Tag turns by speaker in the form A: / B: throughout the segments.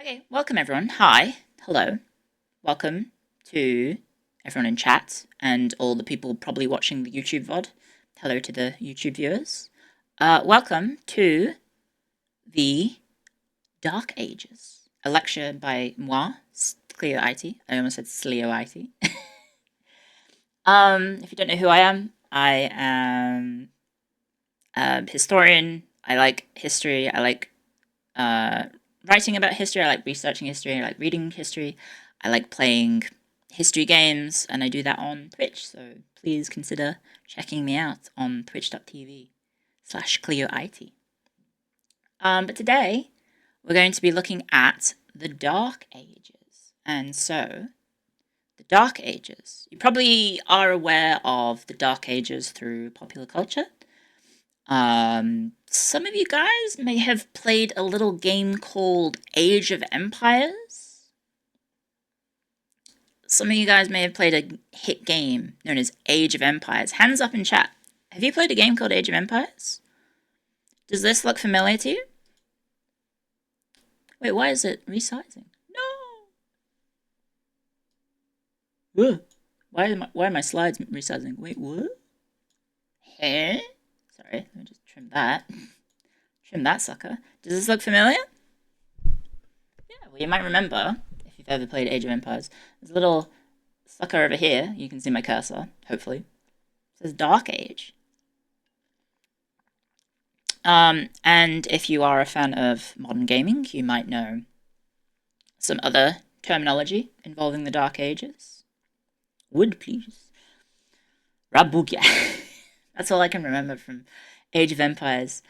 A: Okay, welcome everyone. Hi, hello. Welcome to everyone in chat and all the people probably watching the YouTube VOD. Hello to the YouTube viewers. Welcome to the Dark Ages, a lecture by moi, Cleo-IT. I almost said Sleo-IT. If you don't know who I am a historian. I like history. I like writing about history. I like researching history. I like reading history. I like playing history games, and I do that on Twitch. So please consider checking me out on twitch.tv/CleoIT. But today we're going to be looking at the Dark Ages. And so, the Dark Ages. You probably are aware of the Dark Ages through popular culture. Some of you guys may have played a little game called Age of Empires. Some of you guys may have played a hit game known as Age of Empires. Hands up in chat. Have you played a game called Age of Empires? Does this look familiar to you? Wait, why is it resizing? No! Whoa. Why are my slides resizing? Wait, what? Huh? Sorry, let me just trim that. Trim that sucker. Does this look familiar? Yeah, well, you might remember, if you've ever played Age of Empires, there's a little sucker over here. You can see my cursor, hopefully. It says Dark Age. And if you are a fan of modern gaming, you might know some other terminology involving the Dark Ages. Wood, please. Rabugia. That's all I can remember from Age of Empires.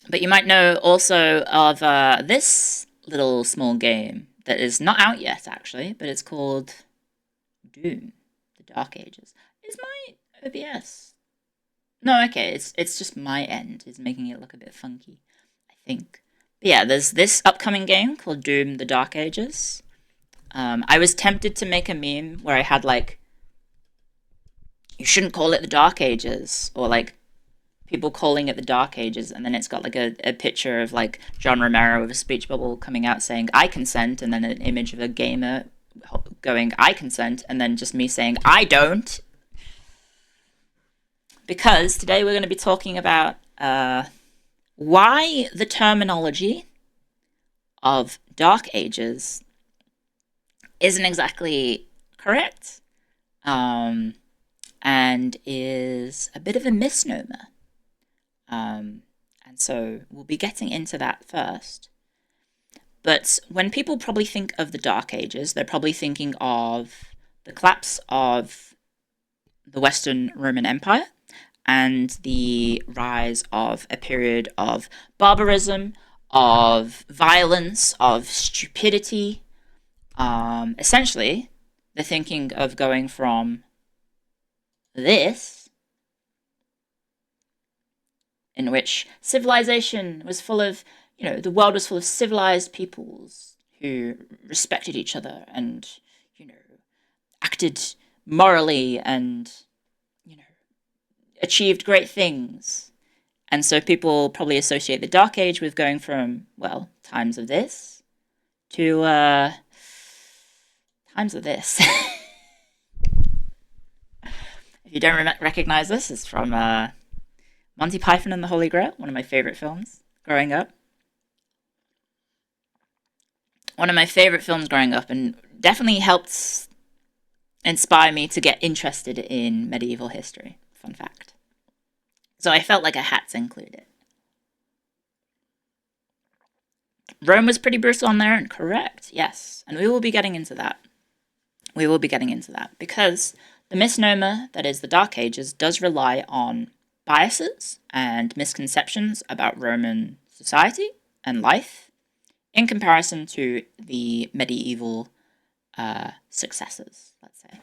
A: But you might know also of this little small game that is not out yet, actually, but it's called Doom, the Dark Ages. Is my OBS? No, okay, it's just my end is making it look a bit funky, I think. But yeah, there's this upcoming game called Doom, the Dark Ages. I was tempted to make a meme where I had, like, you shouldn't call it the Dark Ages, or, like, people calling it the Dark Ages, and then it's got, like, a picture of, like, John Romero with a speech bubble coming out saying, I consent, and then an image of a gamer going, I consent, and then just me saying, I don't. Because today we're going to be talking about why the terminology of Dark Ages isn't exactly correct, and is a bit of a misnomer. And so we'll be getting into that first. But when people probably think of the Dark Ages, they're probably thinking of the collapse of the Western Roman Empire and the rise of a period of barbarism, of violence, of stupidity. Essentially, they're thinking of going from this, in which civilization was full of, the world was full of civilized peoples who respected each other and, acted morally and, achieved great things. And so people probably associate the Dark Age with going from, well, times of this to times of this. If you don't recognize this, it's from Monty Python and the Holy Grail, one of my favorite films growing up. One of my favorite films growing up, and definitely helped inspire me to get interested in medieval history. Fun fact. So I felt like I had to include it. Rome was pretty brutal on there, and correct, yes. And we will be getting into that. Because the misnomer that is the Dark Ages does rely on biases and misconceptions about Roman society and life in comparison to the medieval successors, let's say.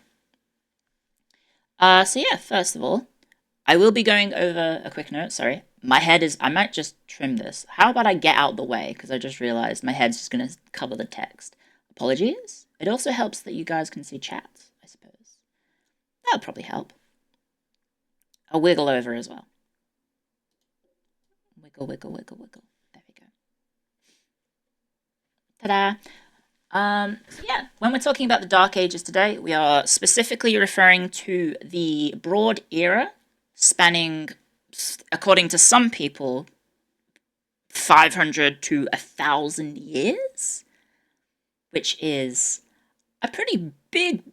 A: So yeah, first of all, I will be going over a quick note, sorry. My head is, I might just trim this. How about I get out the way, because I just realized my head's just going to cover the text. Apologies. It also helps that you guys can see chat, I suppose. That'll probably help. I'll wiggle over as well. Wiggle, wiggle, wiggle, wiggle. There we go. Ta-da! So yeah, when we're talking about the Dark Ages today, we are specifically referring to the broad era spanning, according to some people, 500 to 1,000 years, which is a pretty big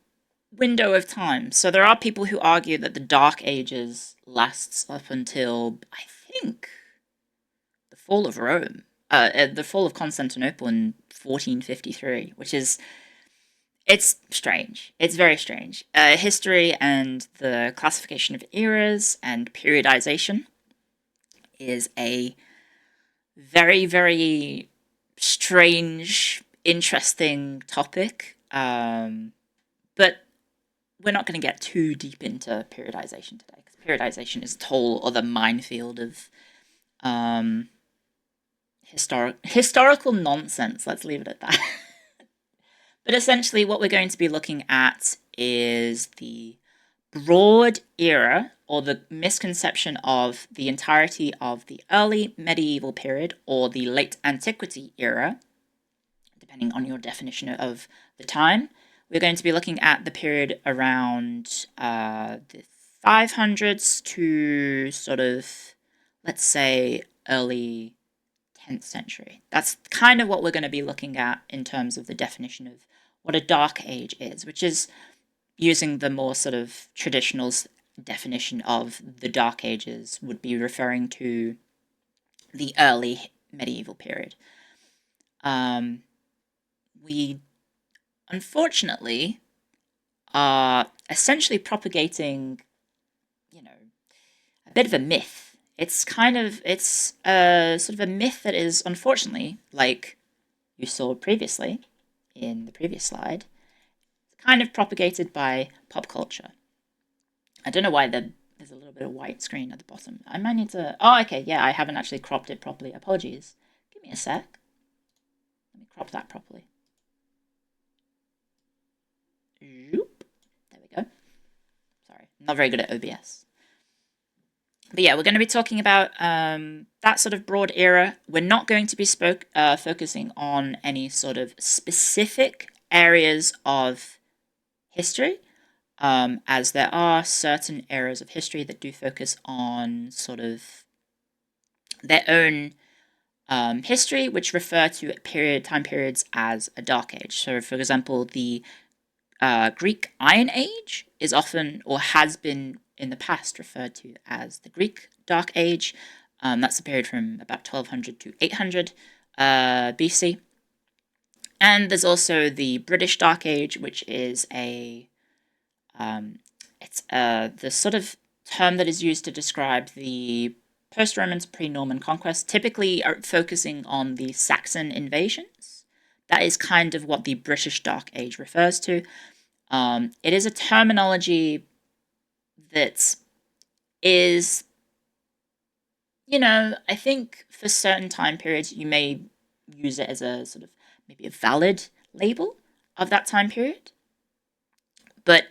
A: window of time. So there are people who argue that the Dark Ages lasts up until, I think, the fall of Rome, the fall of Constantinople in 1453, which is, it's strange. It's very strange. History and the classification of eras and periodization is a very, very strange, interesting topic. But we're not going to get too deep into periodization today, because periodization is a whole other minefield of historical nonsense. Let's leave it at that. But essentially what we're going to be looking at is the broad era, or the misconception of the entirety of the early medieval period or the late antiquity era, depending on your definition of the time. We're going to be looking at the period around the 500s to sort of, let's say, early 10th century. That's kind of what we're going to be looking at in terms of the definition of what a Dark Age is, which is using the more sort of traditional definition of the Dark Ages would be referring to the early medieval period. We unfortunately are essentially propagating, a bit of a myth. It's a sort of a myth that is, unfortunately, like you saw previously in the previous slide, kind of propagated by pop culture. I don't know why there's a little bit of white screen at the bottom. I might need to... Oh, okay, yeah, I haven't actually cropped it properly. Apologies. Give me a sec. Let me crop that properly. Zoop. There we go. Sorry, I'm not very good at OBS. But yeah, we're going to be talking about that sort of broad era. We're not going to be focusing on any sort of specific areas of history, as there are certain eras of history that do focus on sort of their own history, which refer to time periods as a Dark Age. So, for example, the Greek Iron Age is often, or has been in the past, referred to as the Greek Dark Age. That's the period from about 1200 to 800 BC. And there's also the British Dark Age, which is the sort of term that is used to describe the post-Roman to pre-Norman conquest, typically focusing on the Saxon invasions. That is kind of what the British Dark Age refers to. It is a terminology that is, I think for certain time periods you may use it as a sort of maybe a valid label of that time period. But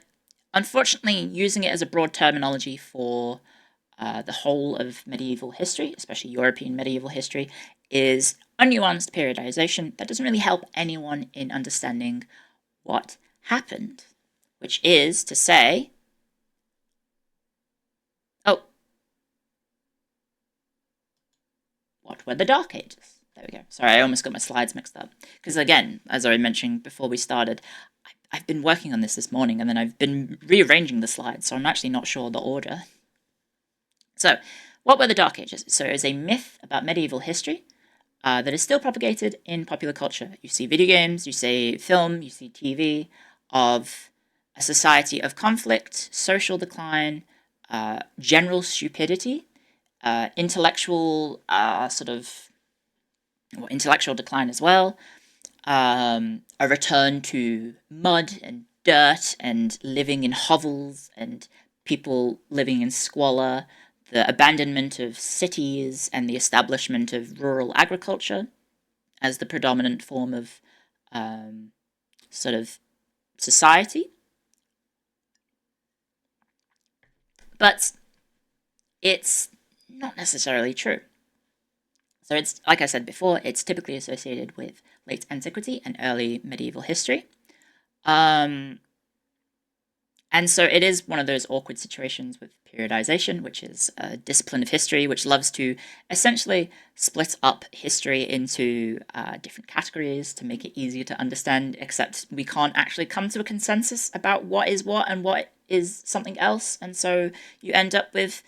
A: unfortunately, using it as a broad terminology for the whole of medieval history, especially European medieval history, is unnuanced periodization that doesn't really help anyone in understanding what happened, which is to say, what were the Dark Ages? There we go. Sorry, I almost got my slides mixed up. Because again, as I mentioned before we started, I've been working on this morning, and then I've been rearranging the slides, so I'm actually not sure the order. So, what were the Dark Ages? So it is a myth about medieval history that is still propagated in popular culture. You see video games, you see film, you see TV, of a society of conflict, social decline, general stupidity, intellectual intellectual decline as well, a return to mud and dirt and living in hovels and people living in squalor, the abandonment of cities and the establishment of rural agriculture as the predominant form of sort of society. But it's not necessarily true. So it's, like I said before, it's typically associated with late antiquity and early medieval history. And so it is one of those awkward situations with periodization, which is a discipline of history which loves to essentially split up history into different categories to make it easier to understand, except we can't actually come to a consensus about what is what and what is something else. And so you end up with,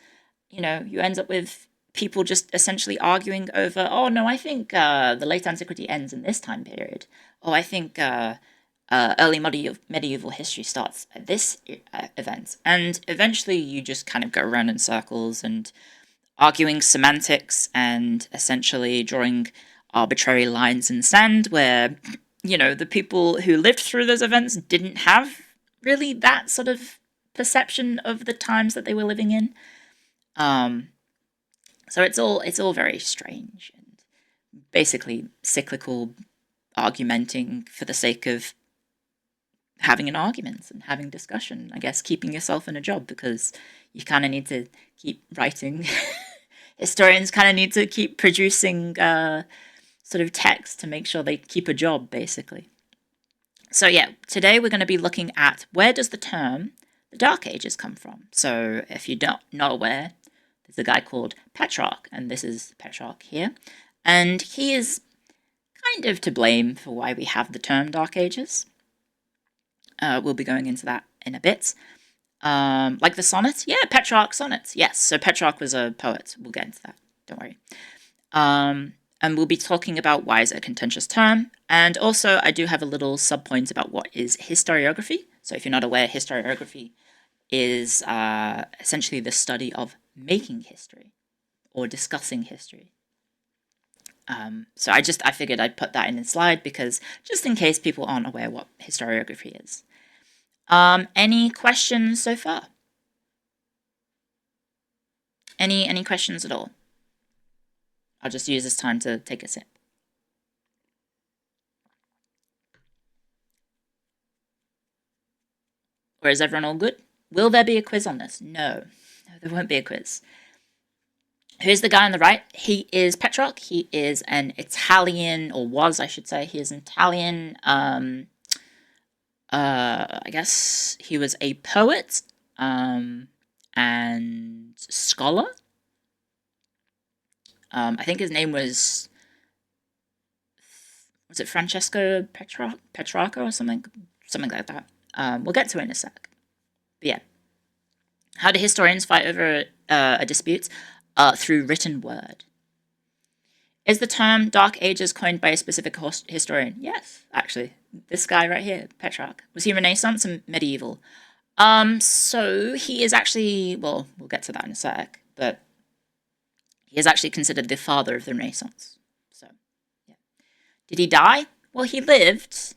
A: people just essentially arguing over, oh no, I think the late antiquity ends in this time period. Oh, I think early medieval history starts at this event. And eventually you just kind of go around in circles and arguing semantics and essentially drawing arbitrary lines in sand where, the people who lived through those events didn't have really that sort of perception of the times that they were living in. So it's all very strange and basically cyclical argumenting for the sake of having an argument and having discussion. I guess keeping yourself in a job because you kind of need to keep writing. Historians kind of need to keep producing sort of text to make sure they keep a job, basically. So yeah, today we're going to be looking at where does the term the Dark Ages come from. So if you're not aware, there's a guy called Petrarch, and this is Petrarch here. And he is kind of to blame for why we have the term Dark Ages. We'll be going into that in a bit. Like the sonnet? Yeah, Petrarch sonnets. Yes, so Petrarch was a poet. We'll get into that. Don't worry. And we'll be talking about why is it a contentious term. And also, I do have a little sub-point about what is historiography. So if you're not aware, historiography is essentially the study of making history or discussing history. So I figured I'd put that in the slide because just in case people aren't aware what historiography is. Any questions so far? Any questions at all? I'll just use this time to take a sip. Or is everyone all good? Will there be a quiz on this? No, there won't be a quiz. Who's the guy on the right? He is Petrarch. He is an Italian, or was, I should say. He is an Italian, I guess he was a poet, and scholar. I think his name was it Francesco Petrarca or something like that. We'll get to it in a sec. But yeah. How do historians fight over a dispute? Through written word. Is the term Dark Ages coined by a specific historian? Yes, actually. This guy right here, Petrarch. Was he Renaissance and medieval? So he is actually, well, we'll get to that in a sec, but he is actually considered the father of the Renaissance. So, yeah. Did he die? Well, he lived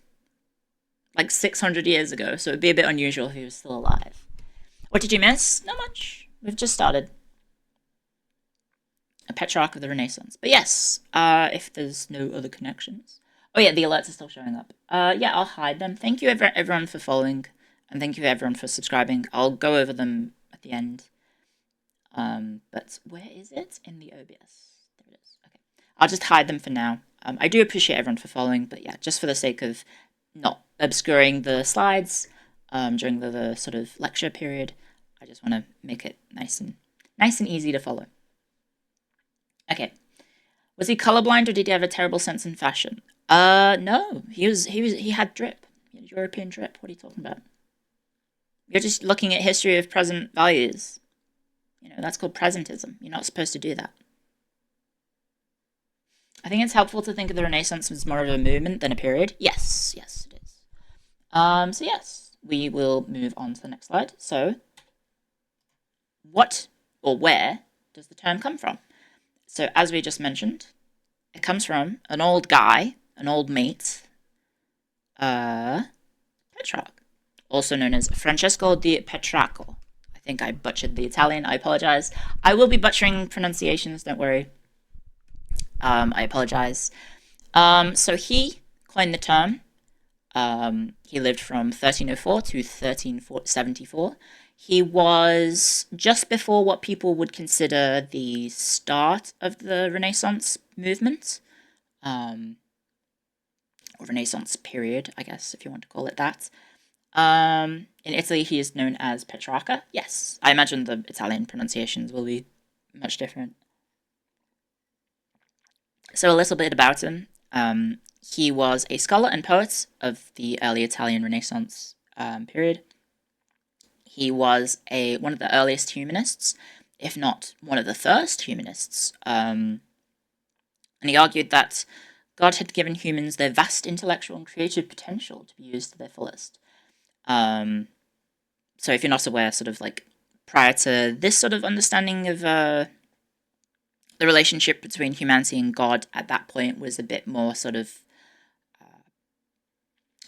A: like 600 years ago, so it'd be a bit unusual if he was still alive. What did you miss? Not much. We've just started. A Petrarch of the Renaissance. But yes, if there's no other connections. Oh yeah, the alerts are still showing up. Yeah, I'll hide them. Thank you everyone for following, and thank you everyone for subscribing. I'll go over them at the end. But where is it? In the OBS. There it is. Okay. I'll just hide them for now. I do appreciate everyone for following, but yeah, just for the sake of not obscuring the slides during the sort of lecture period, I just want to make it nice and easy to follow. Okay. Was he colorblind or did he have a terrible sense in fashion? No. He had drip. He had European drip. What are you talking about? You're just looking at history of present values. That's called presentism. You're not supposed to do that. I think it's helpful to think of the Renaissance as more of a movement than a period. Yes, it is. So yes, we will move on to the next slide. So, what or where does the term come from? So, as we just mentioned, it comes from an old guy, an old mate, Petrarch, also known as Francesco di Petrarco. I think I butchered the Italian. I apologize. I will be butchering pronunciations, don't worry. I apologize. So he coined the term. He lived from 1304 to 1374. He was just before what people would consider the start of the Renaissance movement, or Renaissance period, I guess, if you want to call it that. In Italy, he is known as Petrarch. Yes, I imagine the Italian pronunciations will be much different. So a little bit about him. He was a scholar and poet of the early Italian Renaissance period. He was one of the earliest humanists, if not one of the first humanists. And he argued that God had given humans their vast intellectual and creative potential to be used to their fullest. So if you're not aware, sort of like prior to this sort of understanding of the relationship between humanity and God at that point was a bit more sort of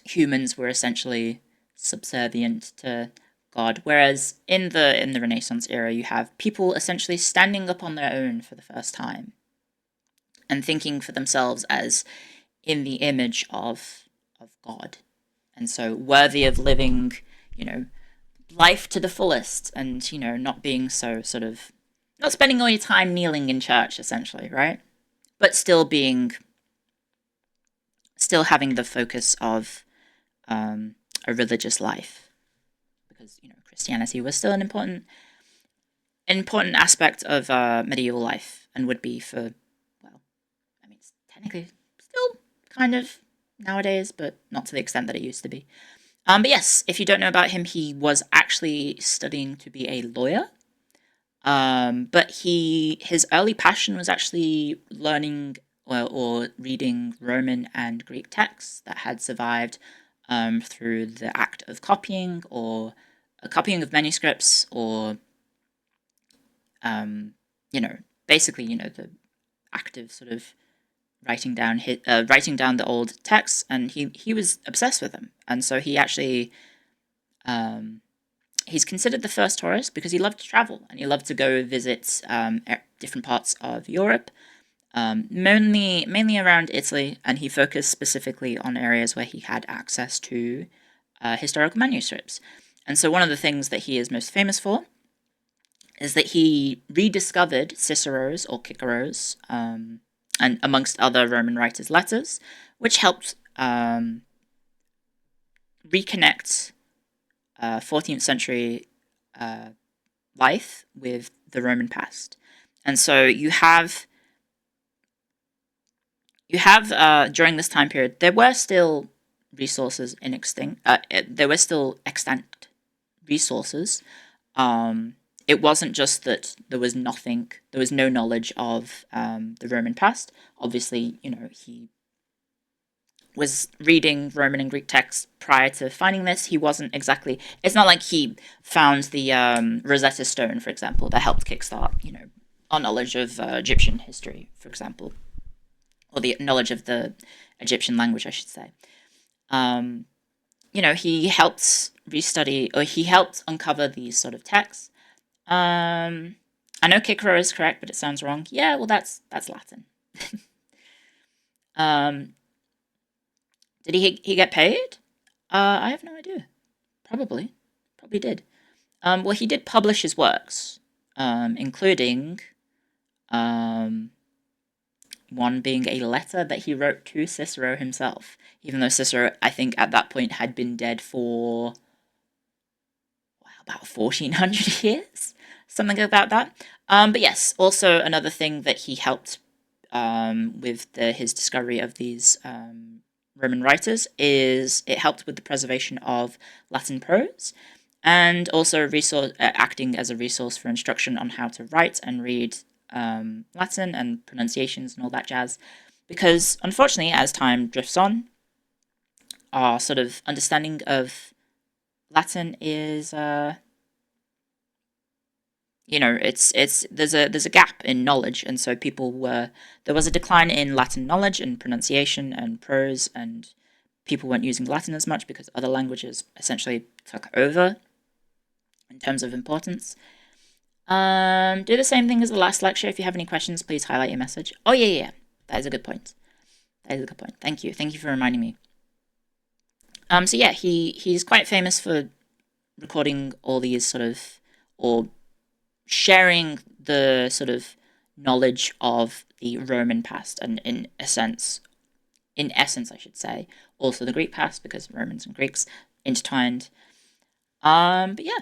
A: humans were essentially subservient to God, whereas in the Renaissance era, you have people essentially standing up on their own for the first time and thinking for themselves as in the image of God, and so worthy of living, life to the fullest, and not being so sort of not spending all your time kneeling in church, essentially, right? But still having the focus of a religious life, because Christianity was still an important aspect of medieval life, and would be for, well, I mean, it's technically still kind of nowadays, but not to the extent that it used to be. But yes, if you don't know about him, he was actually studying to be a lawyer. But his early passion was actually learning or reading Roman and Greek texts that had survived through the act of copying, or a copying of manuscripts, or basically the act of sort of writing down the old texts, and he was obsessed with them, and so he actually he's considered the first tourist because he loved to travel and he loved to go visit different parts of Europe, mainly around Italy, and he focused specifically on areas where he had access to historical manuscripts. And so one of the things that he is most famous for is that he rediscovered Cicero's or Cicero's, and amongst other Roman writers' letters, which helped reconnect 14th century life with the Roman past. And so you have during this time period, there were still resources there were still extant resources. It wasn't just that there was no knowledge of the Roman past. Obviously, he was reading Roman and Greek texts prior to finding this. He wasn't exactly... It's not like he found the Rosetta Stone, for example, that helped kickstart, our knowledge of Egyptian history, for example. Or the knowledge of the Egyptian language, I should say. He helped he helped uncover these sort of texts. I know Cicero is correct, but it sounds wrong. Yeah, well, that's Latin. Did he get paid? I have no idea. Probably did. Well, he did publish his works, including one being a letter that he wrote to Cicero himself, even though Cicero, I think, at that point had been dead for about 1400 years, something about that. But yes, also another thing that he helped with his discovery of these Roman writers is it helped with the preservation of Latin prose, and also acting as a resource for instruction on how to write and read Latin and pronunciations and all that jazz. Because unfortunately, as time drifts on, our sort of understanding of Latin is there's a gap in knowledge, and so there was a decline in Latin knowledge and pronunciation and prose, and people weren't using Latin as much because other languages essentially took over in terms of importance. Do the same thing as the last lecture. If you have any questions, please highlight your message. Oh yeah, that is a good point. Thank you for reminding me. So yeah, he's quite famous for recording all these sort of, or sharing the sort of knowledge of the Roman past, and in essence, I should say, also the Greek past, because Romans and Greeks intertwined. But yeah,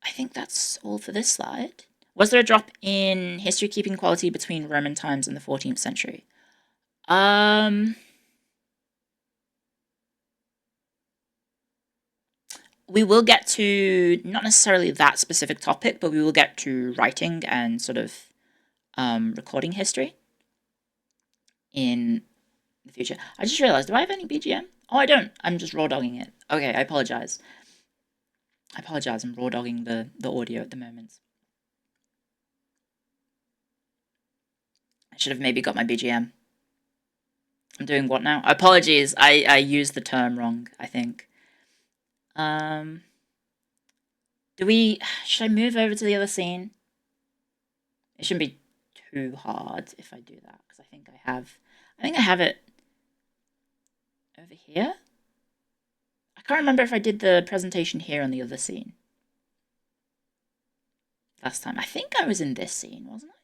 A: I think that's all for this slide. Was there a drop in history keeping quality between Roman times and the 14th century? We will get to not necessarily that specific topic, but we will get to writing and sort of recording history in the future. I just realized, do I have any BGM? Oh, I don't. I'm just raw dogging it. Okay, I apologize. I'm raw dogging the audio at the moment. I should have maybe got my BGM. I'm doing what now? Apologies, I used the term wrong, I think. Should I move over to the other scene? It shouldn't be too hard if I do that, because I think I have it over here. I can't remember if I did the presentation here on the other scene last time. I think I was in this scene, wasn't I?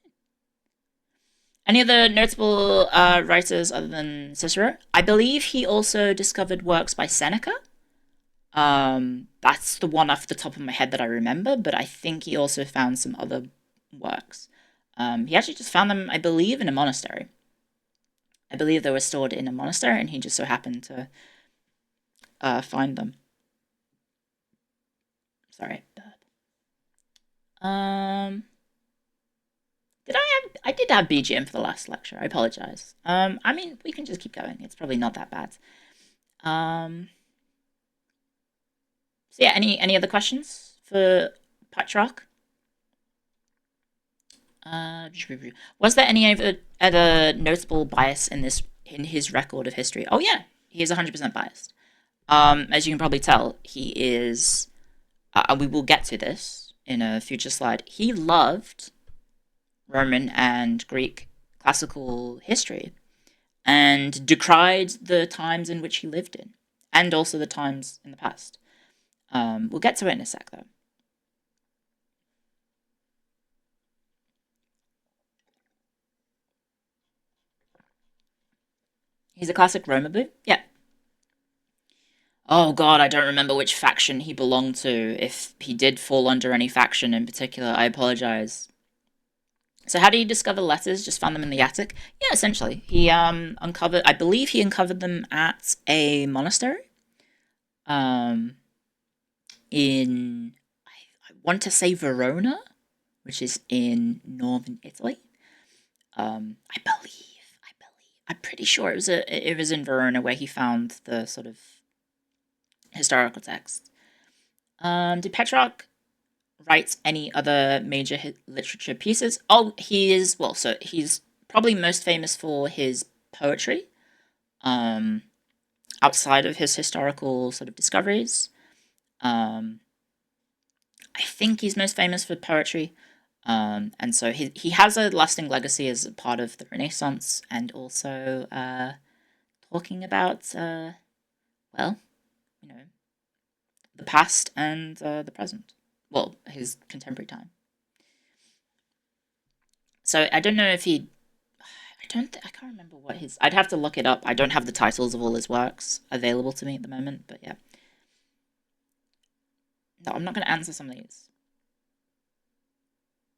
A: Any other notable writers other than Cicero? I believe he also discovered works by Seneca. That's the one off the top of my head that I remember, but I think he also found some other works. He actually just found them, I believe, in a monastery. I believe they were stored in a monastery, and he just so happened to find them. Sorry, bird. I did have BGM for the last lecture. I apologize. I mean, we can just keep going. It's probably not that bad. So yeah, any other questions for Petrarch? Was there any other notable bias in his record of history? Oh yeah, he is 100% biased. As you can probably tell, he is. We will get to this in a future slide. He loved Roman and Greek classical history, and decried the times in which he lived in, and also the times in the past. We'll get to it in a sec, though. He's a classic Roma boo? Yeah. Oh god, I don't remember which faction he belonged to. If he did fall under any faction in particular, I apologize. So how did he discover letters? Just found them in the attic? Yeah, essentially. He I believe he uncovered them at a monastery. In, I want to say Verona, which is in northern Italy. I'm pretty sure it was in Verona where he found the sort of historical text. Did Petrarch write any other major literature pieces? Oh, he's probably most famous for his poetry. Outside of his historical sort of discoveries. I think he's most famous for poetry. And so he has a lasting legacy as a part of the Renaissance, and also talking about, well, the past and the present. Well, his contemporary time. So I don't know if I can't remember what I'd have to look it up. I don't have the titles of all his works available to me at the moment, but yeah. No, I'm not going to answer some of these.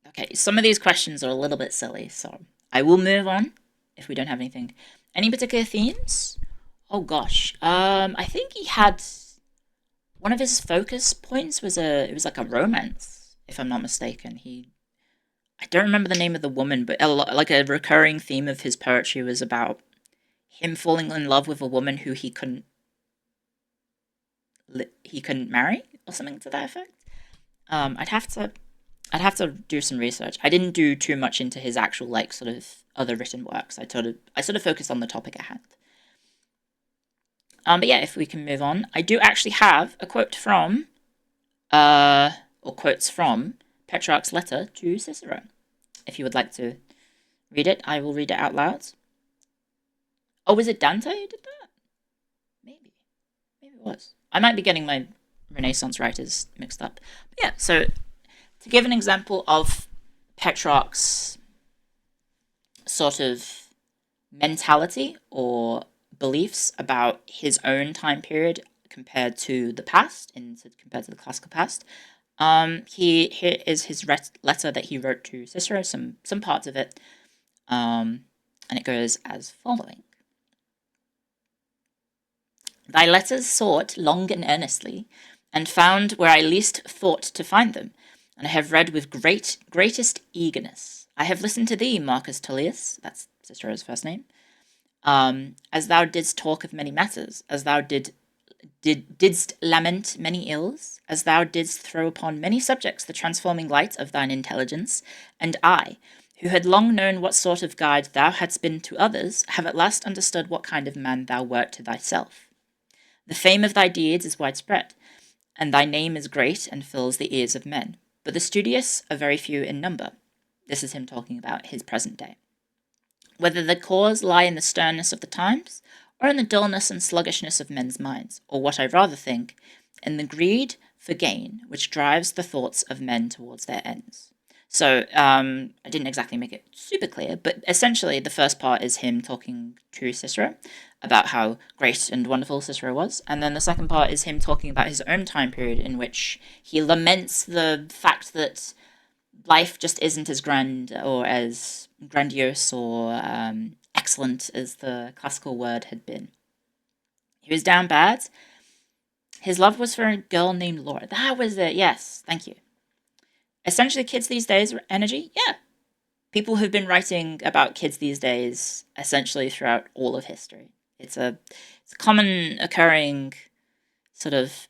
A: Okay, some of these questions are a little bit silly, so I will move on if we don't have anything. Any particular themes? Oh gosh, I think he had one of his focus points was it was like a romance, if I'm not mistaken. I don't remember the name of the woman, but like a recurring theme of his poetry was about him falling in love with a woman who he couldn't marry, or something to that effect. I'd have to do some research. I didn't do too much into his actual like sort of other written works. I sort of focused on the topic at hand. But yeah, if we can move on, I do actually have a quote from, or quotes from Petrarch's letter to Cicero. If you would like to read it, I will read it out loud. Oh, was it Dante who did that? Maybe it was. I might be getting my Renaissance writers mixed up. But yeah, so to give an example of Petrarch's sort of mentality or beliefs about his own time period compared to the past, compared to the classical past, here is his letter that he wrote to Cicero, some parts of it, and it goes as following. Thy letters sought long and earnestly, and found where I least thought to find them, and I have read with greatest eagerness. I have listened to thee, Marcus Tullius, that's Cicero's first name, as thou didst talk of many matters, as thou didst lament many ills, as thou didst throw upon many subjects the transforming light of thine intelligence, and I, who had long known what sort of guide thou hadst been to others, have at last understood what kind of man thou wert to thyself. The fame of thy deeds is widespread, and thy name is great and fills the ears of men, but the studious are very few in number. This is him talking about his present day. Whether the cause lie in the sternness of the times, or in the dullness and sluggishness of men's minds, or what I rather think, in the greed for gain which drives the thoughts of men towards their ends. So, I didn't exactly make it super clear, but essentially the first part is him talking to Cicero about how great and wonderful Cicero was, and then the second part is him talking about his own time period in which he laments the fact that life just isn't as grand or as grandiose or excellent as the classical word had been. He was down bad. His love was for a girl named Laura. That was it, yes, thank you. Essentially, kids these days, energy? Yeah. People have been writing about kids these days essentially throughout all of history. It's a common occurring sort of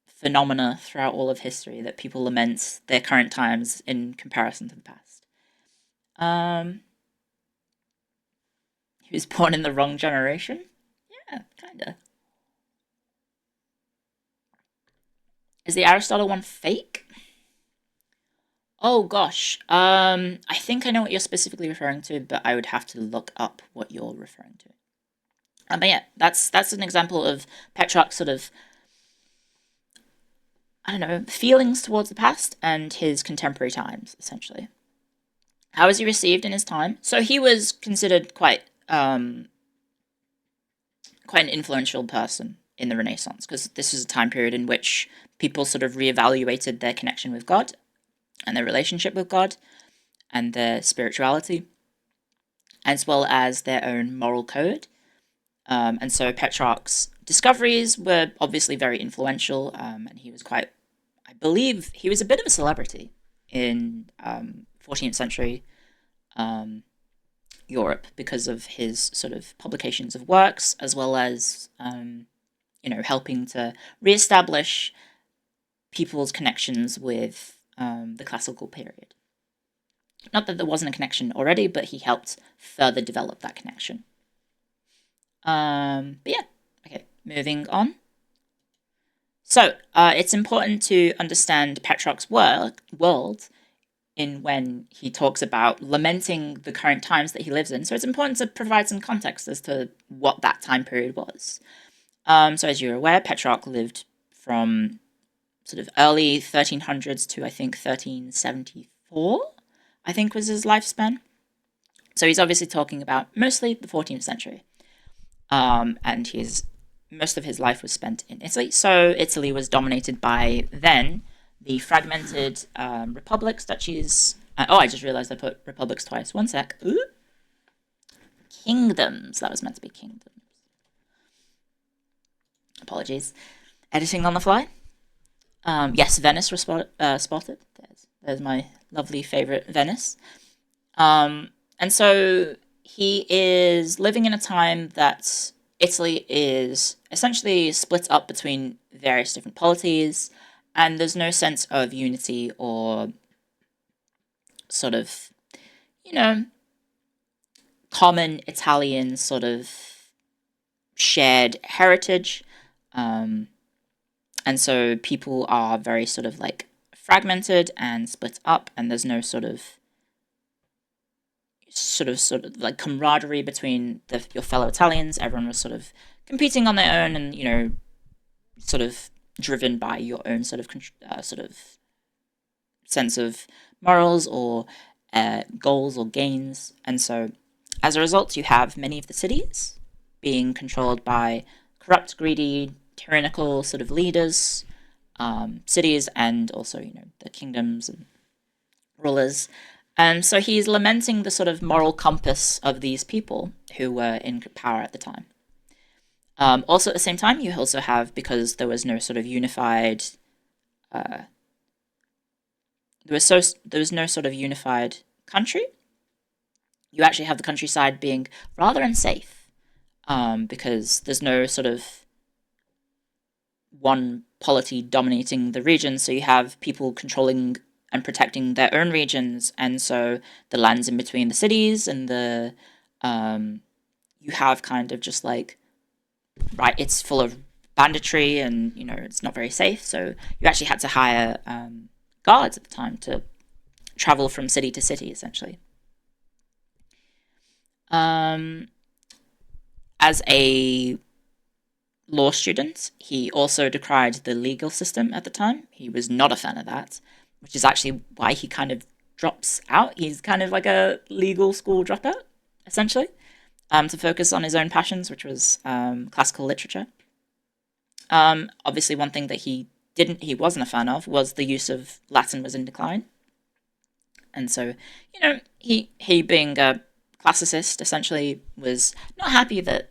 A: phenomena throughout all of history that people lament their current times in comparison to the past. He was born in the wrong generation? Yeah, kinda. Is the Aristotle one fake? Oh gosh, I think I know what you're specifically referring to, but I would have to look up what you're referring to. But yeah, that's an example of Petrarch's sort of, I don't know, feelings towards the past and his contemporary times, essentially. How was he received in his time? So he was considered quite an influential person in the Renaissance, because this was a time period in which people sort of reevaluated their connection with God and their relationship with God and their spirituality, as well as their own moral code. And so Petrarch's discoveries were obviously very influential, and he was quite, I believe, he was a bit of a celebrity in 14th century Europe because of his sort of publications of works, as well as, helping to reestablish people's connections with the classical period. Not that there wasn't a connection already, but he helped further develop that connection. But yeah, okay, moving on. So, it's important to understand Petrarch's world in when he talks about lamenting the current times that he lives in. So it's important to provide some context as to what that time period was. So as you're aware, Petrarch lived from sort of early 1300s to, I think, 1374, I think was his lifespan. So he's obviously talking about mostly the 14th century. And most of his life was spent in Italy. So Italy was dominated by then the fragmented republics, duchies. I just realized I put republics twice. One sec. Ooh. Kingdoms. That was meant to be kingdoms. Apologies. Editing on the fly. Yes, Venice was spotted. There's my lovely favorite Venice. And so he is living in a time that Italy is essentially split up between various different polities, and there's no sense of unity or sort of, common Italian sort of shared heritage. And so people are very sort of like fragmented and split up, and there's no sort of like camaraderie between your fellow Italians. Everyone was sort of competing on their own and, sort of driven by your own sort of sense of morals or goals or gains. And so as a result, you have many of the cities being controlled by corrupt, greedy, tyrannical sort of leaders, cities, and also, the kingdoms and rulers. And so he's lamenting the sort of moral compass of these people who were in power at the time. Also, at the same time, you also have, because there was no sort of unified, there was no sort of unified country. You actually have the countryside being rather unsafe, because there's no sort of one polity dominating the region. So you have people controlling and protecting their own regions, and so the lands in between the cities and the you have kind of just like, right, it's full of banditry and it's not very safe. So you actually had to hire guards at the time to travel from city to city, essentially. As a law student, he also decried the legal system at the time. He was not a fan of that, which is actually why he kind of drops out. He's kind of like a legal school dropout, essentially, to focus on his own passions, which was classical literature. Obviously, one thing that he wasn't a fan of was the use of Latin was in decline. And so, he being a classicist, essentially was not happy that,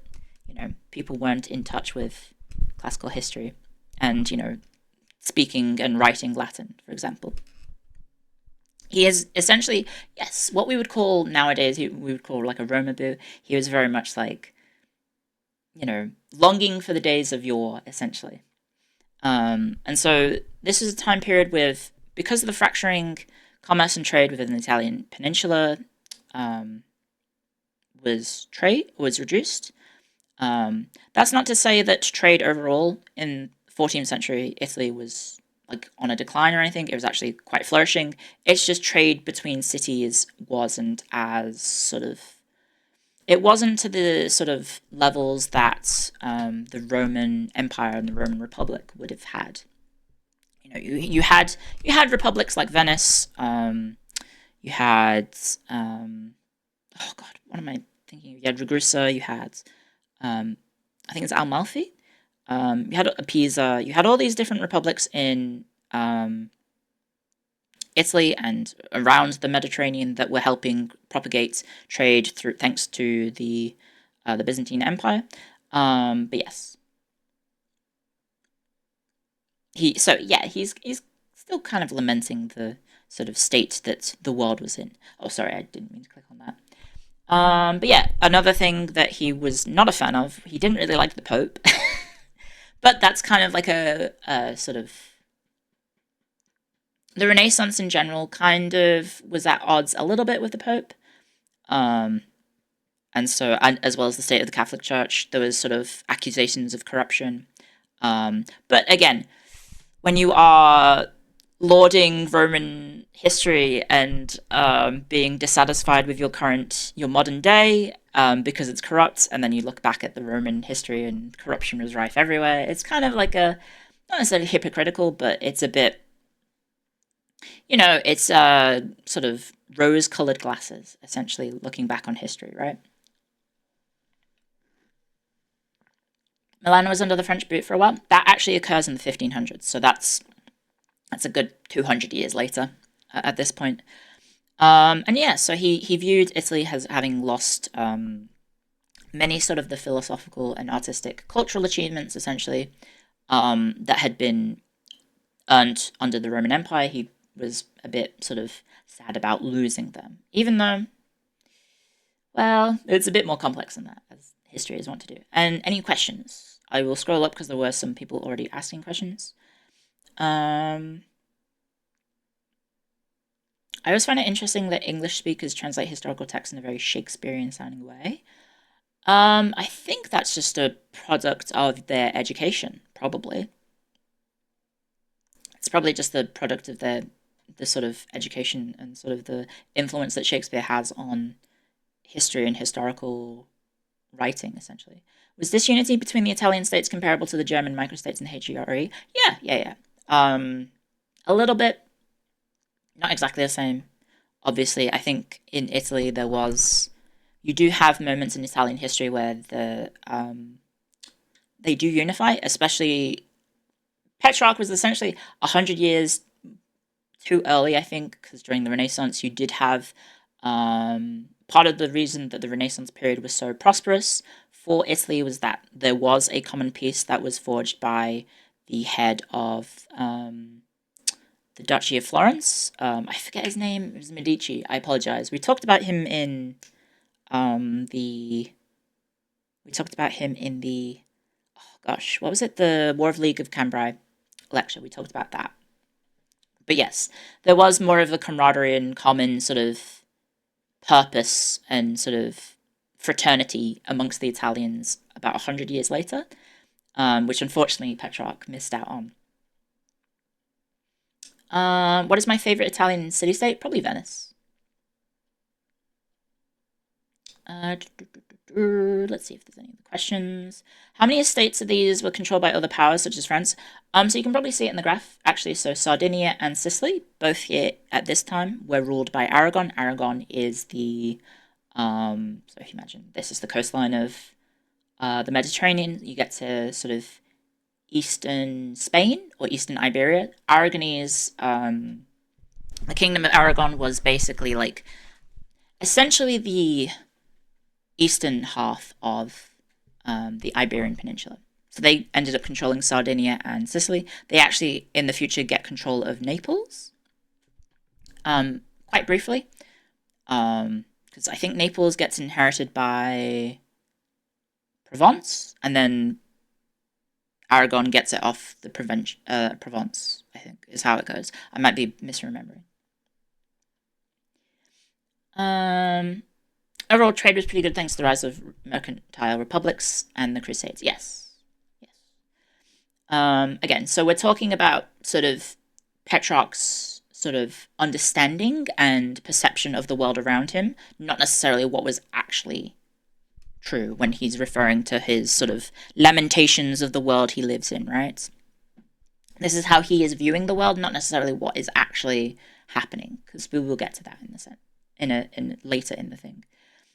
A: people weren't in touch with classical history and, speaking and writing Latin, for example. He is essentially, yes, what we would call nowadays, we would call like a Romaboo. He was very much like, longing for the days of yore, essentially. And so this is a time period because of the fracturing, commerce and trade within the Italian peninsula was reduced. That's not to say that trade overall in 14th century Italy was like on a decline or anything. It was actually quite flourishing. It's just trade between cities wasn't as sort of, it wasn't to the sort of levels that the Roman Empire and the Roman Republic would have had. You had republics like Venice. You had oh god, what am I thinking? You had Ragusa. You had I think it's Amalfi. You had Pisa. You had all these different republics in Italy and around the Mediterranean that were helping propagate trade through, thanks to the Byzantine Empire. But yes, he's still kind of lamenting the sort of state that the world was in. Oh, sorry, I didn't mean to click on that. But yeah, another thing that he was not a fan of, he didn't really like the Pope. But that's kind of like a sort of, the Renaissance in general kind of was at odds a little bit with the Pope. And as well as the state of the Catholic Church, there was sort of accusations of corruption. But again, when you are lauding Roman history and being dissatisfied with your modern day because it's corrupt, and then you look back at the Roman history and corruption was rife everywhere, it's kind of like not necessarily hypocritical, but it's a bit, it's sort of rose-colored glasses, essentially, looking back on history, right? Milan was under the French boot for a while. That actually occurs in the 1500s, so that's a good 200 years later at this point. And yeah, so he viewed Italy as having lost many sort of the philosophical and artistic cultural achievements, essentially, that had been earned under the Roman Empire. He was a bit sort of sad about losing them, even though, well, it's a bit more complex than that, as history is wont to do. And any questions? I will scroll up because there were some people already asking questions. I always find it interesting that English speakers translate historical texts in a very Shakespearean-sounding way. I think that's just a product of their education, probably. It's probably just the product of the sort of education and sort of the influence that Shakespeare has on history and historical writing, essentially. Was this unity between the Italian states comparable to the German microstates in the HERE? Yeah. A little bit. Not exactly the same. Obviously, I think in Italy there was... You do have moments in Italian history where they do unify, especially... Petrarch was essentially 100 years too early, I think, because during the Renaissance you did have... part of the reason that the Renaissance period was so prosperous for Italy was that there was a common peace that was forged by the head of the Duchy of Florence. I forget his name. It was Medici. I apologize. We talked about him in the... Oh gosh, what was it? The War of League of Cambrai lecture. We talked about that. But yes, there was more of a camaraderie and common sort of purpose and sort of fraternity amongst the Italians about 100 years later, which unfortunately Petrarch missed out on. What is my favorite Italian city-state? Probably Venice. Let's see if there's any other questions. How many estates of these were controlled by other powers, such as France? So you can probably see it in the graph, actually. So Sardinia and Sicily, both here at this time, were ruled by Aragon. Aragon is the... so if you imagine, this is the coastline of the Mediterranean. You get to sort of eastern Spain or eastern Iberia. Aragonese... the Kingdom of Aragon was basically like... essentially the eastern half of the Iberian Peninsula. So they ended up controlling Sardinia and Sicily. They actually, in the future, get control of Naples, quite briefly, because I think Naples gets inherited by Provence, and then Aragon gets it off the Provence, I think, is how it goes. I might be misremembering. Overall, trade was pretty good thanks to the rise of mercantile republics and the Crusades. Yes. Again, so we're talking about sort of Petrarch's sort of understanding and perception of the world around him, not necessarily what was actually true when he's referring to his sort of lamentations of the world he lives in, right? This is how he is viewing the world, not necessarily what is actually happening, because we will get to that later in the thing.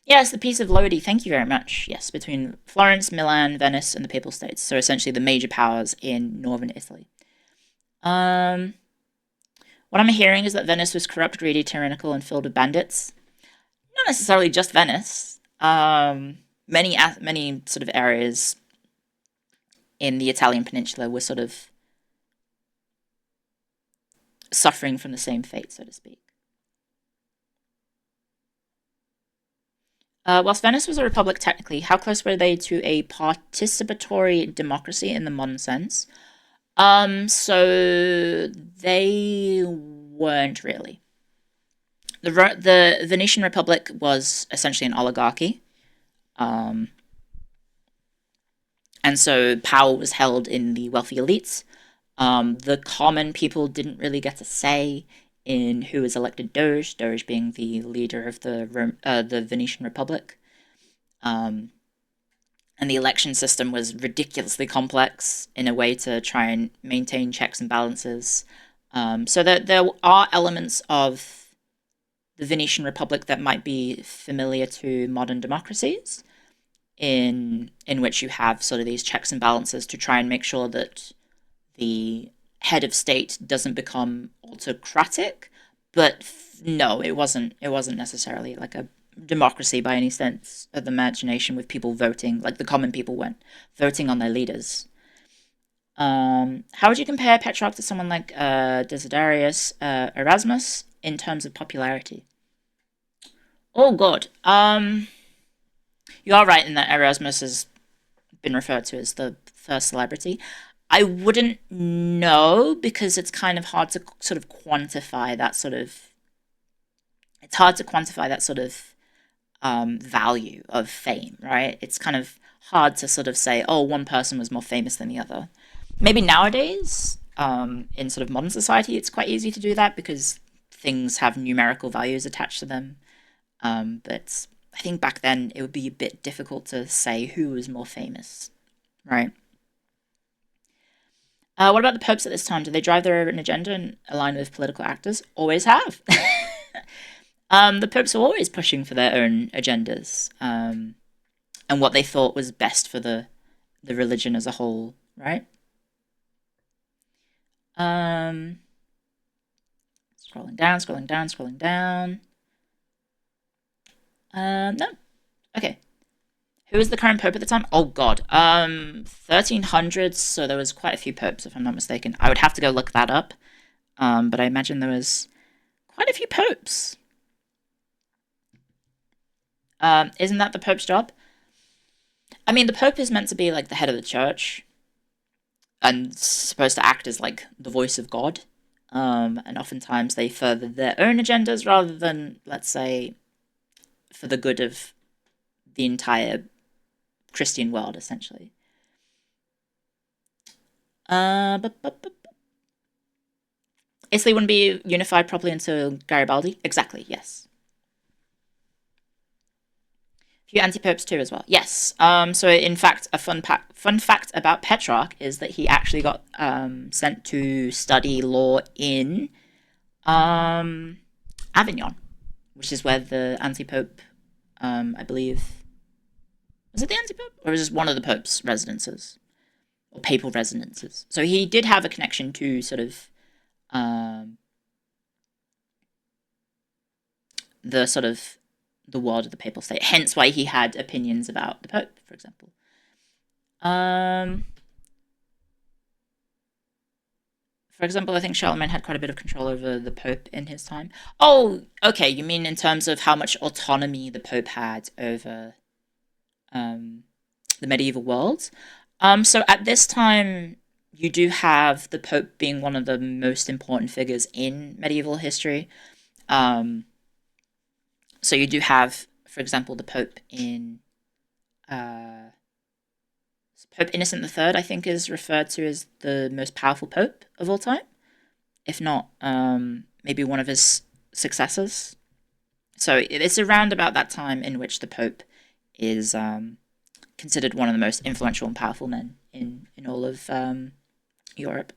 A: Yes, the Peace of Lodi, thank you very much. Yes, between Florence, Milan, Venice, and the Papal States. So essentially the major powers in northern Italy. What I'm hearing is that Venice was corrupt, greedy, tyrannical, and filled with bandits. Not necessarily just Venice. Many sort of areas in the Italian peninsula were sort of suffering from the same fate, so to speak. Whilst Venice was a republic technically, how close were they to a participatory democracy in the modern sense? So they weren't really. The Venetian Republic was essentially an oligarchy. And so power was held in the wealthy elites. The common people didn't really get a say in who was elected Doge, Doge being the leader of the Venetian Republic. And the election system was ridiculously complex in a way to try and maintain checks and balances. So that there are elements of the Venetian Republic that might be familiar to modern democracies, in which you have sort of these checks and balances to try and make sure that the head of state doesn't become autocratic, but no, it wasn't necessarily like a democracy by any sense of the imagination, with people voting, like the common people went voting on their leaders. How would you compare Petrarch to someone like Desiderius Erasmus in terms of popularity? Oh god, you are right in that Erasmus has been referred to as the first celebrity. I wouldn't know, because it's kind of hard to sort of quantify that sort of... It's hard to quantify that sort of value of fame, right? It's kind of hard to sort of say, oh, one person was more famous than the other. Maybe nowadays, in sort of modern society, it's quite easy to do that because things have numerical values attached to them. But I think back then it would be a bit difficult to say who was more famous, right? What about the popes at this time? Do they drive their own agenda and align with political actors? Always have. The popes were always pushing for their own agendas and what they thought was best for the religion as a whole, right? Scrolling down, scrolling down, scrolling down. No. Okay. Who was the current pope at the time? Oh god. 1300s, so there was quite a few popes, if I'm not mistaken. I would have to go look that up. But I imagine there was quite a few popes. Isn't that the pope's job? I mean, the pope is meant to be like the head of the church and supposed to act as like the voice of God. And oftentimes they further their own agendas rather than, let's say, for the good of the entire Christian world, essentially. Italy wouldn't be unified properly until Garibaldi? Exactly, yes. A few anti-popes too as well. Yes. So in fact, a fun fact about Petrarch is that he actually got sent to study law in Avignon, which is where the anti-pope, I believe, was it the anti-pope? Or was it one of the pope's residences? Or papal residences. So he did have a connection to sort of the world of the papal state. Hence why he had opinions about the pope, for example. For example, I think Charlemagne had quite a bit of control over the pope in his time. Oh, okay, you mean in terms of how much autonomy the pope had over the medieval world? So at this time, you do have the pope being one of the most important figures in medieval history. So you do have, for example, the pope in Pope Innocent III, I think, is referred to as the most powerful pope of all time, if not maybe one of his successors. So it's around about that time in which the pope is considered one of the most influential and powerful men in all of Europe.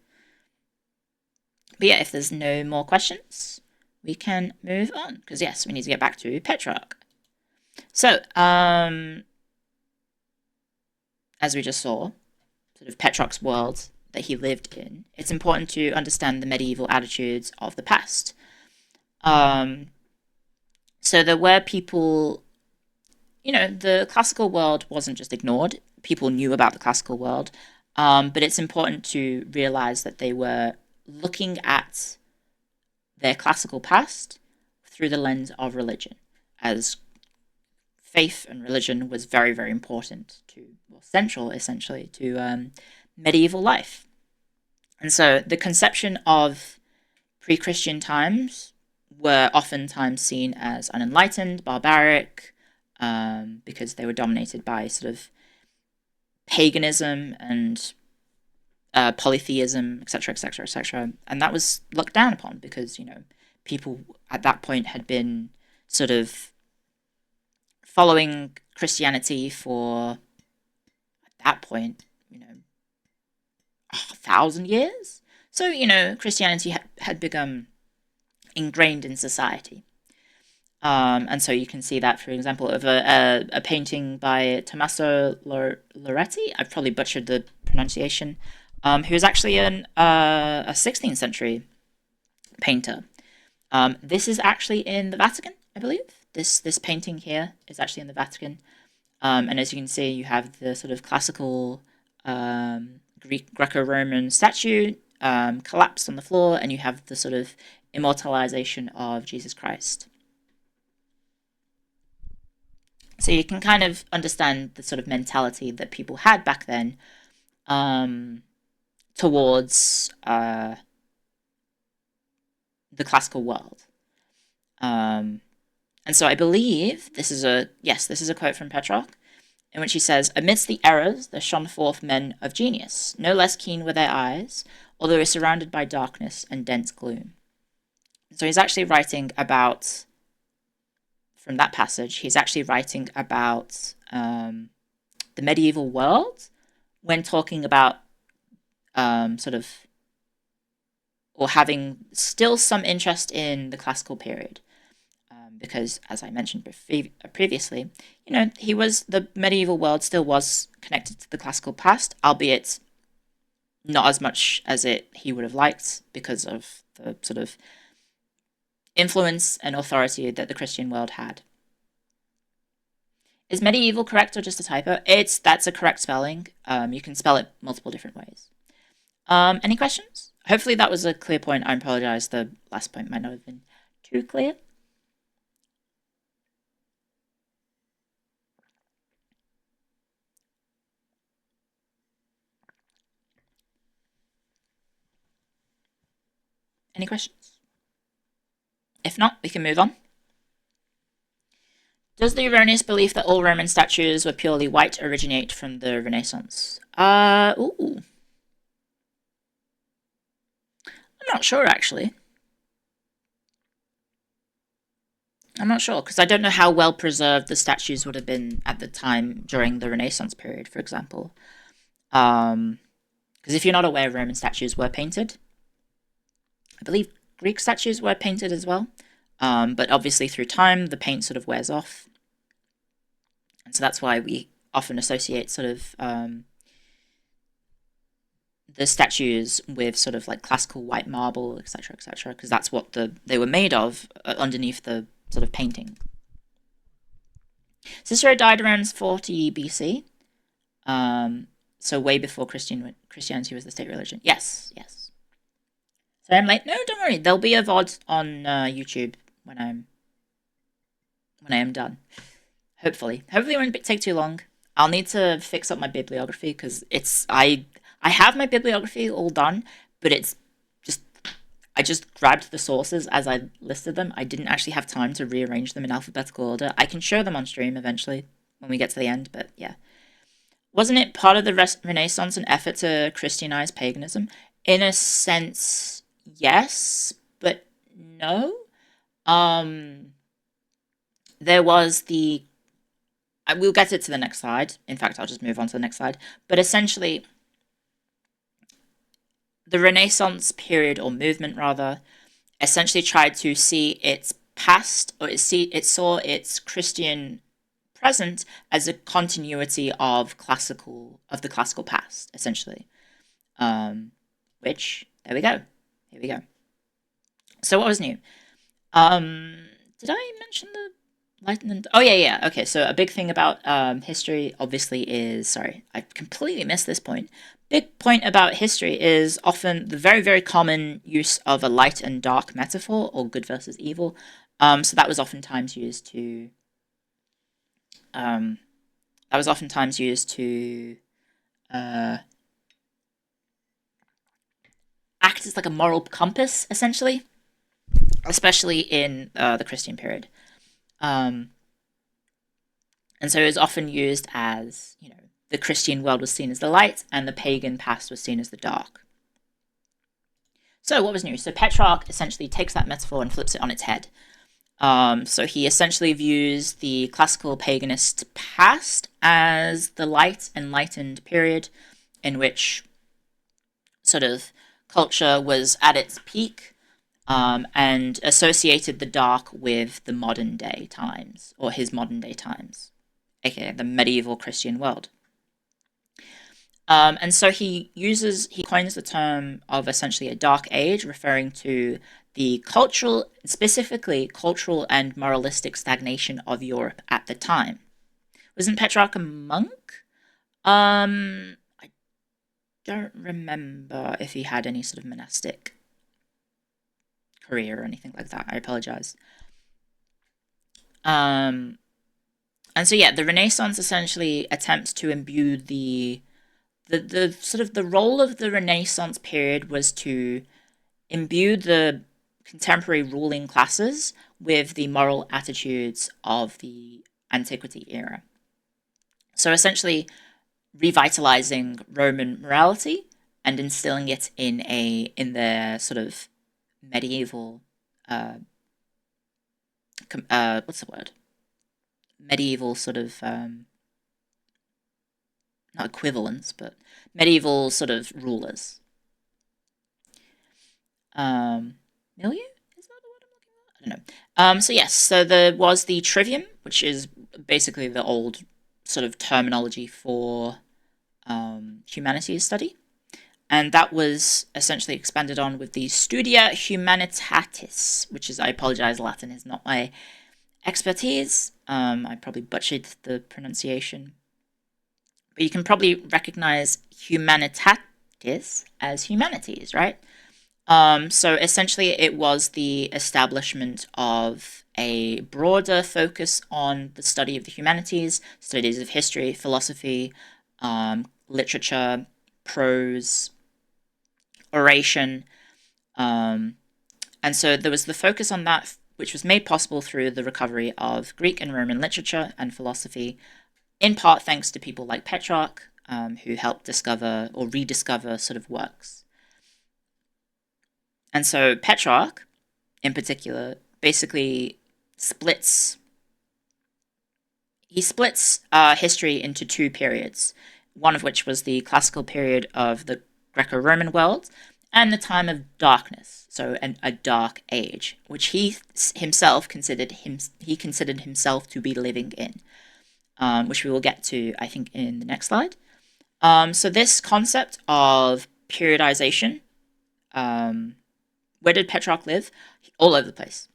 A: But yeah, if there's no more questions, we can move on. Because yes, we need to get back to Petrarch. So, as we just saw, sort of Petrarch's world that he lived in, it's important to understand the medieval attitudes of the past. So there were people, the classical world wasn't just ignored. People knew about the classical world, but it's important to realize that they were looking at their classical past through the lens of religion, as faith and religion was very, very important central, essentially, to medieval life. And so the conception of pre-Christian times were oftentimes seen as unenlightened, barbaric, because they were dominated by sort of paganism and polytheism, etc., etc., etc. And that was looked down upon because, people at that point had been sort of following Christianity for, at that point, 1,000 years. So, Christianity had become ingrained in society. And so you can see that, for example, of a painting by Tommaso Loretti. I've probably butchered the pronunciation. Who was actually a 16th century painter. This is actually in the Vatican, I believe. This painting here is actually in the Vatican. And as you can see, you have the sort of classical Greco-Roman statue collapsed on the floor, and you have the sort of immortalization of Jesus Christ. So you can kind of understand the sort of mentality that people had back then towards the classical world. And so I believe this is a quote from Petrarch, in which he says, "Amidst the errors there shone forth men of genius. No less keen were their eyes, although surrounded by darkness and dense gloom." So he's actually writing about from that passage, he's actually writing about the medieval world when talking about sort of, or having still some interest in the classical period. Because, as I mentioned previously, the medieval world still was connected to the classical past, albeit not as much as he would have liked because of the sort of influence and authority that the Christian world had. Is medieval correct or just a typo? That's a correct spelling. You can spell it multiple different ways. Any questions? Hopefully that was a clear point. I apologize. The last point might not have been too clear. Any questions? If not, we can move on. Does the erroneous belief that all Roman statues were purely white originate from the Renaissance? Ooh. I'm not sure, actually. I'm not sure, because I don't know how well preserved the statues would have been at the time during the Renaissance period, for example. Because if you're not aware, Roman statues were painted. I believe Greek statues were painted as well. But obviously through time, the paint sort of wears off. And so that's why we often associate sort of the statues with sort of like classical white marble, etc., because that's what they were made of underneath the sort of painting. Cicero died around 40 BC, so way before Christianity was the state religion. Yes. So I'm late. No, don't worry. There'll be a VOD on YouTube when I am done. Hopefully it won't take too long. I'll need to fix up my bibliography because I have my bibliography all done, but I just grabbed the sources as I listed them. I didn't actually have time to rearrange them in alphabetical order. I can show them on stream eventually when we get to the end, but yeah. Wasn't it part of the Renaissance an effort to Christianize paganism? In a sense, yes, but no. There was we'll get it to the next slide. In fact, I'll just move on to the next slide. But essentially, the Renaissance period, or movement rather, essentially tried to see its past, or it saw its Christian present as a continuity of the classical past, essentially. Which, there we go. Here we go. So what was new? Did I mention the Enlightenment? Oh, yeah. Okay, so a big thing about history, obviously, is... Sorry, I completely missed this point. Big point about history is often the very, very common use of a light and dark metaphor, or good versus evil. So that was oftentimes used to... act as like a moral compass, essentially, especially in the Christian period. And so it was often used as, the Christian world was seen as the light and the pagan past was seen as the dark. So what was new? So Petrarch essentially takes that metaphor and flips it on its head. So he essentially views the classical paganist past as the light, enlightened period in which sort of culture was at its peak, and associated the dark with the modern day times, or his modern day times, aka the medieval Christian world. And so he coins the term of essentially a dark age, referring to the specifically cultural and moralistic stagnation of Europe at the time. Wasn't Petrarch a monk? I don't remember if he had any sort of monastic career or anything like that. I apologize. And so yeah, the Renaissance essentially attempts to imbue the sort of the role of the Renaissance period was to imbue the contemporary ruling classes with the moral attitudes of the Antiquity era. So essentially revitalizing Roman morality and instilling it in their sort of medieval what's the word? medieval sort of not equivalents, but medieval sort of rulers. Milieu? Is that the word I'm looking at? I don't know. So yes, so there was the trivium, which is basically the old sort of terminology for humanities study. And that was essentially expanded on with the Studia Humanitatis, which is, I apologize, Latin is not my expertise. I probably butchered the pronunciation. But you can probably recognize Humanitatis as humanities, right? So essentially it was the establishment of a broader focus on the study of the humanities, studies of history, philosophy, literature, prose, oration. And so there was the focus on that, which was made possible through the recovery of Greek and Roman literature and philosophy, in part thanks to people like Petrarch, who helped discover or rediscover sort of works. And so Petrarch, in particular, basically splits history into two periods, one of which was the classical period of the Greco-Roman world and the time of darkness, so a dark age, which he himself considered himself to be living in, which we will get to, I think, in the next slide. So this concept of periodization, where did Petrarch live? All over the place.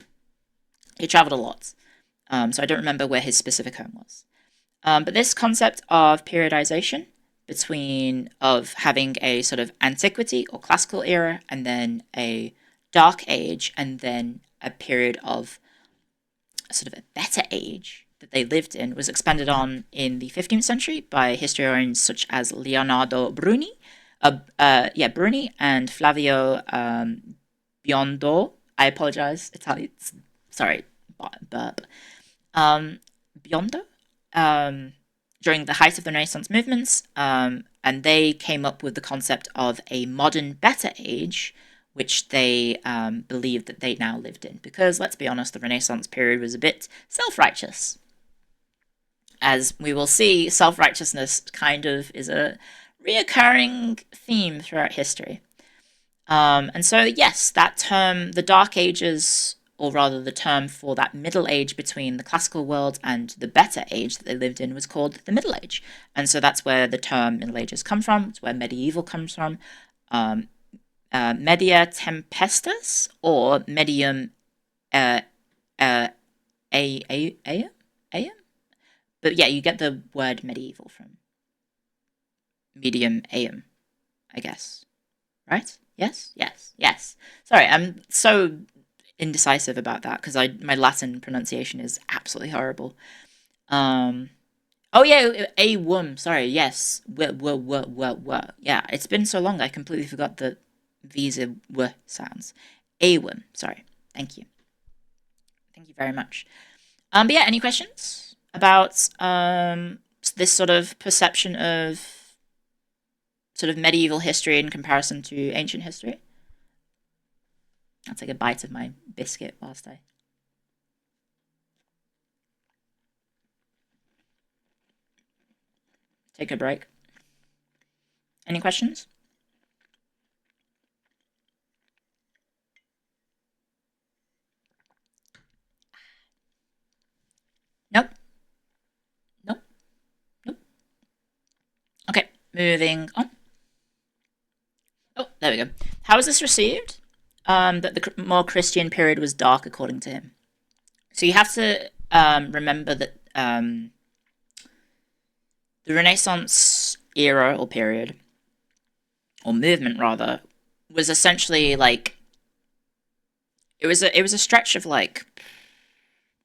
A: He traveled a lot. So I don't remember where his specific home was. But this concept of periodization of having a sort of antiquity or classical era and then a dark age and then a period of sort of a better age that they lived in was expanded on in the 15th century by historians such as Leonardo Bruni, Bruni and Flavio Biondo. I apologize, Italian. Sorry, burp. Biondo. During the height of the Renaissance movements, and they came up with the concept of a modern better age, which they believed that they now lived in. Because, let's be honest, the Renaissance period was a bit self-righteous. As we will see, self-righteousness kind of is a reoccurring theme throughout history. And so, yes, that term, the Dark Ages, or rather the term for that middle age between the classical world and the better age that they lived in was called the Middle Age. And so that's where the term Middle Ages come from. It's where medieval comes from. Media Tempestas or Medium Aeum? But yeah, you get the word medieval from Medium Aeum, I guess. Right? Yes? Yes. Yes. Sorry, I'm so indecisive about that because my Latin pronunciation is absolutely horrible. Oh yeah, Aewum. Sorry, yes. Yeah, it's been so long I completely forgot the V's are w sounds. Aewum. Sorry. Thank you. Thank you very much. But yeah, any questions about this sort of perception of sort of medieval history in comparison to ancient history? I'll take a bite of my biscuit whilst I... take a break. Any questions? Nope. Nope. Nope. Okay, moving on. Oh, there we go. How was this received? That the more Christian period was dark, according to him. So you have to remember that the Renaissance era or period, or movement rather, was essentially like it was a stretch of like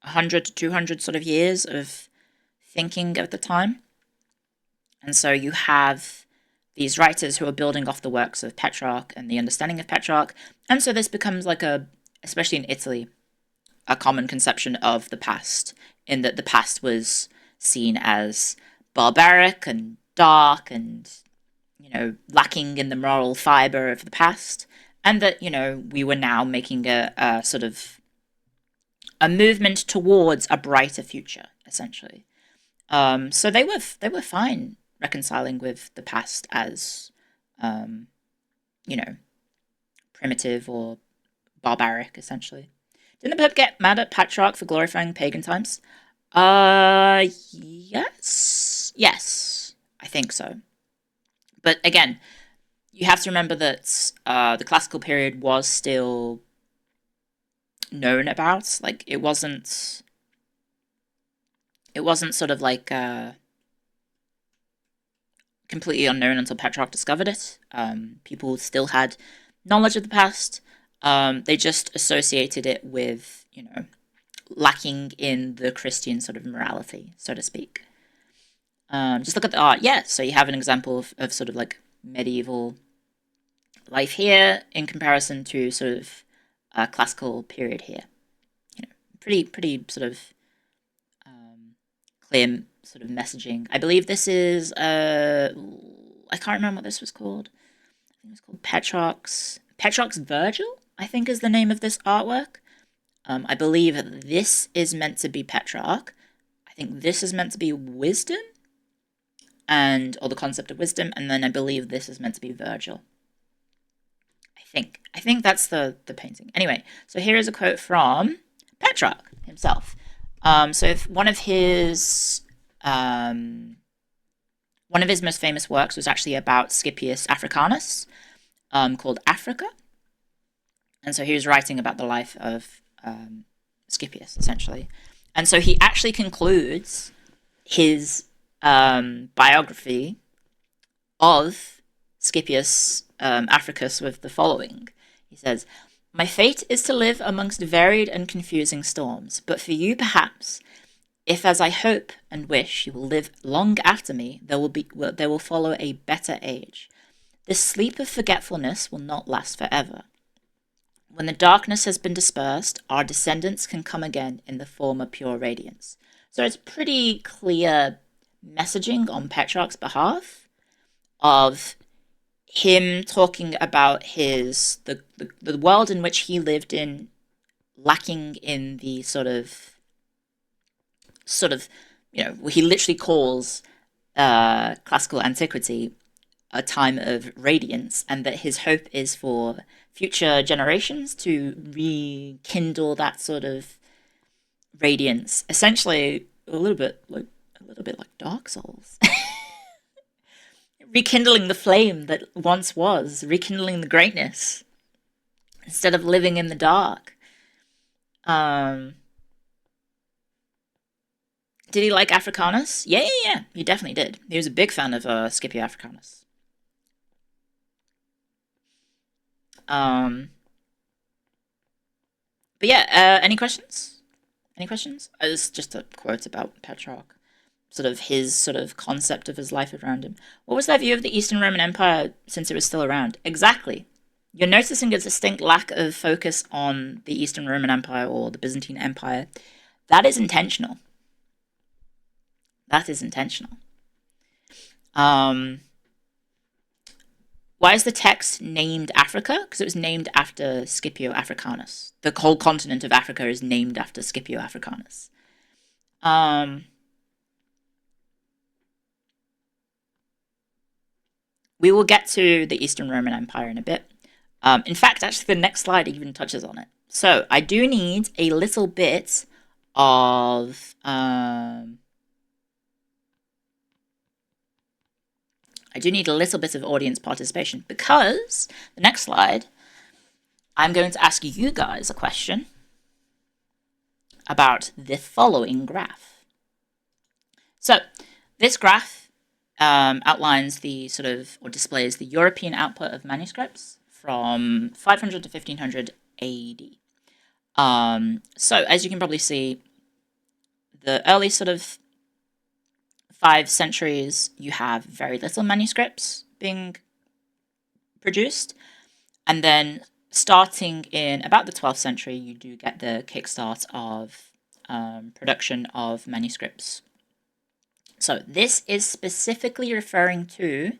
A: 100 to 200 sort of years of thinking at the time, and so you have these writers who are building off the works of Petrarch and the understanding of Petrarch, and so this becomes like especially in Italy, a common conception of the past, in that the past was seen as barbaric and dark and, lacking in the moral fibre of the past, and that, we were now making a sort of a movement towards a brighter future, essentially. So they were fine reconciling with the past as, you know, primitive or barbaric, essentially. Didn't the Pope get mad at Petrarch for glorifying pagan times? Yes, I think so. But again, you have to remember that the classical period was still known about. Like, it wasn't sort of like completely unknown until Petrarch discovered it. People still had knowledge of the past. They just associated it with, lacking in the Christian sort of morality, so to speak. Just look at the art. Yeah, so you have an example of sort of like medieval life here in comparison to sort of classical period here. Pretty sort of clear sort of messaging. I believe this is I can't remember what this was called. I think it was called Petrarch's Virgil, I think, is the name of this artwork. I believe this is meant to be Petrarch. I think this is meant to be wisdom, or the concept of wisdom, and then I believe this is meant to be Virgil. I think that's the painting. Anyway, so here is a quote from Petrarch himself. So if one of his most famous works was actually about Scipius Africanus, called Africa. And so he was writing about the life of Scipius, essentially. And so he actually concludes his biography of Scipius Africanus with the following. He says, "My fate is to live amongst varied and confusing storms, but for you, perhaps, if, as I hope and wish, you will live long after me, there will follow a better age. This sleep of forgetfulness will not last forever. When the darkness has been dispersed, our descendants can come again in the former pure radiance." So it's pretty clear messaging on Petrarch's behalf of him talking about the world in which he lived in, lacking in the sort of he literally calls classical antiquity a time of radiance, and that his hope is for future generations to rekindle that sort of radiance. Essentially, a little bit like Dark Souls. Rekindling the flame that once was, rekindling the greatness, instead of living in the dark. Did he like Africanus? Yeah. He definitely did. He was a big fan of Scipio Africanus. But yeah, any questions? It's just a quote about Petrarch. Sort of his sort of concept of his life around him. What was their view of the Eastern Roman Empire since it was still around? Exactly. You're noticing a distinct lack of focus on the Eastern Roman Empire or the Byzantine Empire. That is intentional. Why is the text named Africa? Because it was named after Scipio Africanus. The whole continent of Africa is named after Scipio Africanus. We will get to the Eastern Roman Empire in a bit. In fact, actually, the next slide even touches on it. So I do need a little bit of audience participation, because the next slide, I'm going to ask you guys a question about the following graph. So this graph outlines the sort of, or displays the European output of manuscripts from 500 to 1500 AD. So as you can probably see, the early sort of 5 centuries, you have very little manuscripts being produced. And then starting in about the 12th century, you do get the kickstart of production of manuscripts. So this is specifically referring to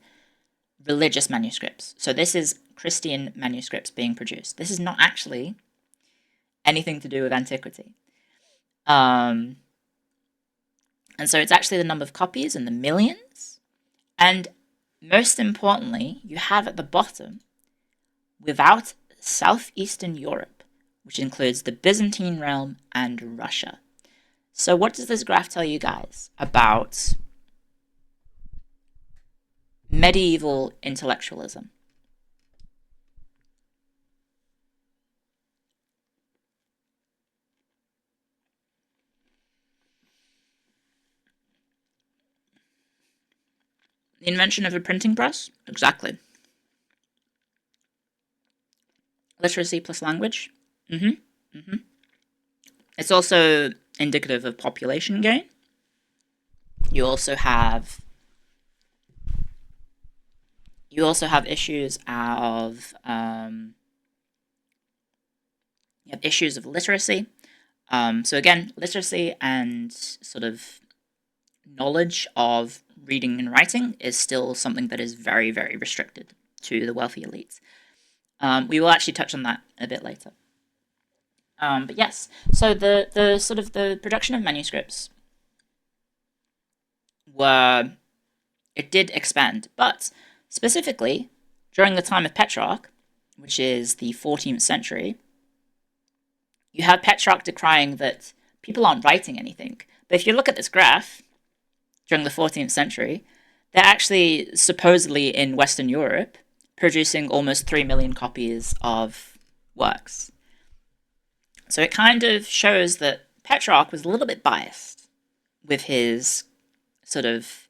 A: religious manuscripts. So this is Christian manuscripts being produced. This is not actually anything to do with antiquity. And so it's actually the number of copies in the millions. And most importantly, you have at the bottom, without southeastern Europe, which includes the Byzantine realm and Russia. So what does this graph tell you guys about medieval intellectualism? The invention of a printing press? Exactly. Literacy plus language? It's also indicative of population gain. You also have issues of literacy. So again, literacy and sort of knowledge of reading and writing is still something that is very, very restricted to the wealthy elites. We will actually touch on that a bit later. But yes, so the sort of the production of manuscripts it did expand, but specifically during the time of Petrarch, which is the 14th century, you have Petrarch decrying that people aren't writing anything. But if you look at this graph, during the 14th century, they're actually supposedly in Western Europe producing almost 3 million copies of works. So it kind of shows that Petrarch was a little bit biased with his sort of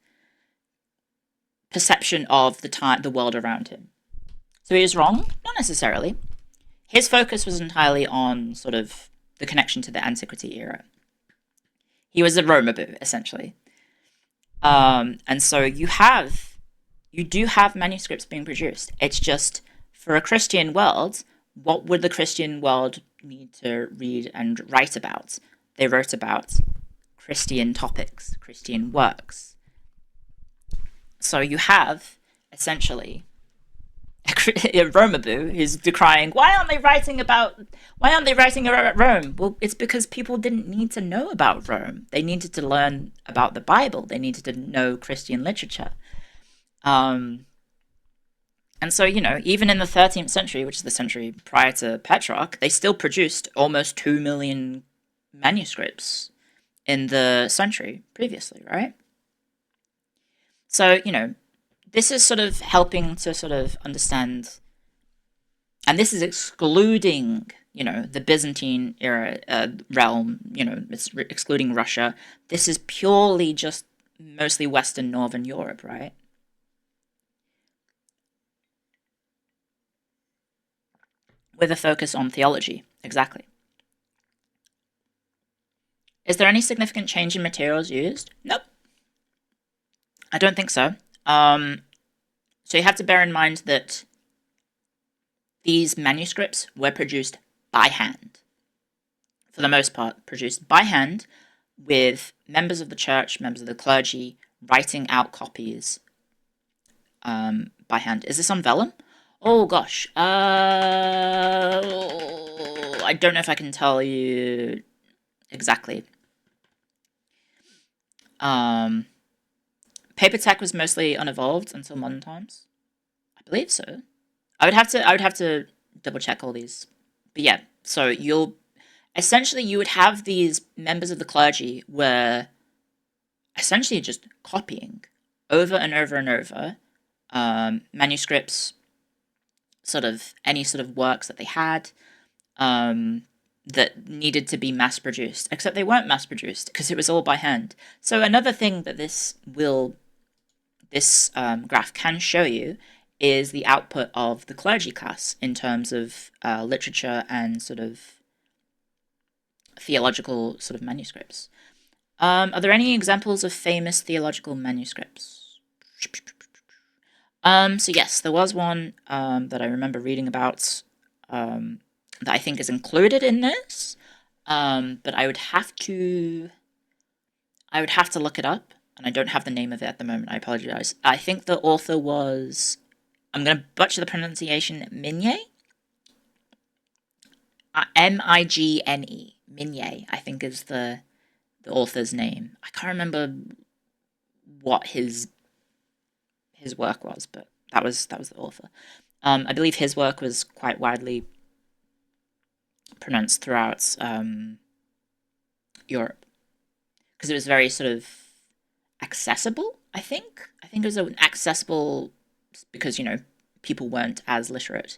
A: perception of the world around him. So he was wrong? Not necessarily. His focus was entirely on sort of the connection to the Antiquity era. He was a Romaboo, essentially. And so you do have manuscripts being produced. It's just, for a Christian world, what would the Christian world need to read and write about? They wrote about Christian topics, Christian works. So you have, essentially, a Romaboo who's decrying, why aren't they writing about Rome? Well, it's because people didn't need to know about Rome. They needed to learn about the Bible. They needed to know Christian literature. And so, even in the 13th century, which is the century prior to Petrarch, they still produced almost 2 million manuscripts in the century previously, right? So, this is sort of helping to sort of understand, and this is excluding, the Byzantine era realm, it's excluding Russia. This is purely just mostly Western Northern Europe, right? With a focus on theology, exactly. Is there any significant change in materials used? Nope. I don't think so. So you have to bear in mind that these manuscripts were produced by hand. For the most part, produced by hand, with members of the church, members of the clergy, writing out copies by hand. Is this on vellum? Oh gosh. I don't know if I can tell you exactly. Paper tech was mostly unevolved until modern times. I believe so. I would have to double check all these. But yeah, so you would have these members of the clergy were essentially just copying over and over and over manuscripts, sort of any sort of works that they had that needed to be mass produced, except they weren't mass produced because it was all by hand. So another thing that this graph can show you is the output of the clergy class in terms of literature and sort of theological sort of manuscripts. Are there any examples of famous theological manuscripts? So yes, there was one that I remember reading about that I think is included in this, but I would have to look it up, and I don't have the name of it at the moment. I apologize. I think the author was, I'm going to butcher the pronunciation, Migne? Migne. Migne, I think is the the author's name. I can't remember what his work was, but that was the author. I believe his work was quite widely pronounced throughout Europe because it was very sort of accessible. I think it was accessible because people weren't as literate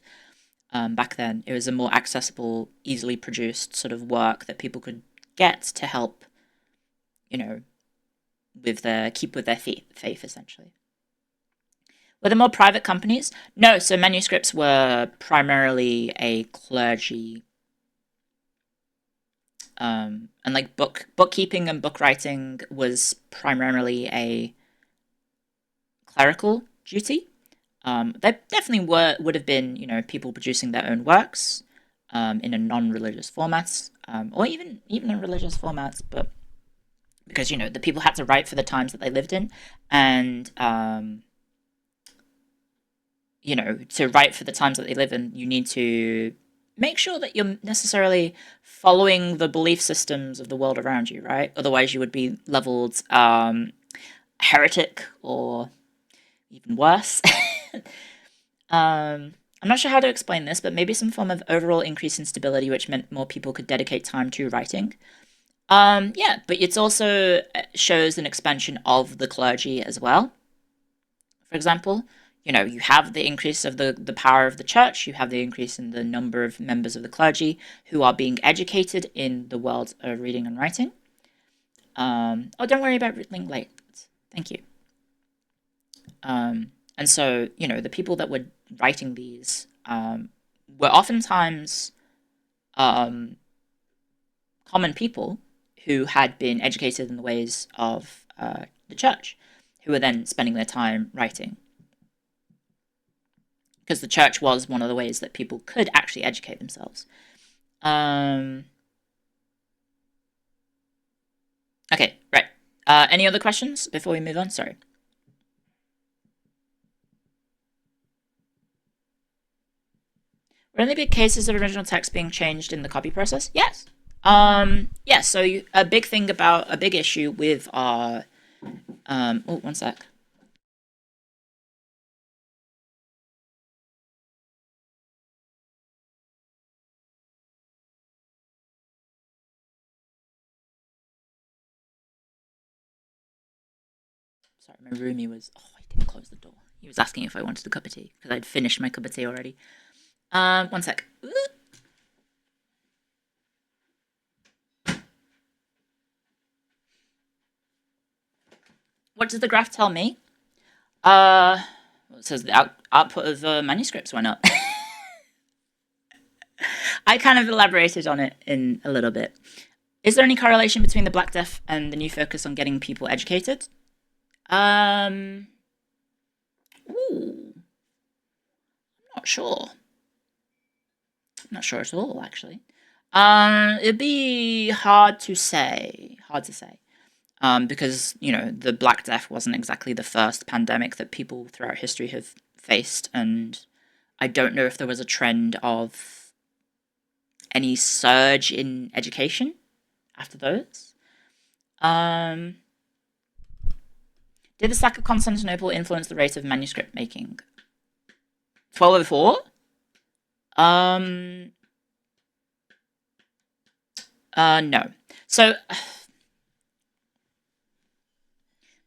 A: back then. It was a more accessible, easily produced sort of work that people could get to help, keep with their faith essentially. Were there more private companies? No, so manuscripts were primarily a clergy, and like bookkeeping and book writing was primarily a clerical duty. There definitely would have been, people producing their own works in a non-religious format, or even in religious formats, but because, the people had to write for the times that they lived in, and to write for the times that they live in, you need to make sure that you're necessarily following the belief systems of the world around you, right? Otherwise, you would be labeled heretic or even worse. I'm not sure how to explain this, but maybe some form of overall increase in stability, which meant more people could dedicate time to writing. Yeah, but it also shows an expansion of the clergy as well. For example, you have the increase of the power of the church, you have the increase in the number of members of the clergy who are being educated in the world of reading and writing. Oh, don't worry about reading late. Thank you. And so, the people that were writing these were oftentimes common people who had been educated in the ways of the church, who were then spending their time writing. Because the church was one of the ways that people could actually educate themselves. Okay, right. Any other questions before we move on? Sorry. Were any big cases of original text being changed in the copy process? Yes. Yes, so a big issue with our... oh, one sec. Sorry, my roomie was... Oh, I didn't close the door. He was asking if I wanted a cup of tea, because I'd finished my cup of tea already. One sec. What does the graph tell me? It says the output of manuscripts went up. I kind of elaborated on it in a little bit. Is there any correlation between the Black Death and the new focus on getting people educated? Ooh. I'm not sure. I'm not sure at all, actually. It'd be hard to say. Because, the Black Death wasn't exactly the first pandemic that people throughout history have faced, and I don't know if there was a trend of any surge in education after those. Did the sack of Constantinople influence the rate of manuscript making? 1204? No. So,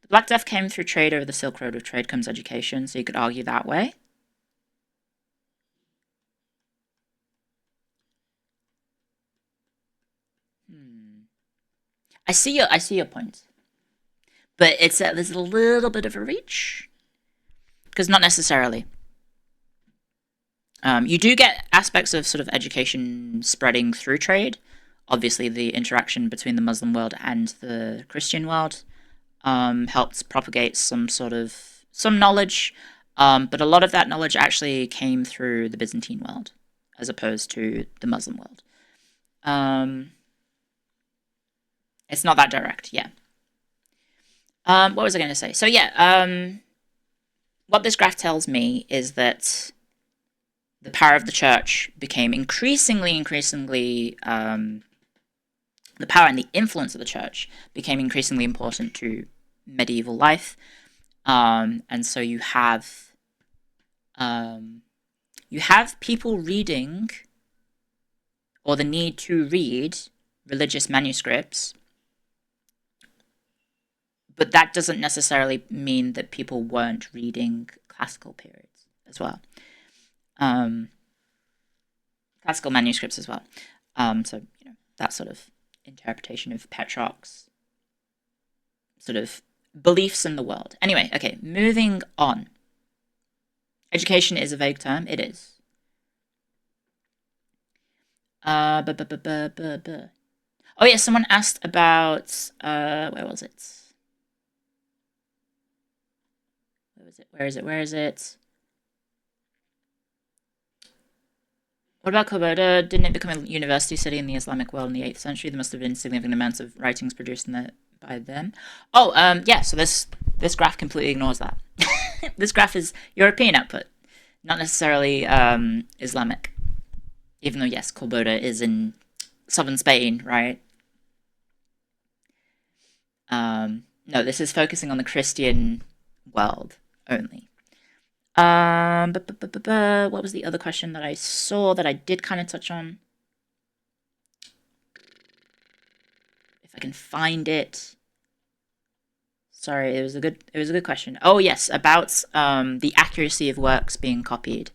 A: the Black Death came through trade over the Silk Road. With trade comes education, so you could argue that way. I see your point, but there's a little bit of a reach, because not necessarily. You do get aspects of sort of education spreading through trade. Obviously, the interaction between the Muslim world and the Christian world helped propagate some knowledge, but a lot of that knowledge actually came through the Byzantine world, as opposed to the Muslim world. It's not that direct, yeah. What was I going to say? So yeah, what this graph tells me is that the power of the church became increasingly the power and the influence of the church became increasingly important to medieval life. And so you have people reading, or the need to read, religious manuscripts, but that doesn't necessarily mean that people weren't reading classical periods as well. Classical manuscripts as well. So, that sort of interpretation of Petrarch's sort of beliefs in the world. Anyway, okay, moving on. Education is a vague term. It is. Oh yeah, someone asked about where was it? Where is it? What about Koboda? Didn't it become a university city in the Islamic world in the 8th century? There must have been significant amounts of writings produced by them. Oh, yeah, so this graph completely ignores that. This graph is European output, not necessarily Islamic. Even though, yes, Koboda is in southern Spain, right? No, this is focusing on the Christian world only. What was the other question that I saw that I did kind of touch on? If I can find it. Sorry, it was a good question. Oh yes, about the accuracy of works being copied.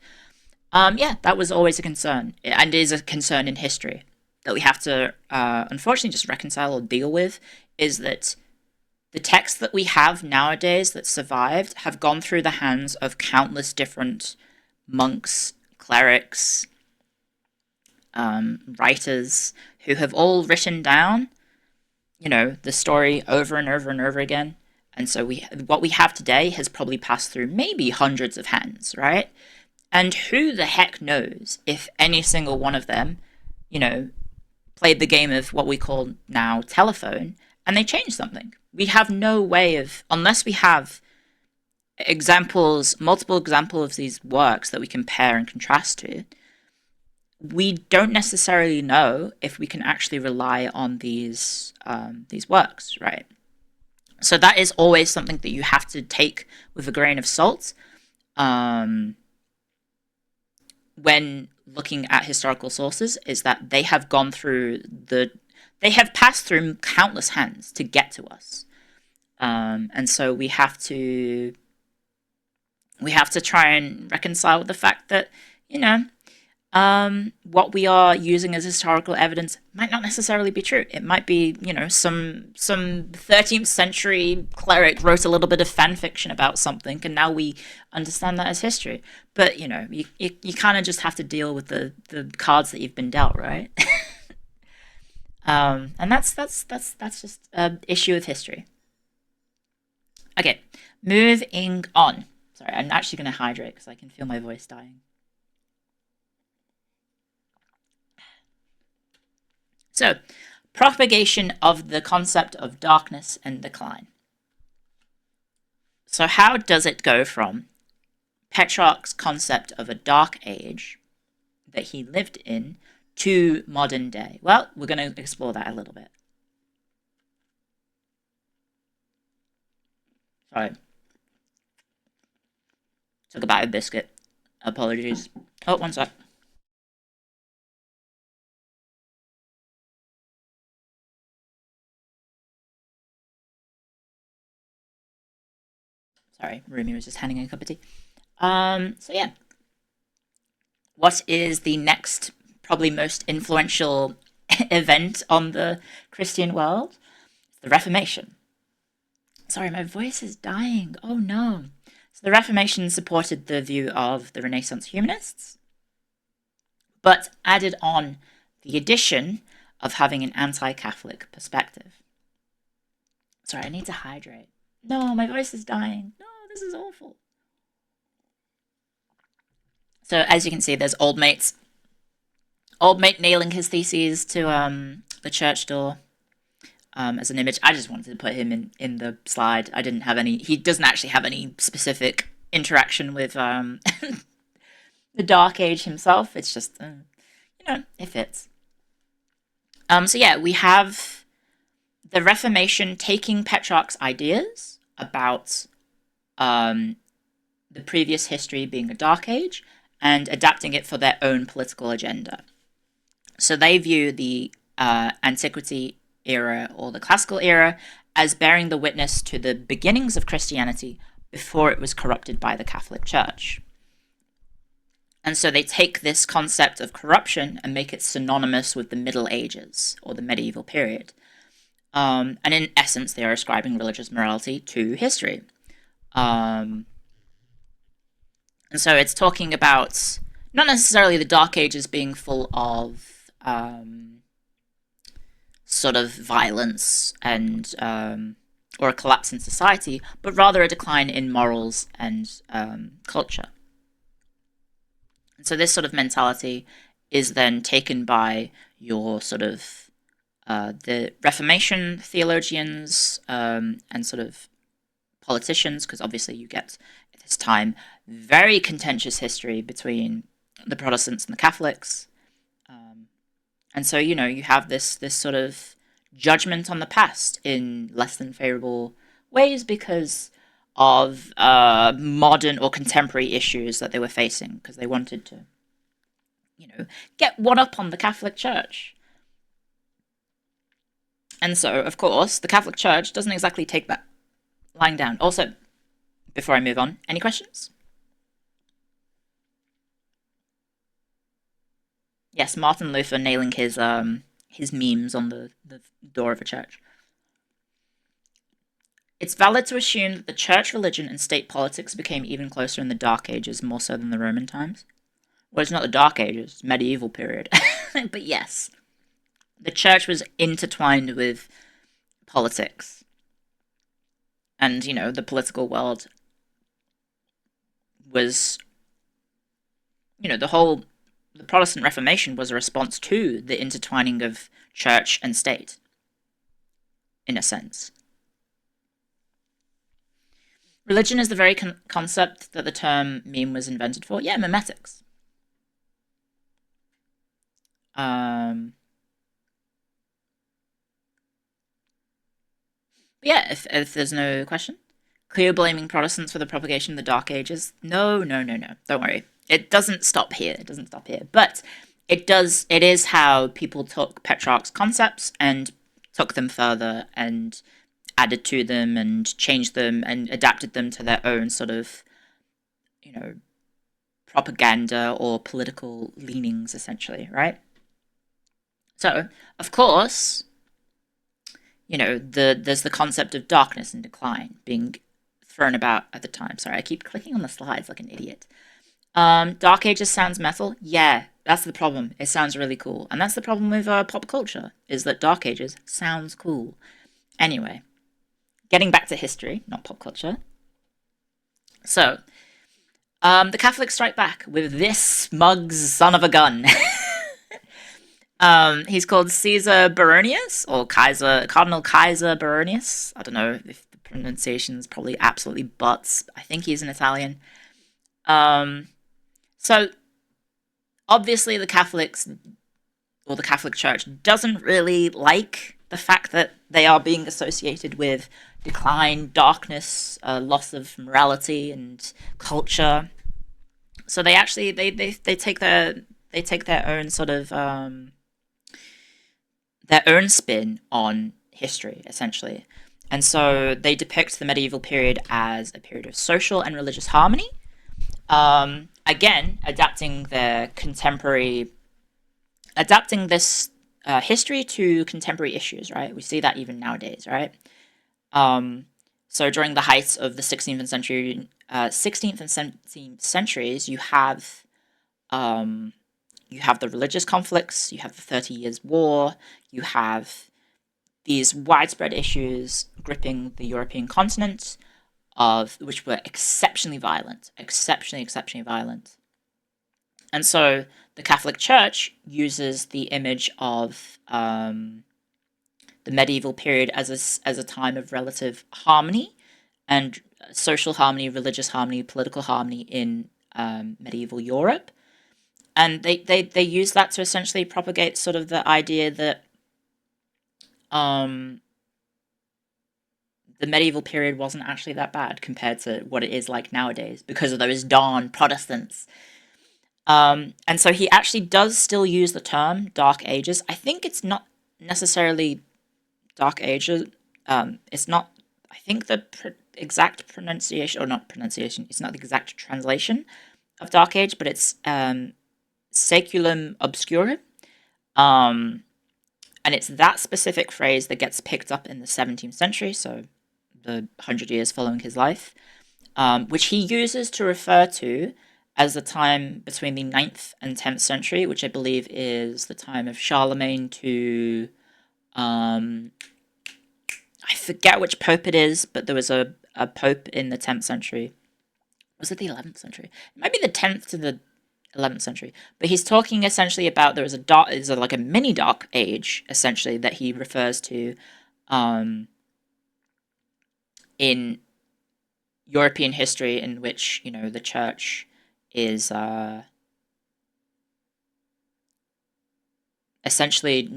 A: Yeah, that was always a concern, and is a concern in history that we have to unfortunately just reconcile or deal with. Is that the texts that we have nowadays that survived have gone through the hands of countless different monks, clerics, writers who have all written down, the story over and over and over again. And so what we have today has probably passed through maybe hundreds of hands, right? And who the heck knows if any single one of them, played the game of what we call now telephone, and they changed something. We have no way of, unless we have multiple examples of these works that we compare and contrast to, we don't necessarily know if we can actually rely on these works, right? So that is always something that you have to take with a grain of salt when looking at historical sources, is that they have passed through countless hands to get to us. And so we have to try and reconcile with the fact that, what we are using as historical evidence might not necessarily be true. It might be, some 13th century cleric wrote a little bit of fan fiction about something, and now we understand that as history. But, you kind of just have to deal with the cards that you've been dealt, right? And that's just an issue of history. Okay, moving on. Sorry, I'm actually going to hydrate because I can feel my voice dying. So, propagation of the concept of darkness and decline. So how does it go from Petrarch's concept of a dark age that he lived in to modern day? Well, we're going to explore that a little bit. Sorry. Took a bite of biscuit. Apologies. Oh, one sec. Sorry, Rumi was just handing a cup of tea. So yeah. What is the next, probably most influential event on the Christian world? The Reformation. Sorry, my voice is dying. Oh no. So the Reformation supported the view of the Renaissance humanists, but added on the addition of having an anti-Catholic perspective. Sorry, I need to hydrate. No, my voice is dying. No, this is awful. So as you can see, there's Old Mate nailing his theses to the church door as an image. I just wanted to put him in the slide. I didn't have any. He doesn't actually have any specific interaction with the Dark Age himself. It's just it fits. So yeah, we have the Reformation taking Petrarch's ideas about the previous history being a dark age and adapting it for their own political agenda. So they view the Antiquity era or the Classical era as bearing the witness to the beginnings of Christianity before it was corrupted by the Catholic Church. And so they take this concept of corruption and make it synonymous with the Middle Ages or the medieval period. And in essence, they are ascribing religious morality to history. And so it's talking about not necessarily the Dark Ages being full of sort of violence and or a collapse in society, but rather a decline in morals and culture. And so this sort of mentality is then taken by your sort of the Reformation theologians and sort of politicians, because obviously you get at this time very contentious history between the Protestants and the Catholics. And so, you know, you have this sort of judgment on the past in less than favorable ways because of modern or contemporary issues that they were facing, because they wanted to, you know, get one up on the Catholic Church. And so, of course, the Catholic Church doesn't exactly take that lying down. Also, before I move on, any questions? Yes, Martin Luther nailing his memes on the door of a church. It's valid to assume that the church, religion, and state politics became even closer in the Dark Ages, more so than the Roman times. Well, it's not the Dark Ages, it's medieval period. But yes, the church was intertwined with politics. And, you know, the political world was, you know, the Protestant Reformation was a response to the intertwining of church and state, in a sense. Religion is the very concept that the term meme was invented for. Yeah, memetics. Yeah, if there's no question. Cleo blaming Protestants for the propagation of the Dark Ages. No. Don't worry. It doesn't stop here. But it is how people took Petrarch's concepts and took them further and added to them and changed them and adapted them to their own sort of, you know, propaganda or political leanings, essentially, right? So, of course, you know, there's the concept of darkness and decline being thrown about at the time. Sorry, I keep clicking on the slides like an idiot. Dark Ages sounds metal. Yeah, that's the problem. It sounds really cool. And that's the problem with pop culture, is that Dark Ages sounds cool. Anyway, getting back to history, not pop culture. So, the Catholics strike back with this smug son of a gun. He's called Caesar Baronius, or Cardinal Kaiser Baronius. I don't know if the pronunciation's probably absolutely butts. I think he's an Italian. So, obviously the Catholics, or the Catholic Church, doesn't really like the fact that they are being associated with decline, darkness, loss of morality and culture. So they actually they take their own sort of their own spin on history, essentially. And so they depict the medieval period as a period of social and religious harmony. Again, adapting this history to contemporary issues, right? We see that even nowadays, right? So during the height of the 16th and 17th centuries, you have the religious conflicts, you have the 30 Years' War, you have these widespread issues gripping the European continent, which were exceptionally violent. And so the Catholic Church uses the image of the medieval period as a time of relative harmony and social harmony, religious harmony, political harmony in medieval Europe. And they use that to essentially propagate sort of the idea that the medieval period wasn't actually that bad compared to what it is like nowadays because of those darn Protestants. And so he actually does still use the term Dark Ages. I think it's not necessarily Dark Ages. It's not, I think the exact pronunciation, or not pronunciation, it's not the exact translation of Dark Age, but it's Saeculum Obscurum. And it's that specific phrase that gets picked up in the 17th century, so the 100 years following his life, which he uses to refer to as the time between the 9th and 10th century, which I believe is the time of Charlemagne to... I forget which pope it is, but there was a pope in the 10th century. Was it the 11th century? It might be the 10th to the 11th century. But he's talking essentially about there was like a mini dark age, essentially, that he refers to in European history, in which, you know, the church is essentially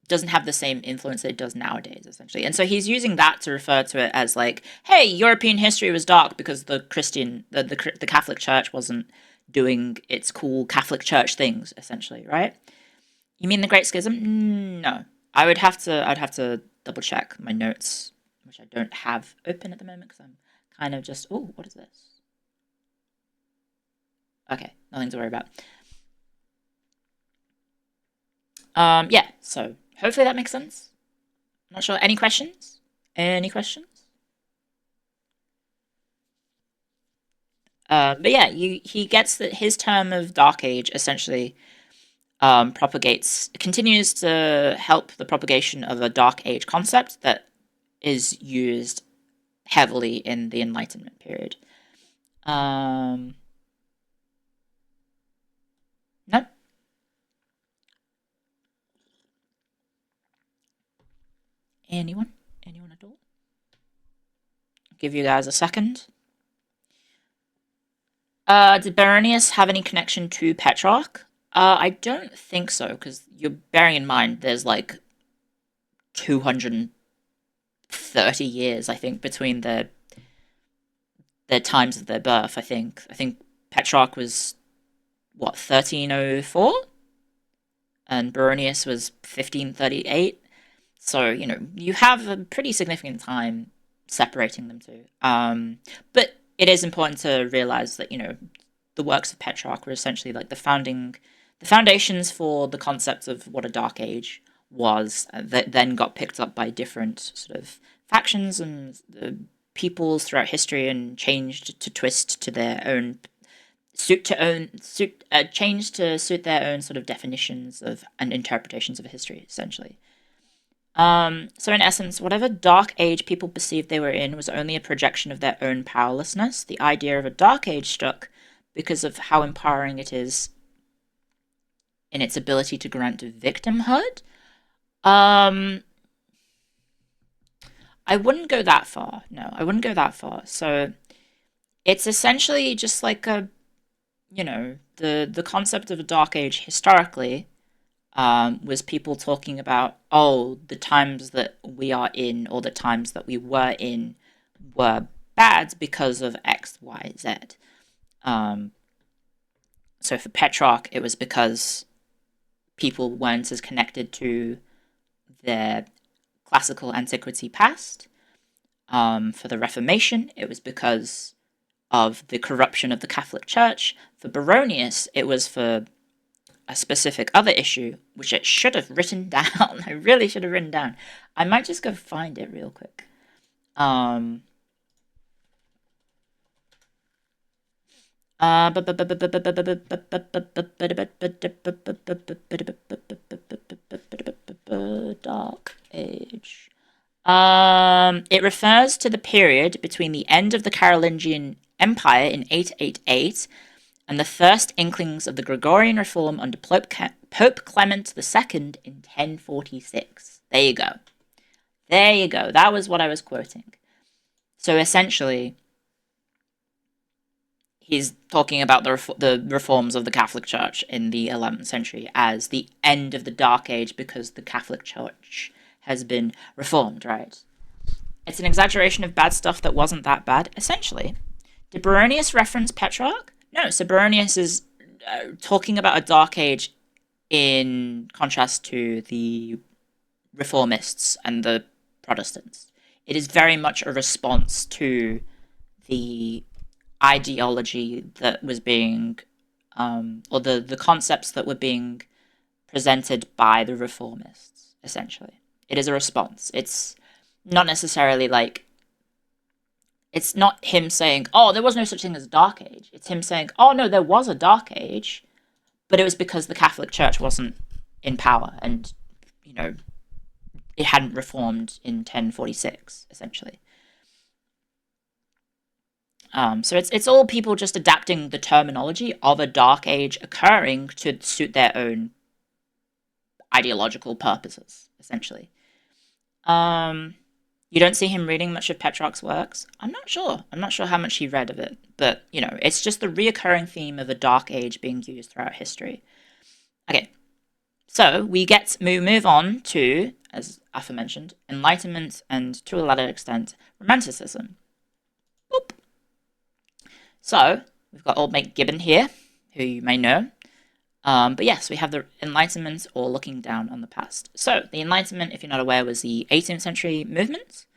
A: doesn't have the same influence that it does nowadays, essentially. And so he's using that to refer to it as like, hey, European history was dark because the Catholic Church wasn't doing its cool Catholic Church things, essentially, right? You mean the Great Schism? No. I'd have to double check my notes, which I don't have open at the moment because I'm kind of just, oh, what is this? Okay, nothing to worry about. Yeah, so hopefully that makes sense. I'm not sure. Any questions? Any questions? But yeah, he gets that his term of Dark Age essentially continues to help the propagation of a Dark Age concept that is used heavily in the Enlightenment period. No? Anyone? Anyone at all? I'll give you guys a second. Did Baronius have any connection to Petrarch? I don't think so, because you're bearing in mind there's like 230 years, I think, between their times of their birth, I think. I think Petrarch was, what, 1304? And Baronius was 1538. So, you know, you have a pretty significant time separating them two. But it is important to realize that, you know, the works of Petrarch were essentially like the foundations for the concept of what a Dark Age was, that then got picked up by different sort of factions and peoples throughout history and changed to twist to their own changed to suit their own sort of definitions of and interpretations of history, essentially. So in essence, whatever dark age people perceived they were in was only a projection of their own powerlessness. The idea of a dark age stuck because of how empowering it is in its ability to grant victimhood. I wouldn't go that far. No, I wouldn't go that far. So it's essentially just like a, you know, the concept of a dark age historically was people talking about, oh, the times that we are in or the times that we were in were bad because of X, Y, Z. So for Petrarch, it was because people weren't as connected to their classical antiquity past. For the Reformation, it was because of the corruption of the Catholic Church. For Baronius, it was for a specific other issue, which I should have written down. I really should have written down. I might just go find it real quick. Dark Age. It refers to the period between the end of the Carolingian Empire in 888 and the first inklings of the Gregorian reform under Pope Clement II in 1046. There you go. There you go. That was what I was quoting. So essentially, he's talking about the reforms of the Catholic Church in the 11th century as the end of the Dark Age because the Catholic Church has been reformed, right? It's an exaggeration of bad stuff that wasn't that bad, essentially. Did Baronius reference Petrarch? No, so Baronius is talking about a Dark Age in contrast to the Reformists and the Protestants. It is very much a response to the ideology that was being, or the concepts that were being presented by the Reformists, essentially. It is a response. It's not necessarily like, it's not him saying, oh, there was no such thing as a Dark Age. It's him saying, oh, no, there was a Dark Age, but it was because the Catholic Church wasn't in power and, it hadn't reformed in 1046, essentially. So it's all people just adapting the terminology of a Dark Age occurring to suit their own ideological purposes, essentially. You don't see him reading much of Petrarch's works. I'm not sure. I'm not sure how much he read of it. But, it's just the reoccurring theme of a Dark Age being used throughout history. Okay. So, we move on to, as aforementioned, Enlightenment and, to a lesser extent, Romanticism. Boop. So, we've got old mate Gibbon here, who you may know. But yes, we have the Enlightenment, or looking down on the past. So, the Enlightenment, if you're not aware, was the 18th century movement,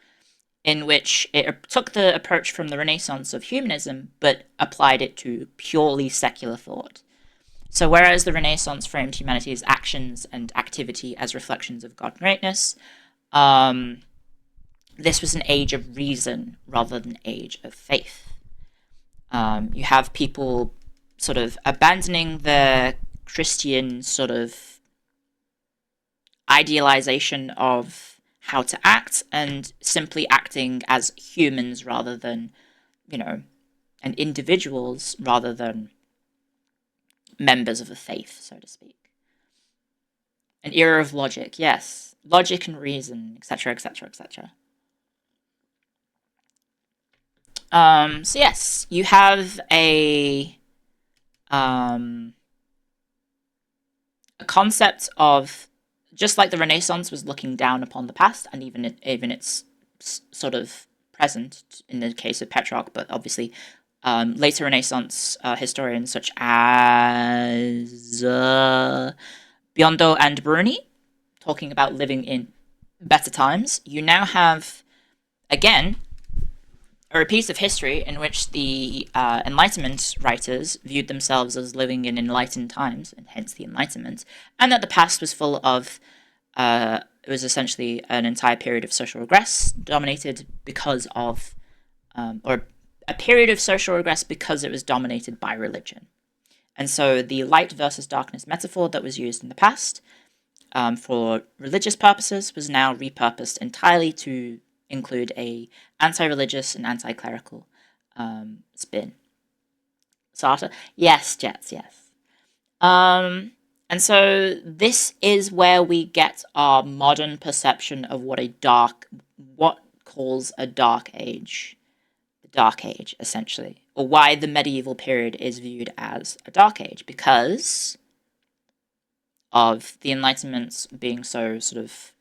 A: in which it took the approach from the Renaissance of humanism, but applied it to purely secular thought. So, whereas the Renaissance framed humanity's actions and activity as reflections of God's greatness, this was an age of reason rather than an age of faith. You have people sort of abandoning their Christian sort of idealization of how to act and simply acting as humans rather than, and individuals rather than members of a faith, so to speak. An era of logic, yes. Logic and reason, etc., etc., etc. So yes, you have a concept of, just like the Renaissance was looking down upon the past, and even its sort of present in the case of Petrarch, but obviously later Renaissance historians such as Biondo and Bruni, talking about living in better times. You now have, again, a repeat of history in which the Enlightenment writers viewed themselves as living in enlightened times, and hence the Enlightenment, and that the past was full of, it was essentially an entire period of social regress, dominated because of, or a period of social regress because it was dominated by religion. And so the light versus darkness metaphor that was used in the past for religious purposes was now repurposed entirely to include a anti-religious and anti-clerical spin. Sartre? Yes, Jets, yes. And so this is where we get our modern perception of what calls a dark age. The Dark Age, essentially. Or why the medieval period is viewed as a dark age, because of the Enlightenment being so sort of,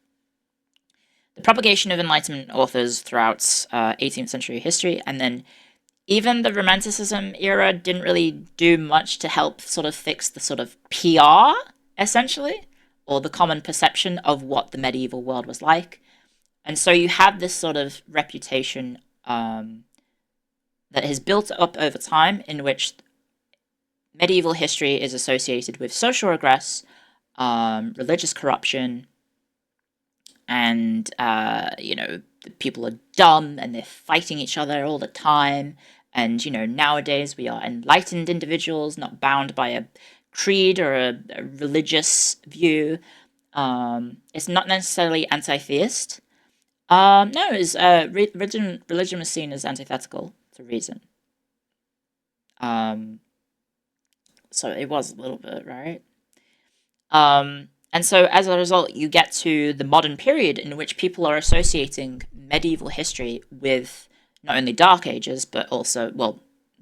A: the propagation of Enlightenment authors throughout 18th century history, and then even the Romanticism era didn't really do much to help sort of fix the sort of PR, essentially, or the common perception of what the medieval world was like. And so you have this sort of reputation that has built up over time, in which medieval history is associated with social regress, religious corruption, and, people are dumb and they're fighting each other all the time. And, nowadays we are enlightened individuals, not bound by a creed or a religious view. It's not necessarily anti-theist. No, it's, religion was seen as antithetical to reason. So it was a little bit, right? And so as a result, you get to the modern period in which people are associating medieval history with not only Dark Ages, but also,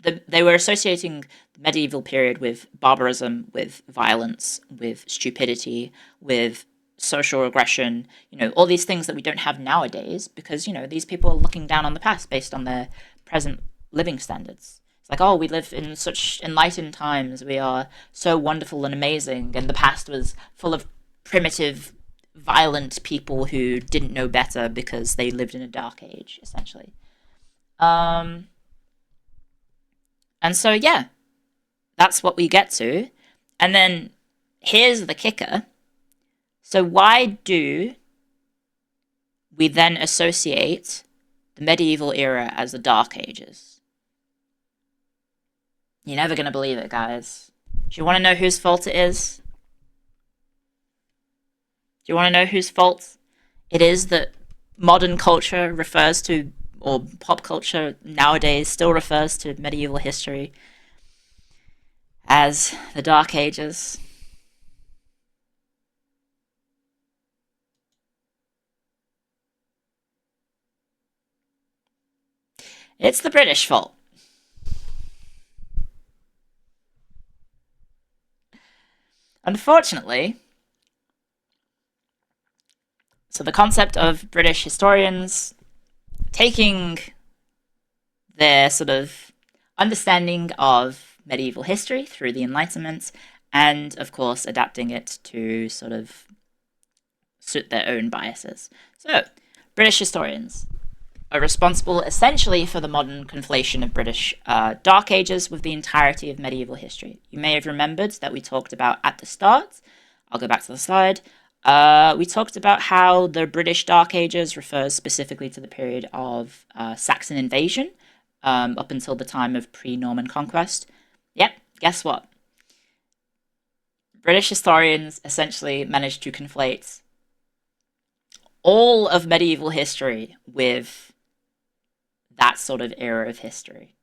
A: they were associating the medieval period with barbarism, with violence, with stupidity, with social aggression, all these things that we don't have nowadays because, these people are looking down on the past based on their present living standards. It's like, oh, we live in such enlightened times, we are so wonderful and amazing, and the past was full of primitive, violent people who didn't know better because they lived in a dark age, essentially. Um, and so, yeah, that's what we get to. And then here's the kicker. So why do we then associate the medieval era as the Dark Ages? You're never going to believe it, guys. Do you want to know whose fault it is? Do you want to know whose fault it is that modern culture refers to, or pop culture nowadays still refers to medieval history as the Dark Ages? It's the British fault. Unfortunately, so the concept of British historians taking their sort of understanding of medieval history through the Enlightenment and, of course, adapting it to sort of suit their own biases. So, British historians are responsible essentially for the modern conflation of British Dark Ages with the entirety of medieval history. You may have remembered that we talked about at the start, I'll go back to the slide, we talked about how the British Dark Ages refers specifically to the period of Saxon invasion up until the time of pre-Norman conquest. Yep, guess what? British historians essentially managed to conflate all of medieval history with that sort of era of history,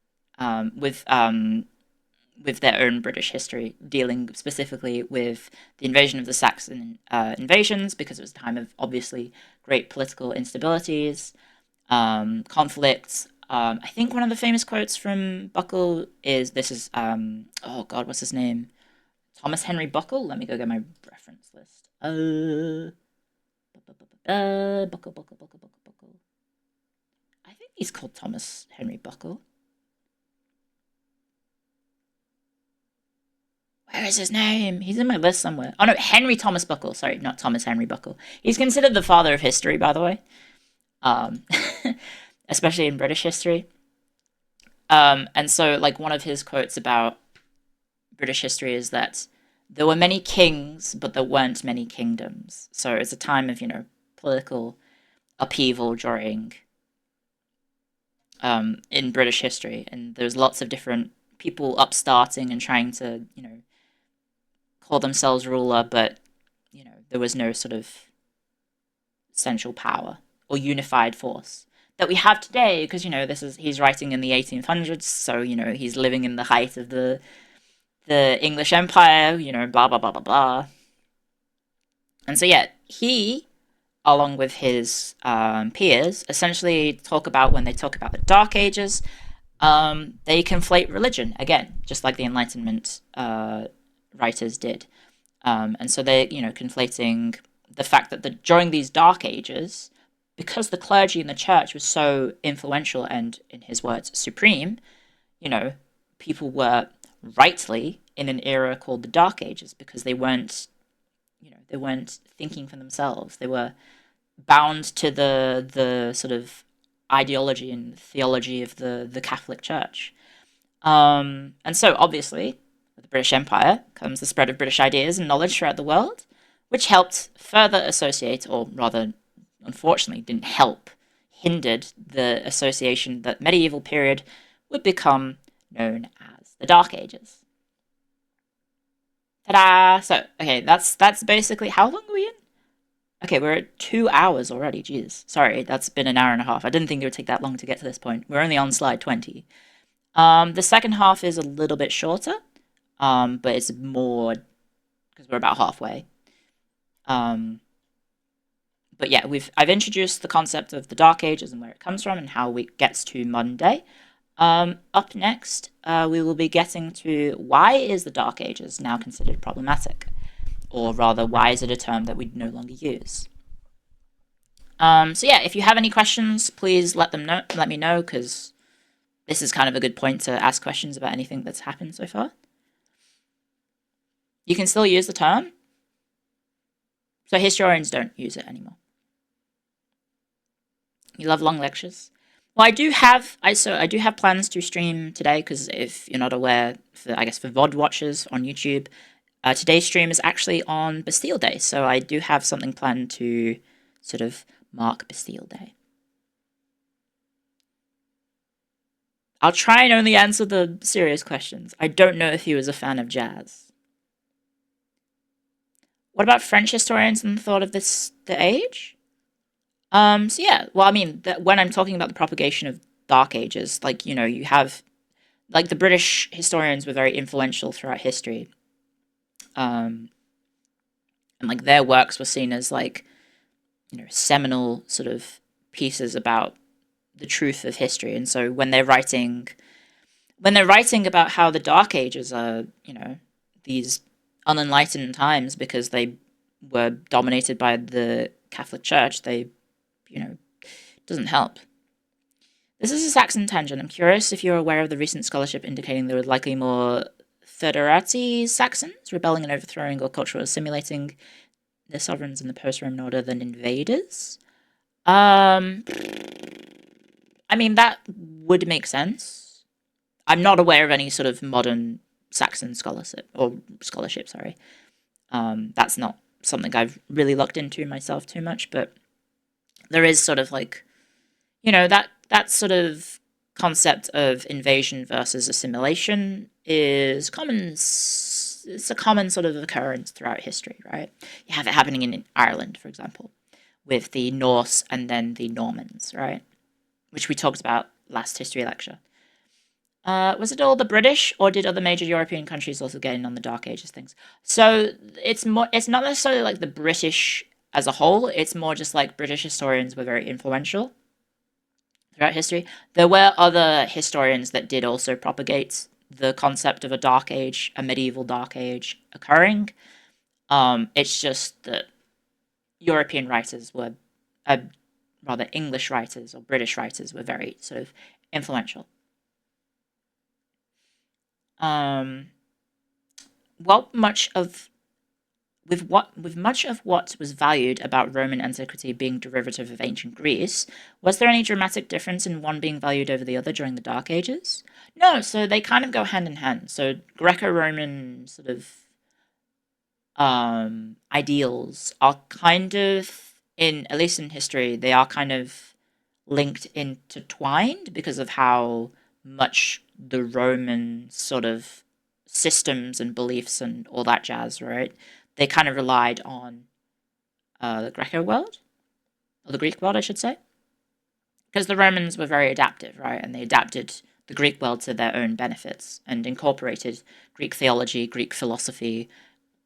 A: with their own British history, dealing specifically with the invasion of the Saxon invasions, because it was a time of obviously great political instabilities, conflicts. I think one of the famous quotes from Buckle is, oh God, what's his name? Thomas Henry Buckle? Let me go get my reference list. Buckle. I think he's called Thomas Henry Buckle. Where is his name? He's in my list somewhere. Oh no, Henry Thomas Buckle. Sorry, not Thomas Henry Buckle. He's considered the father of history, by the way. Especially in British history. And so, like, one of his quotes about British history is that there were many kings, but there weren't many kingdoms. So it's a time of, political upheaval during in British history, and there's lots of different people upstarting and trying to, call themselves ruler, but there was no sort of central power or unified force that we have today, because he's writing in the 1800s, so he's living in the height of the English Empire, blah blah blah blah blah. And so yeah, he, along with his peers, essentially when they talk about the Dark Ages, they conflate religion again, just like the Enlightenment writers did. And so they're conflating the fact that during these Dark Ages, because the clergy and the church was so influential and, in his words, supreme, people were rightly in an era called the Dark Ages because they weren't thinking for themselves. They were bound to the sort of ideology and theology of the Catholic Church. And so, obviously, with the British Empire comes the spread of British ideas and knowledge throughout the world, which helped further associate, or rather, unfortunately, didn't help, hindered the association that medieval period would become known as the Dark Ages. Ta-da! So, okay, that's basically... How long are we in? Okay, we're at 2 hours already, jeez. Sorry, that's been an hour and a half. I didn't think it would take that long to get to this point. We're only on slide 20. The second half is a little bit shorter, but it's more... because we're about halfway. But yeah, I've introduced the concept of the Dark Ages and where it comes from and how it gets to modern day. Up next, we will be getting to why is the Dark Ages now considered problematic? Or rather, why is it a term that we no longer use? So yeah, if you have any questions, please let me know, because this is kind of a good point to ask questions about anything that's happened so far. You can still use the term, so historians don't use it anymore. You love long lectures. Well, I do have plans to stream today, because if you're not aware, for VOD watchers on YouTube, today's stream is actually on Bastille Day, so I do have something planned to sort of mark Bastille Day. I'll try and only answer the serious questions. I don't know if he was a fan of jazz. What about French historians and the thought of the age? So yeah, well, I mean, when I'm talking about the propagation of Dark Ages, like, you know, you have, like, the British historians were very influential throughout history. And, like, their works were seen as, like, you know, seminal sort of pieces about the truth of history. And so when they're writing about how the Dark Ages are, you know, these unenlightened times because they were dominated by the Catholic Church, they, you know, doesn't help. This is a Saxon tangent. I'm curious if you're aware of the recent scholarship indicating there were likely more Foederati Saxons rebelling and overthrowing or culturally assimilating their sovereigns in the post-Roman order than invaders. I mean, that would make sense. I'm not aware of any sort of modern Saxon scholarship. Sorry. That's not something I've really looked into myself too much, but there is sort of, like, you know, that sort of concept of invasion versus assimilation is common. It's a common sort of occurrence throughout history, right? You have it happening in Ireland, for example, with the Norse and then the Normans, right? Which we talked about last history lecture. Was it all the British, or did other major European countries also get in on the Dark Ages things? So it's not necessarily like the British as a whole. It's more just like British historians were very influential throughout history. There were other historians that did also propagate the concept of a Dark Age, a medieval Dark Age occurring. It's just that European writers were, rather English writers or British writers were very sort of influential. With much of what was valued about Roman antiquity being derivative of ancient Greece, was there any dramatic difference in one being valued over the other during the Dark Ages? No, so they kind of go hand in hand. So Greco-Roman sort of ideals are kind of, at least in history, they are kind of linked, intertwined, because of how much the Roman sort of systems and beliefs and all that jazz, right? They kind of relied on the Greco world, or the Greek world, I should say, because the Romans were very adaptive, right? And they adapted the Greek world to their own benefits and incorporated Greek theology, Greek philosophy,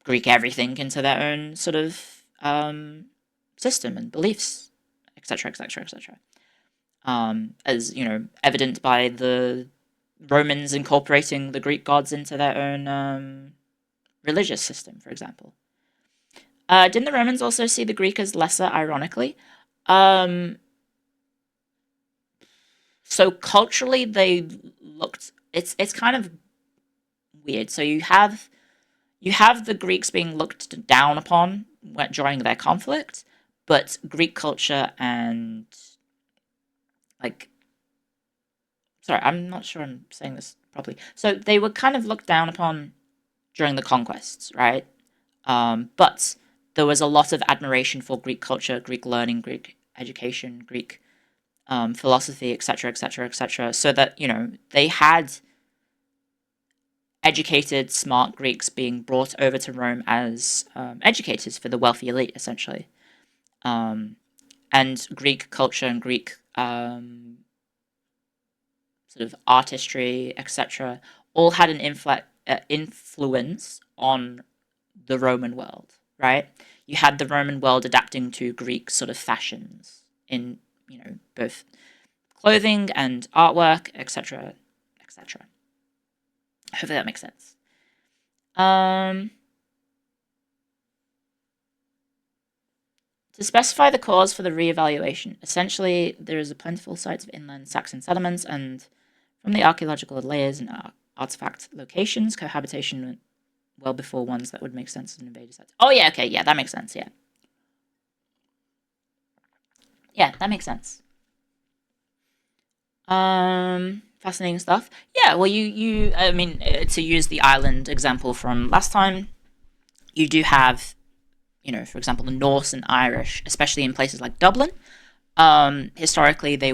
A: Greek everything into their own sort of system and beliefs, etc., etc., etc. As, you know, evident by the Romans incorporating the Greek gods into their own religious system, for example. Didn't the Romans also see the Greek as lesser, ironically? So culturally, they looked. It's kind of weird. So you have the Greeks being looked down upon during their conflict, but Greek culture and, like, sorry, I'm not sure I'm saying this properly. So they were kind of looked down upon during the conquests, right? But there was a lot of admiration for Greek culture, Greek learning, Greek education, Greek philosophy, etc., etc., etc. So that, you know, they had educated, smart Greeks being brought over to Rome as educators for the wealthy elite, essentially. And Greek culture and Greek sort of artistry, etc., all had an influence on the Roman world, right? You had the Roman world adapting to Greek sort of fashions in, you know, both clothing and artwork, etc. etc. Hopefully that makes sense. To specify the cause for the re-evaluation, essentially there is a plentiful sites of inland Saxon settlements, and from the archaeological layers and artifact locations, cohabitation went well before ones that would make sense as an invader sites. Oh yeah, okay, yeah, that makes sense, yeah. Yeah, that makes sense. Fascinating stuff. Yeah, well, I mean, to use the island example from last time, you do have, for example, the Norse and Irish, especially in places like Dublin. Historically, they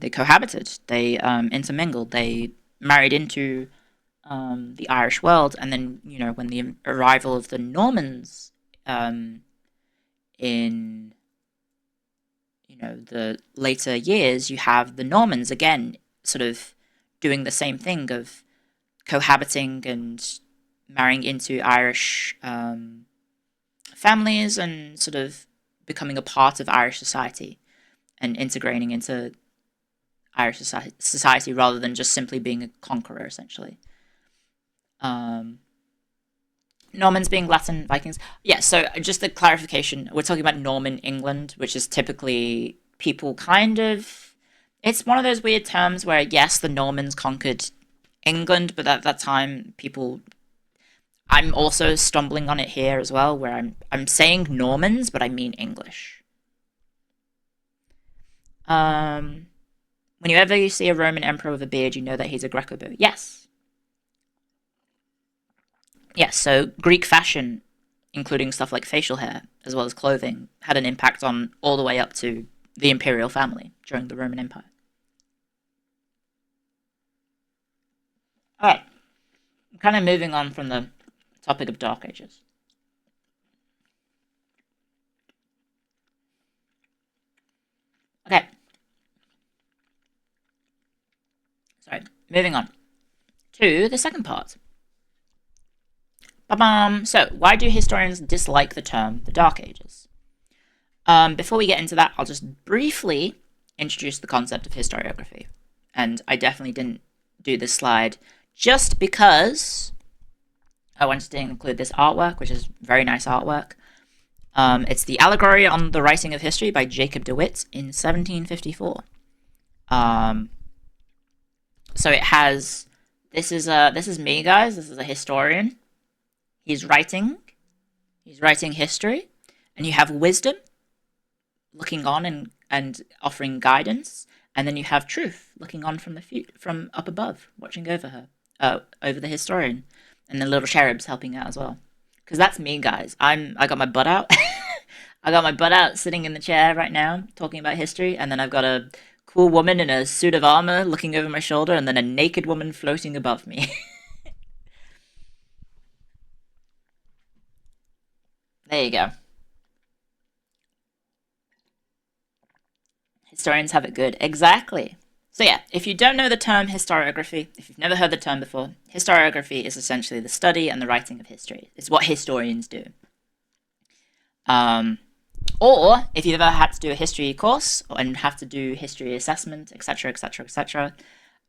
A: cohabited, they intermingled, they married into the Irish world, and then, when the arrival of the Normans in the later years, you have the Normans again sort of doing the same thing of cohabiting and marrying into Irish families and sort of becoming a part of Irish society and integrating into Irish society rather than just simply being a conqueror, essentially. Normans being Latin, Vikings. Yeah, so just a clarification. We're talking about Norman England, which is typically people kind of... It's one of those weird terms where, yes, the Normans conquered England, but at that time, people... I'm also stumbling on it here as well, where I'm saying Normans, but I mean English. Whenever you see a Roman emperor with a beard, you know that he's a Greco-Bo. Yes. Yes, so Greek fashion, including stuff like facial hair, as well as clothing, had an impact on all the way up to the imperial family during the Roman Empire. Alright, I'm kind of moving on from the topic of Dark Ages. Okay. Sorry, moving on to the second part. So, why do historians dislike the term the Dark Ages? Before we get into that, I'll just briefly introduce the concept of historiography. And I definitely didn't do this slide just because I wanted to include this artwork, which is very nice artwork. It's the Allegory on the Writing of History by Jacob de Witt in 1754. So it has... This is me, guys. This is a historian. He's writing history, and you have wisdom looking on and offering guidance, and then you have truth looking on from up above, watching over her, over the historian, and the little cherubs helping out as well. Because that's me, guys. I got my butt out. I got my butt out sitting in the chair right now, talking about history, and then I've got a cool woman in a suit of armor looking over my shoulder, and then a naked woman floating above me. There you go. Historians have it good. Exactly. So yeah, if you don't know the term historiography, if you've never heard the term before, historiography is essentially the study and the writing of history. It's what historians do. Or if you've ever had to do a history course and have to do history assessment, etc., etc., etc.,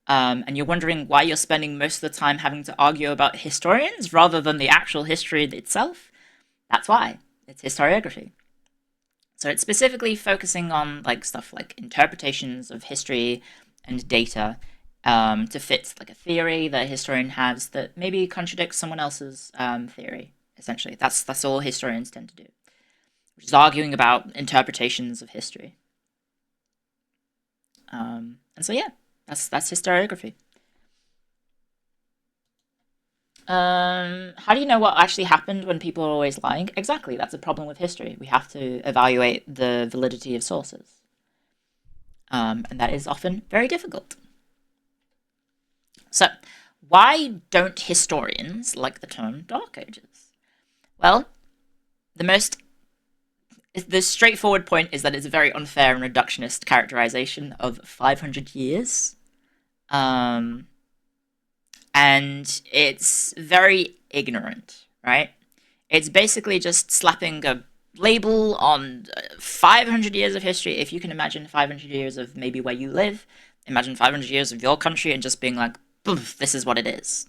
A: and you're wondering why you're spending most of the time having to argue about historians rather than the actual history itself, that's why. It's historiography. So it's specifically focusing on stuff like interpretations of history and data to fit a theory that a historian has that maybe contradicts someone else's theory. Essentially, that's all historians tend to do, which is arguing about interpretations of history. And so yeah, that's historiography. How do you know what actually happened when people are always lying? Exactly, that's a problem with history. We have to evaluate the validity of sources. And that is often very difficult. So, why don't historians like the term Dark Ages? Well, the straightforward point is that it's a very unfair and reductionist characterization of 500 years. And it's very ignorant, right? It's basically just slapping a label on 500 years of history. If you can imagine 500 years of maybe where you live, imagine 500 years of your country and just being like, "Poof, this is what it is,"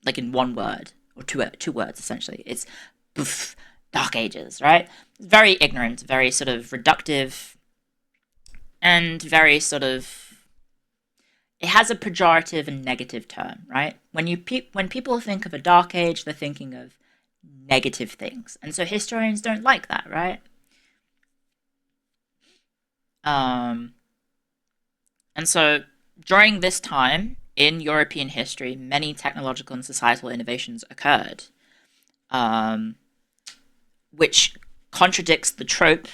A: like in one word or two words essentially. It's poof, Dark Ages, right? Very ignorant, very sort of reductive, and very sort of, it has a pejorative and negative term, right? When people think of a Dark Age, they're thinking of negative things, and so historians don't like that, right? And so during this time in European history, many technological and societal innovations occurred, um, which contradicts the trope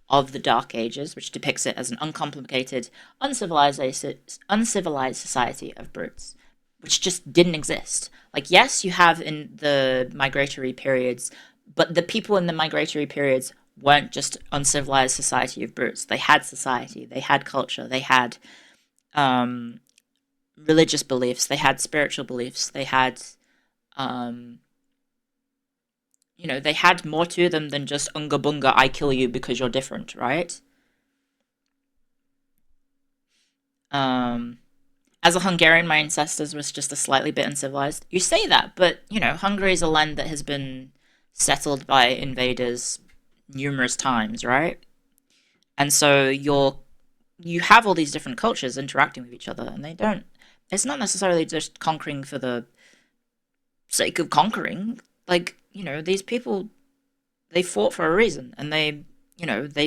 A: of the Dark Ages, which depicts it as an uncomplicated, uncivilized society of brutes, which just didn't exist. Like, yes, you have in the migratory periods, but the people in the migratory periods weren't just uncivilized society of brutes. They had society, they had culture, they had um, religious beliefs, they had spiritual beliefs, they had they had more to them than just unga bunga, I kill you because you're different, right? As a Hungarian, my ancestors was just a slightly bit uncivilized. You say that, but Hungary is a land that has been settled by invaders numerous times, right? And so you have all these different cultures interacting with each other, and they don't. It's not necessarily just conquering for the sake of conquering. Like, these people, they fought for a reason, and they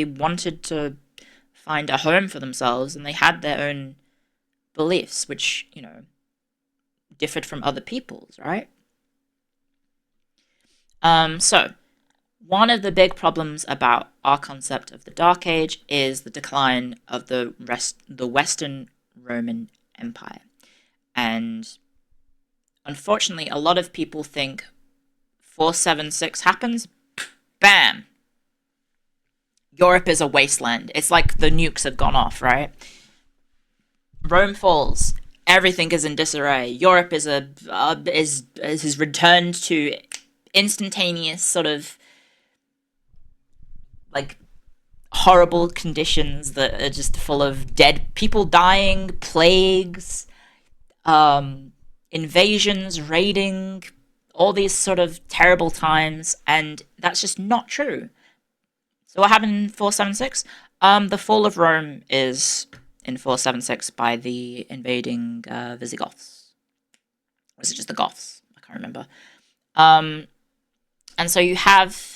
A: wanted to find a home for themselves, and they had their own beliefs, which, differed from other people's, right? So, one of the big problems about our concept of the Dark Age is the decline of the Western Roman Empire. And unfortunately, a lot of people think 476 happens, bam! Europe is a wasteland. It's like the nukes have gone off, right? Rome falls. Everything is in disarray. Europe is has returned to instantaneous sort of like horrible conditions that are just full of dead people dying, plagues, invasions, raiding, all these sort of terrible times, and that's just not true. So what happened in 476? The fall of Rome is in 476 by the invading Visigoths. Or was it just the Goths? I can't remember. And so you have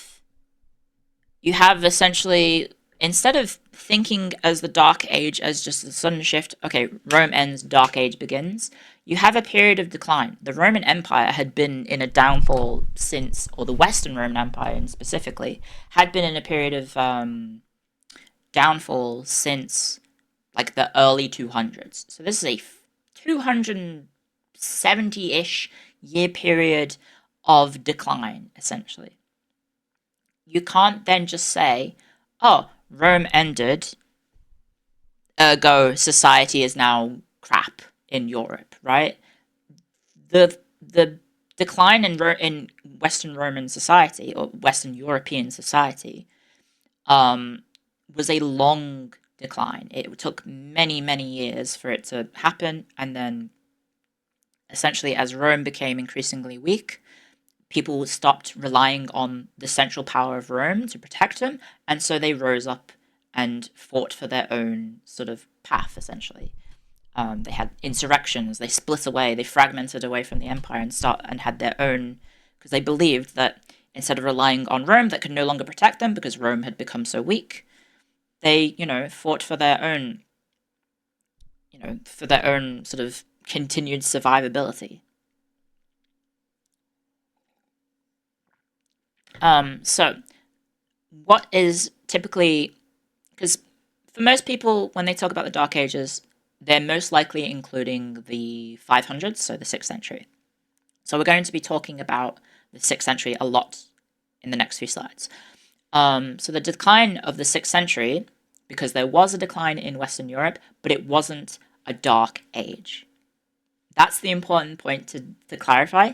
A: essentially, instead of thinking as the Dark Age as just a sudden shift, okay, Rome ends, Dark Age begins, you have a period of decline. The Roman Empire had been in a downfall since, or the Western Roman Empire specifically, had been in a period of downfall since like the early 200s. So this is a 270-ish year period of decline, essentially. You can't then just say, oh, Rome ended, ergo society is now crap in Europe, right? The decline in Western Roman society, or Western European society, was a long decline. It took many, many years for it to happen, and then essentially as Rome became increasingly weak, people stopped relying on the central power of Rome to protect them, and so they rose up and fought for their own sort of path, essentially. They had insurrections, they split away, they fragmented away from the empire and had their own, because they believed that instead of relying on Rome that could no longer protect them because Rome had become so weak, they, fought for their own, sort of continued survivability. So what is typically, because for most people, when they talk about the Dark Ages, they're most likely including the 500s, so the 6th century. So we're going to be talking about the 6th century a lot in the next few slides. So the decline of the 6th century, because there was a decline in Western Europe, but it wasn't a Dark Age. That's the important point to clarify.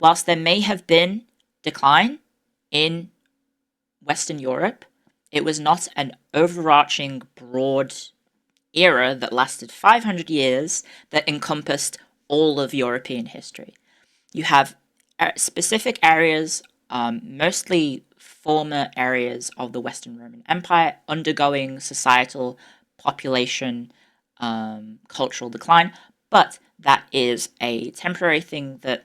A: Whilst there may have been decline in Western Europe, it was not an overarching, broad era that lasted 500 years that encompassed all of European history. You have specific areas, mostly former areas of the Western Roman Empire, undergoing societal, population, cultural decline, but that is a temporary thing that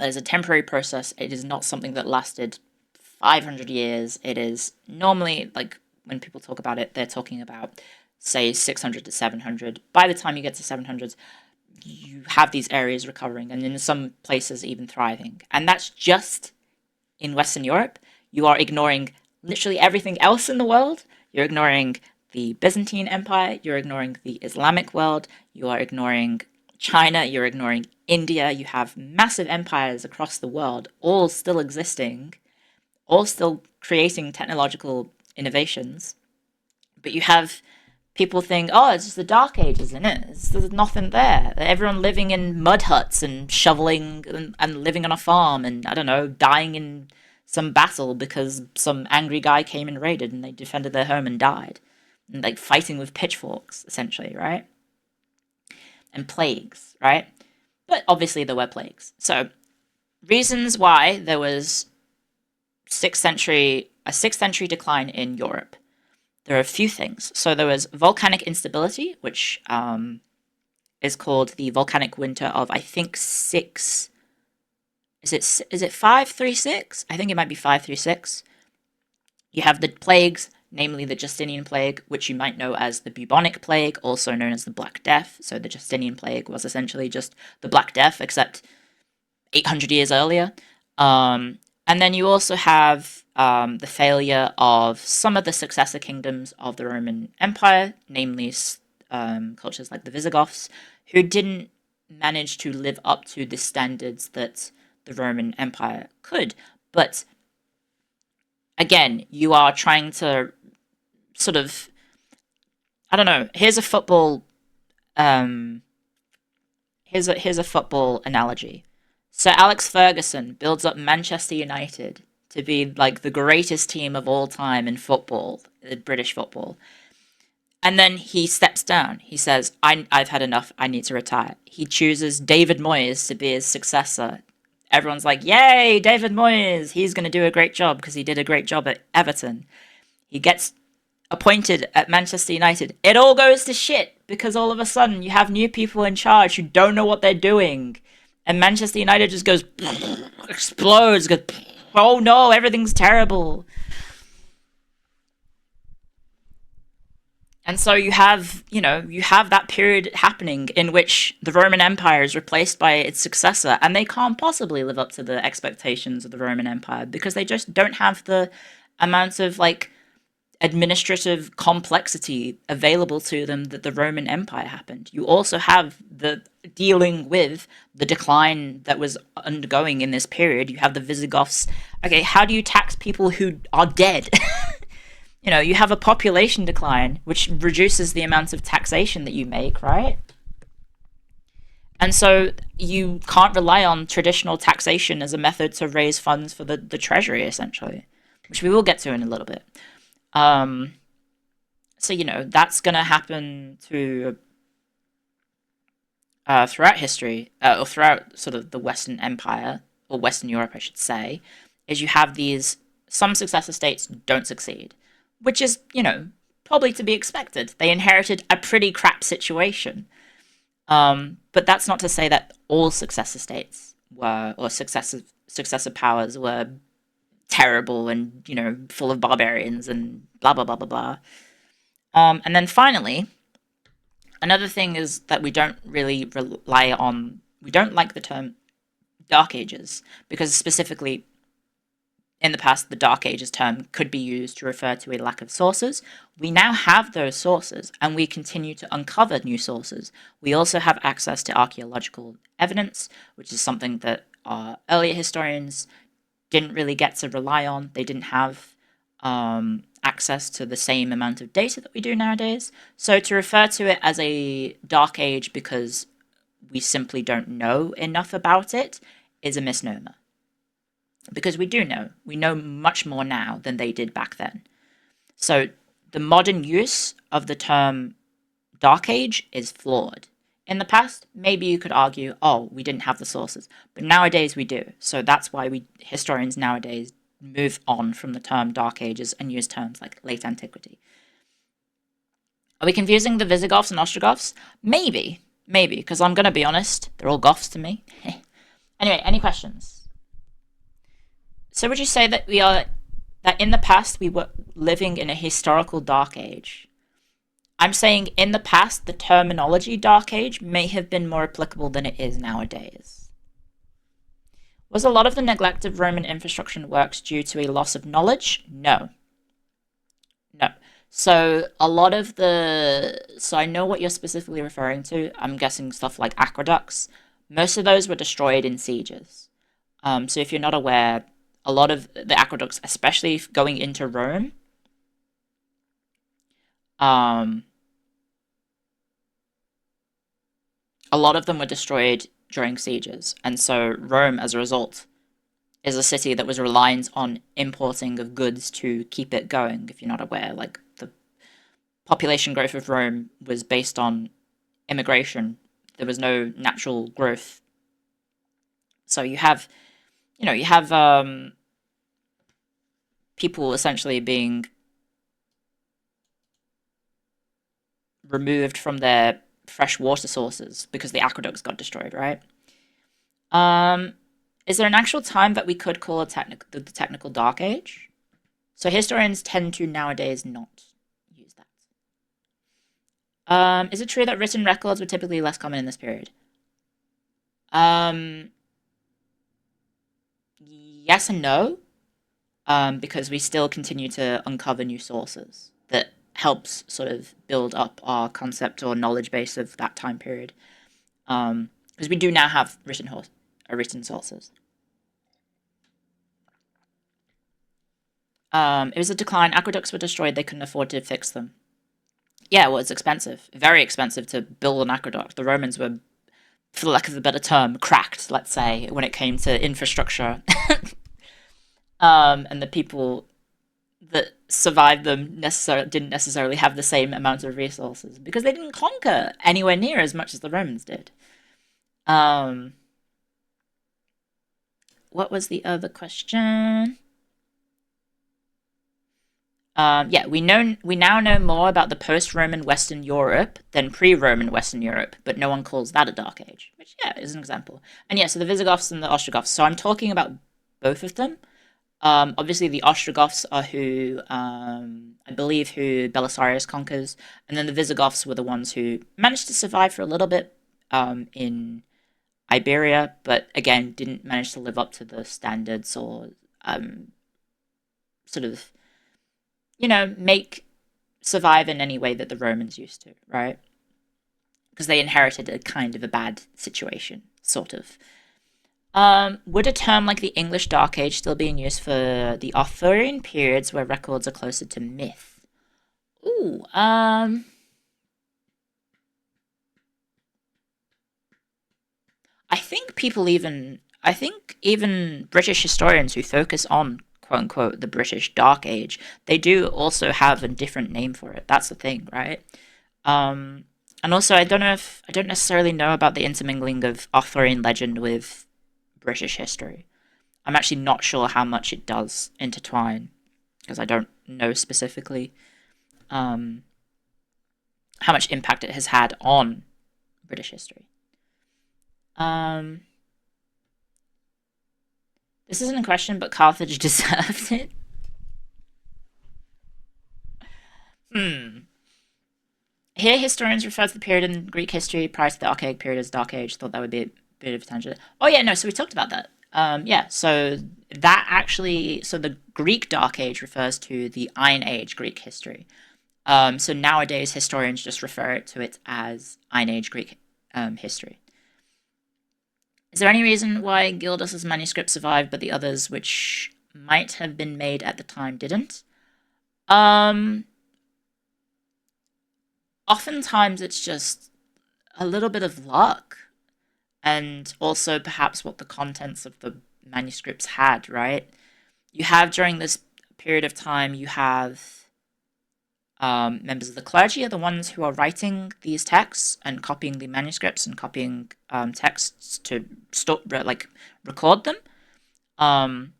A: is a temporary process. It is not something that lasted 500 years. It is normally, like, when people talk about it, they're talking about, say, 600 to 700. By the time you get to 700s, you have these areas recovering, and in some places even thriving. And that's just in Western Europe. You are ignoring literally everything else in the world. You're ignoring the Byzantine Empire, you're ignoring the Islamic world, you are ignoring China, you're ignoring India. You have massive empires across the world, all still existing, all still creating technological innovations. But you have people think, oh, it's just the Dark Ages, isn't it? There's nothing there. Everyone living in mud huts and shoveling and living on a farm and, I don't know, dying in some battle because some angry guy came and raided and they defended their home and died. And, like, fighting with pitchforks, essentially, right? And plagues, right? But obviously there were plagues. So, reasons why there was a 6th century decline in Europe. There are a few things. So there was volcanic instability, which is called the volcanic winter of, I think, is it 536? I think it might be 536. You have the plagues, namely the Justinian plague, which you might know as the bubonic plague, also known as the Black Death. So the Justinian plague was essentially just the Black Death, except 800 years earlier. And then you also have the failure of some of the successor kingdoms of the Roman Empire, namely cultures like the Visigoths, who didn't manage to live up to the standards that the Roman Empire could. But again, you are trying to sort of, I don't know. Here's a football. Here's a football analogy. Sir Alex Ferguson builds up Manchester United to be like the greatest team of all time in football, British football. And then he steps down. He says, I've had enough. I need to retire. He chooses David Moyes to be his successor. Everyone's like, yay, David Moyes. He's going to do a great job because he did a great job at Everton. He gets appointed at Manchester United. It all goes to shit because all of a sudden you have new people in charge who don't know what they're doing. And Manchester United just goes, explodes, goes, oh no, everything's terrible. And so you have that period happening in which the Roman Empire is replaced by its successor, and they can't possibly live up to the expectations of the Roman Empire because they just don't have the amount of, like, administrative complexity available to them that the Roman Empire happened. You also have the dealing with the decline that was undergoing in this period. You have the Visigoths. Okay, how do you tax people who are dead? You have a population decline, which reduces the amount of taxation that you make, right? And so you can't rely on traditional taxation as a method to raise funds for the treasury, essentially, which we will get to in a little bit. So, that's going to happen to throughout history, or throughout sort of the Western Empire, or Western Europe, I should say, is you have some successor states don't succeed, which is, probably to be expected. They inherited a pretty crap situation. But that's not to say that all successor states were, or successive powers were terrible and, full of barbarians and blah, blah, blah, blah, blah. And then finally, another thing is that we don't really rely on, we don't like the term Dark Ages, because specifically in the past, the Dark Ages term could be used to refer to a lack of sources. We now have those sources, and we continue to uncover new sources. We also have access to archaeological evidence, which is something that our earlier historians didn't really get to rely on. They didn't have access to the same amount of data that we do nowadays. So to refer to it as a Dark Age because we simply don't know enough about it is a misnomer. Because we do know. We know much more now than they did back then. So the modern use of the term Dark Age is flawed. In the past, maybe you could argue, oh, we didn't have the sources, but nowadays we do. So that's why historians nowadays move on from the term Dark Ages and use terms like late antiquity. Are we confusing the Visigoths and Ostrogoths? Maybe, because I'm gonna be honest, they're all Goths to me. Anyway, any questions? So would you say that that in the past we were living in a historical Dark Age? I'm saying in the past, the terminology Dark Age may have been more applicable than it is nowadays. Was a lot of the neglect of Roman infrastructure and works due to a loss of knowledge? No. So a lot of so I know what you're specifically referring to. I'm guessing stuff like aqueducts. Most of those were destroyed in sieges. So if you're not aware, a lot of the aqueducts, especially going into Rome, a lot of them were destroyed during sieges, and so Rome, as a result, is a city that was reliant on importing of goods to keep it going. If you're not aware, like the population growth of Rome was based on immigration. There was no natural growth. So you have people essentially being removed from their fresh water sources because the aqueducts got destroyed, right? Is there an actual time that we could call the technical Dark Age? So historians tend to nowadays not use that. Is it true that written records were typically less common in this period? Yes and no, because we still continue to uncover new sources that helps sort of build up our concept or knowledge base of that time period. Because we do now have written sources. It was a decline. Aqueducts were destroyed. They couldn't afford to fix them. Yeah, well, it's expensive. Very expensive to build an aqueduct. The Romans were, for lack of a better term, cracked, let's say, when it came to infrastructure. And the people that survived them didn't necessarily have the same amount of resources because they didn't conquer anywhere near as much as the Romans did. What was the other question? Yeah, we now know more about the post-Roman Western Europe than pre-Roman Western Europe, but no one calls that a Dark Age, which, yeah, is an example. And yeah, so the Visigoths and the Ostrogoths. So I'm talking about both of them. Obviously, the Ostrogoths are who, I believe, who Belisarius conquers, and then the Visigoths were the ones who managed to survive for a little bit in Iberia, but again, didn't manage to live up to the standards or sort of, survive in any way that the Romans used to, right? Because they inherited a kind of a bad situation, sort of. Would a term like the English Dark Age still be in use for the Arthurian periods where records are closer to myth? Ooh, I think even British historians who focus on quote unquote the British Dark Age, they do also have a different name for it. That's the thing, right? And also I don't necessarily know about the intermingling of Arthurian legend with British history. I'm actually not sure how much it does intertwine because I don't know specifically how much impact it has had on British history. This isn't a question, but Carthage deserved it. Here, historians refer to the period in Greek history prior to the Archaic period as Dark Age. Thought that would be a bit of a tangent. Oh yeah, no. So we talked about that. Yeah. So the Greek Dark Age refers to the Iron Age Greek history. So nowadays historians just refer to it as Iron Age Greek history. Is there any reason why Gildas's manuscript survived, but the others, which might have been made at the time, didn't? Oftentimes it's just a little bit of luck, and also perhaps what the contents of the manuscripts had, right? You have during this period of time, you have members of the clergy are the ones who are writing these texts and copying the manuscripts and copying texts to record them. And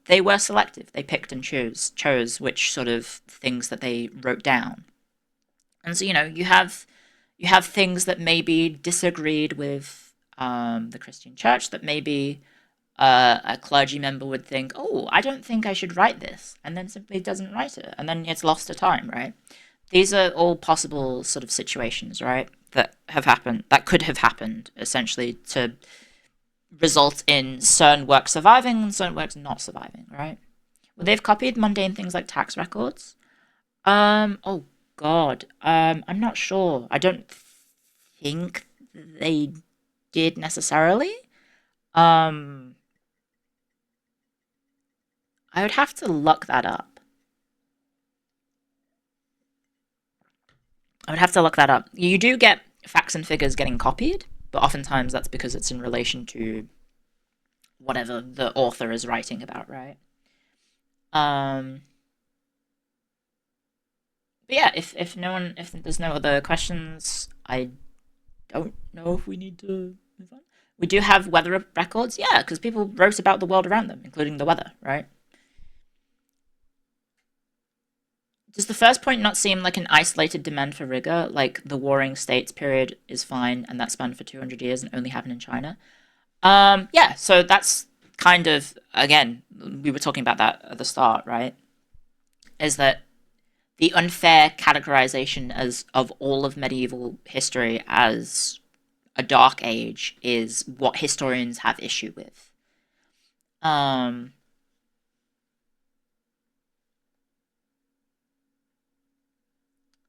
A: they were selective. They picked and chose which sort of things that they wrote down. And so you have things that maybe disagreed with the Christian Church, that maybe a clergy member would think, oh, I don't think I should write this, and then simply doesn't write it, and then it's lost to time, right? These are all possible sort of situations, right, that could have happened, essentially, to result in certain works surviving and certain works not surviving, right? Well, they've copied mundane things like tax records. Oh God, I'm not sure. I don't think they did necessarily. I would have to look that up. You do get facts and figures getting copied, but oftentimes that's because it's in relation to whatever the author is writing about, right? But yeah, if there's no other questions, I don't know if we need to move on. We do have weather records, yeah, because people wrote about the world around them, including the weather, right? Does the first point not seem like an isolated demand for rigor, like the Warring States period is fine and that spanned for 200 years and only happened in China? Yeah, so that's kind of, again, we were talking about that at the start, right? Is that the unfair categorization of all of medieval history as a dark age is what historians have issue with.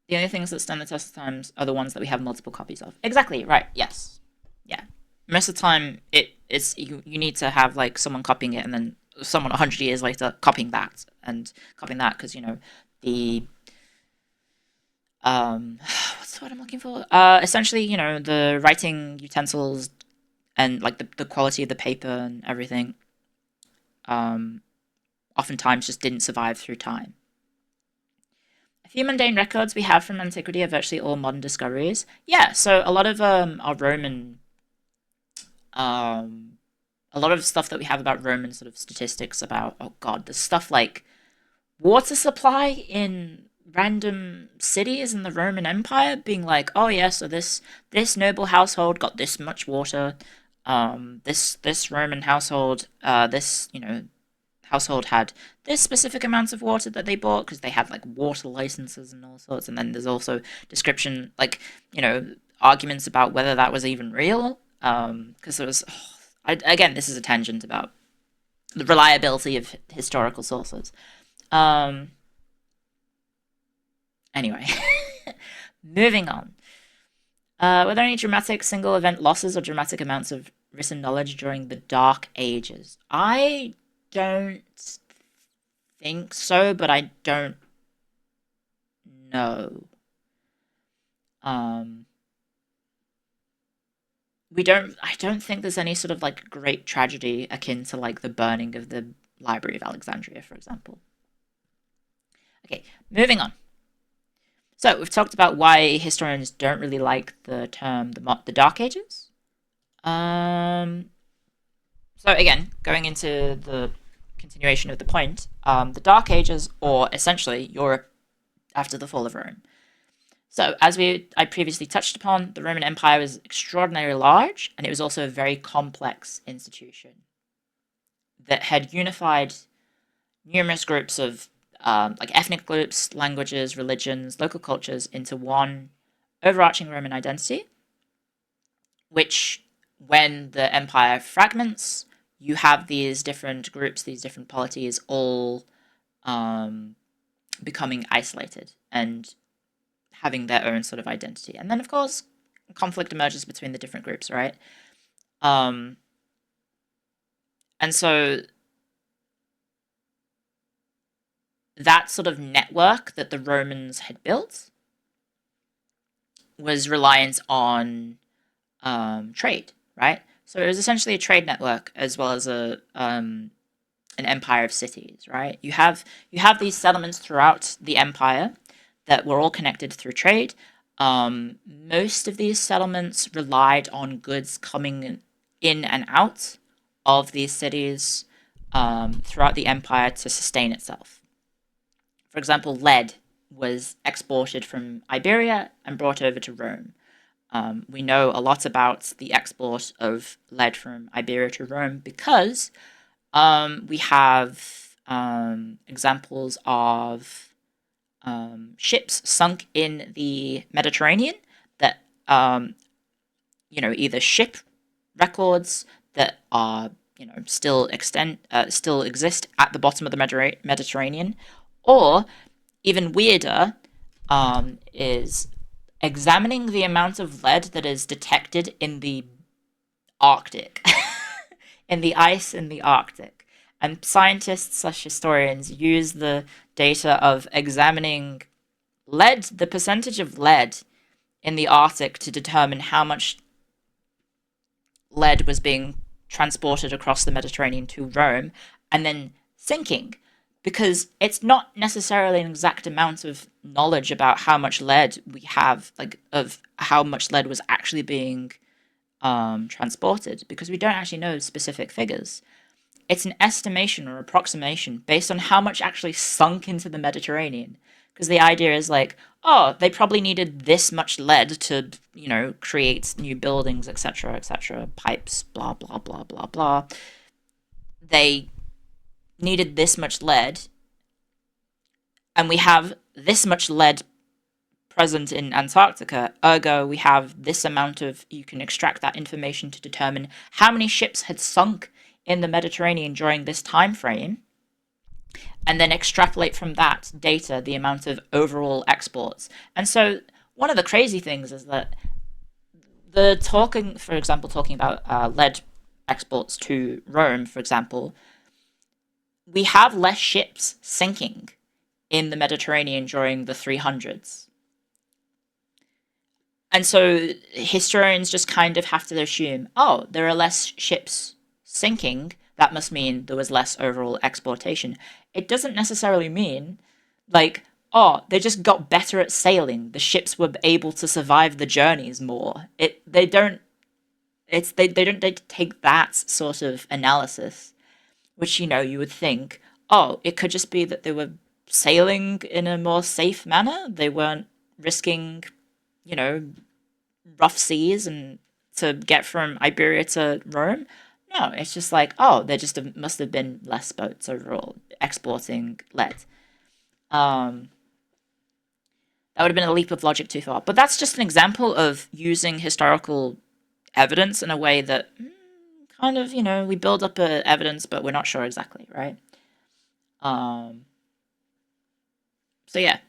A: The only things that stand the test of times are the ones that we have multiple copies of. Exactly, right, yes. Yeah. Most of the time, it's you need to have, like, someone copying it and then someone 100 years later copying that, because, the... what's the word I'm looking for? Essentially, the writing utensils and, like, the quality of the paper and everything, oftentimes just didn't survive through time. A few mundane records we have from Antiquity are virtually all modern discoveries. Yeah, so a lot of our Roman, a lot of stuff that we have about Roman sort of statistics about, oh god, there's stuff like water supply in random cities in the Roman Empire being like, oh yeah, so this noble household got this much water, this Roman household, this household had this specific amount of water that they bought because they had like water licenses and all sorts. And then there's also description, like, arguments about whether that was even real. Because there was, again, this is a tangent about the reliability of historical sources. Anyway, moving on. Were there any dramatic single event losses or dramatic amounts of written knowledge during the Dark Ages? I don't think so, but I don't know. I don't think there's any sort of like great tragedy akin to like the burning of the Library of Alexandria, for example. Okay, moving on. So we've talked about why historians don't really like the term the Dark Ages. So again, going into the continuation of the point, the Dark Ages, or essentially Europe after the fall of Rome. So, as I previously touched upon, the Roman Empire was extraordinarily large, and it was also a very complex institution that had unified numerous groups of like ethnic groups, languages, religions, local cultures into one overarching Roman identity, which, when the empire fragments, you have these different groups, these different polities, all becoming isolated and having their own sort of identity. And then, of course, conflict emerges between the different groups, right? And so that sort of network that the Romans had built was reliant on trade, right? So it was essentially a trade network as well as an empire of cities, right? You have these settlements throughout the empire, that were all connected through trade. Most of these settlements relied on goods coming in and out of these cities throughout the empire to sustain itself. For example, lead was exported from Iberia and brought over to Rome. We know a lot about the export of lead from Iberia to Rome because we have examples of ships sunk in the Mediterranean that, either ship records that are, still exist at the bottom of the Mediterranean, or even weirder, is examining the amount of lead that is detected in the Arctic, in the ice in the Arctic. And scientists/historians use the data of examining lead, the percentage of lead in the Arctic, to determine how much lead was being transported across the Mediterranean to Rome and then sinking. Because it's not necessarily an exact amount of knowledge about how much lead we have, of how much lead was actually being transported, because we don't actually know specific figures. It's an estimation or approximation based on how much actually sunk into the Mediterranean. Because the idea is they probably needed this much lead to, create new buildings, etc., pipes, blah, blah, blah, blah, blah. They needed this much lead, and we have this much lead present in Antarctica, ergo we have this amount of, you can extract that information to determine how many ships had sunk in the Mediterranean during this time frame, and then extrapolate from that data the amount of overall exports. And so one of the crazy things is that talking about lead exports to Rome, for example, we have less ships sinking in the Mediterranean during the 300s. And so historians just kind of have to assume, there are less ships sinking, that must mean there was less overall exportation. It doesn't necessarily mean, they just got better at sailing. The ships were able to survive the journeys more. They don't take that sort of analysis, which, you would think, it could just be that they were sailing in a more safe manner. They weren't risking, rough seas and to get from Iberia to Rome. No, it's just there just must have been less boats overall exporting lead. That would have been a leap of logic too far. But that's just an example of using historical evidence in a way that kind of, we build up evidence, but we're not sure exactly, right? So yeah.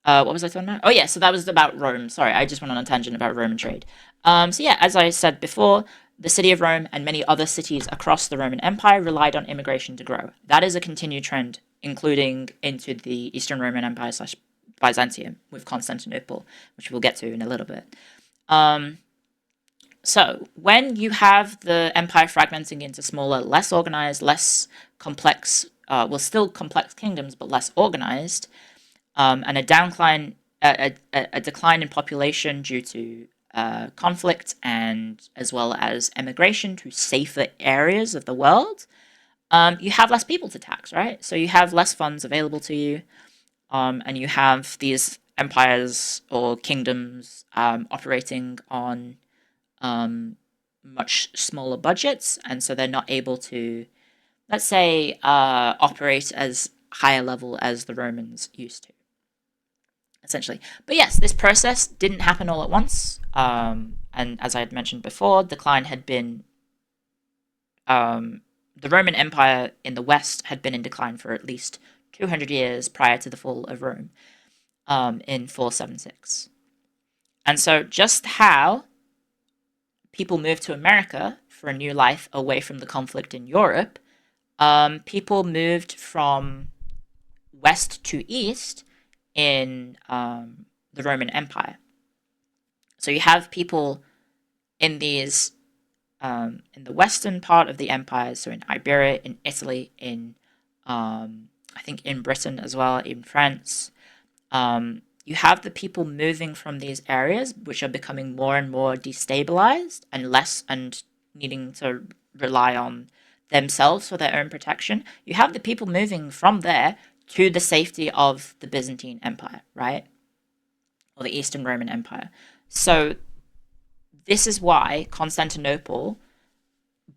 A: What was I talking about? Oh yeah, so that was about Rome. Sorry, I just went on a tangent about Roman trade. So yeah, as I said before, the city of Rome and many other cities across the Roman Empire relied on immigration to grow. That is a continued trend, including into the Eastern Roman Empire / Byzantium with Constantinople, which we'll get to in a little bit. So when you have the empire fragmenting into smaller, less organized, less complex, still complex kingdoms, but less organized, and a decline in population due to conflict and as well as emigration to safer areas of the world, you have less people to tax, right? So you have less funds available to you, and you have these empires or kingdoms operating on much smaller budgets, and so they're not able to, let's say, operate as high a level as the Romans used to, essentially. But yes, this process didn't happen all at once, and as I had mentioned before, decline had been, the Roman Empire in the West had been in decline for at least 200 years prior to the fall of Rome in 476. And so just how people moved to America for a new life away from the conflict in Europe, people moved from west to east in the Roman Empire. So you have people in these, in the western part of the empire, so in Iberia, in Italy, in, I think in Britain as well, in France, You have the people moving from these areas, which are becoming more and more destabilized and less and needing to rely on themselves for their own protection. You have the people moving from there to the safety of the Byzantine Empire, right? Or the Eastern Roman Empire. So this is why Constantinople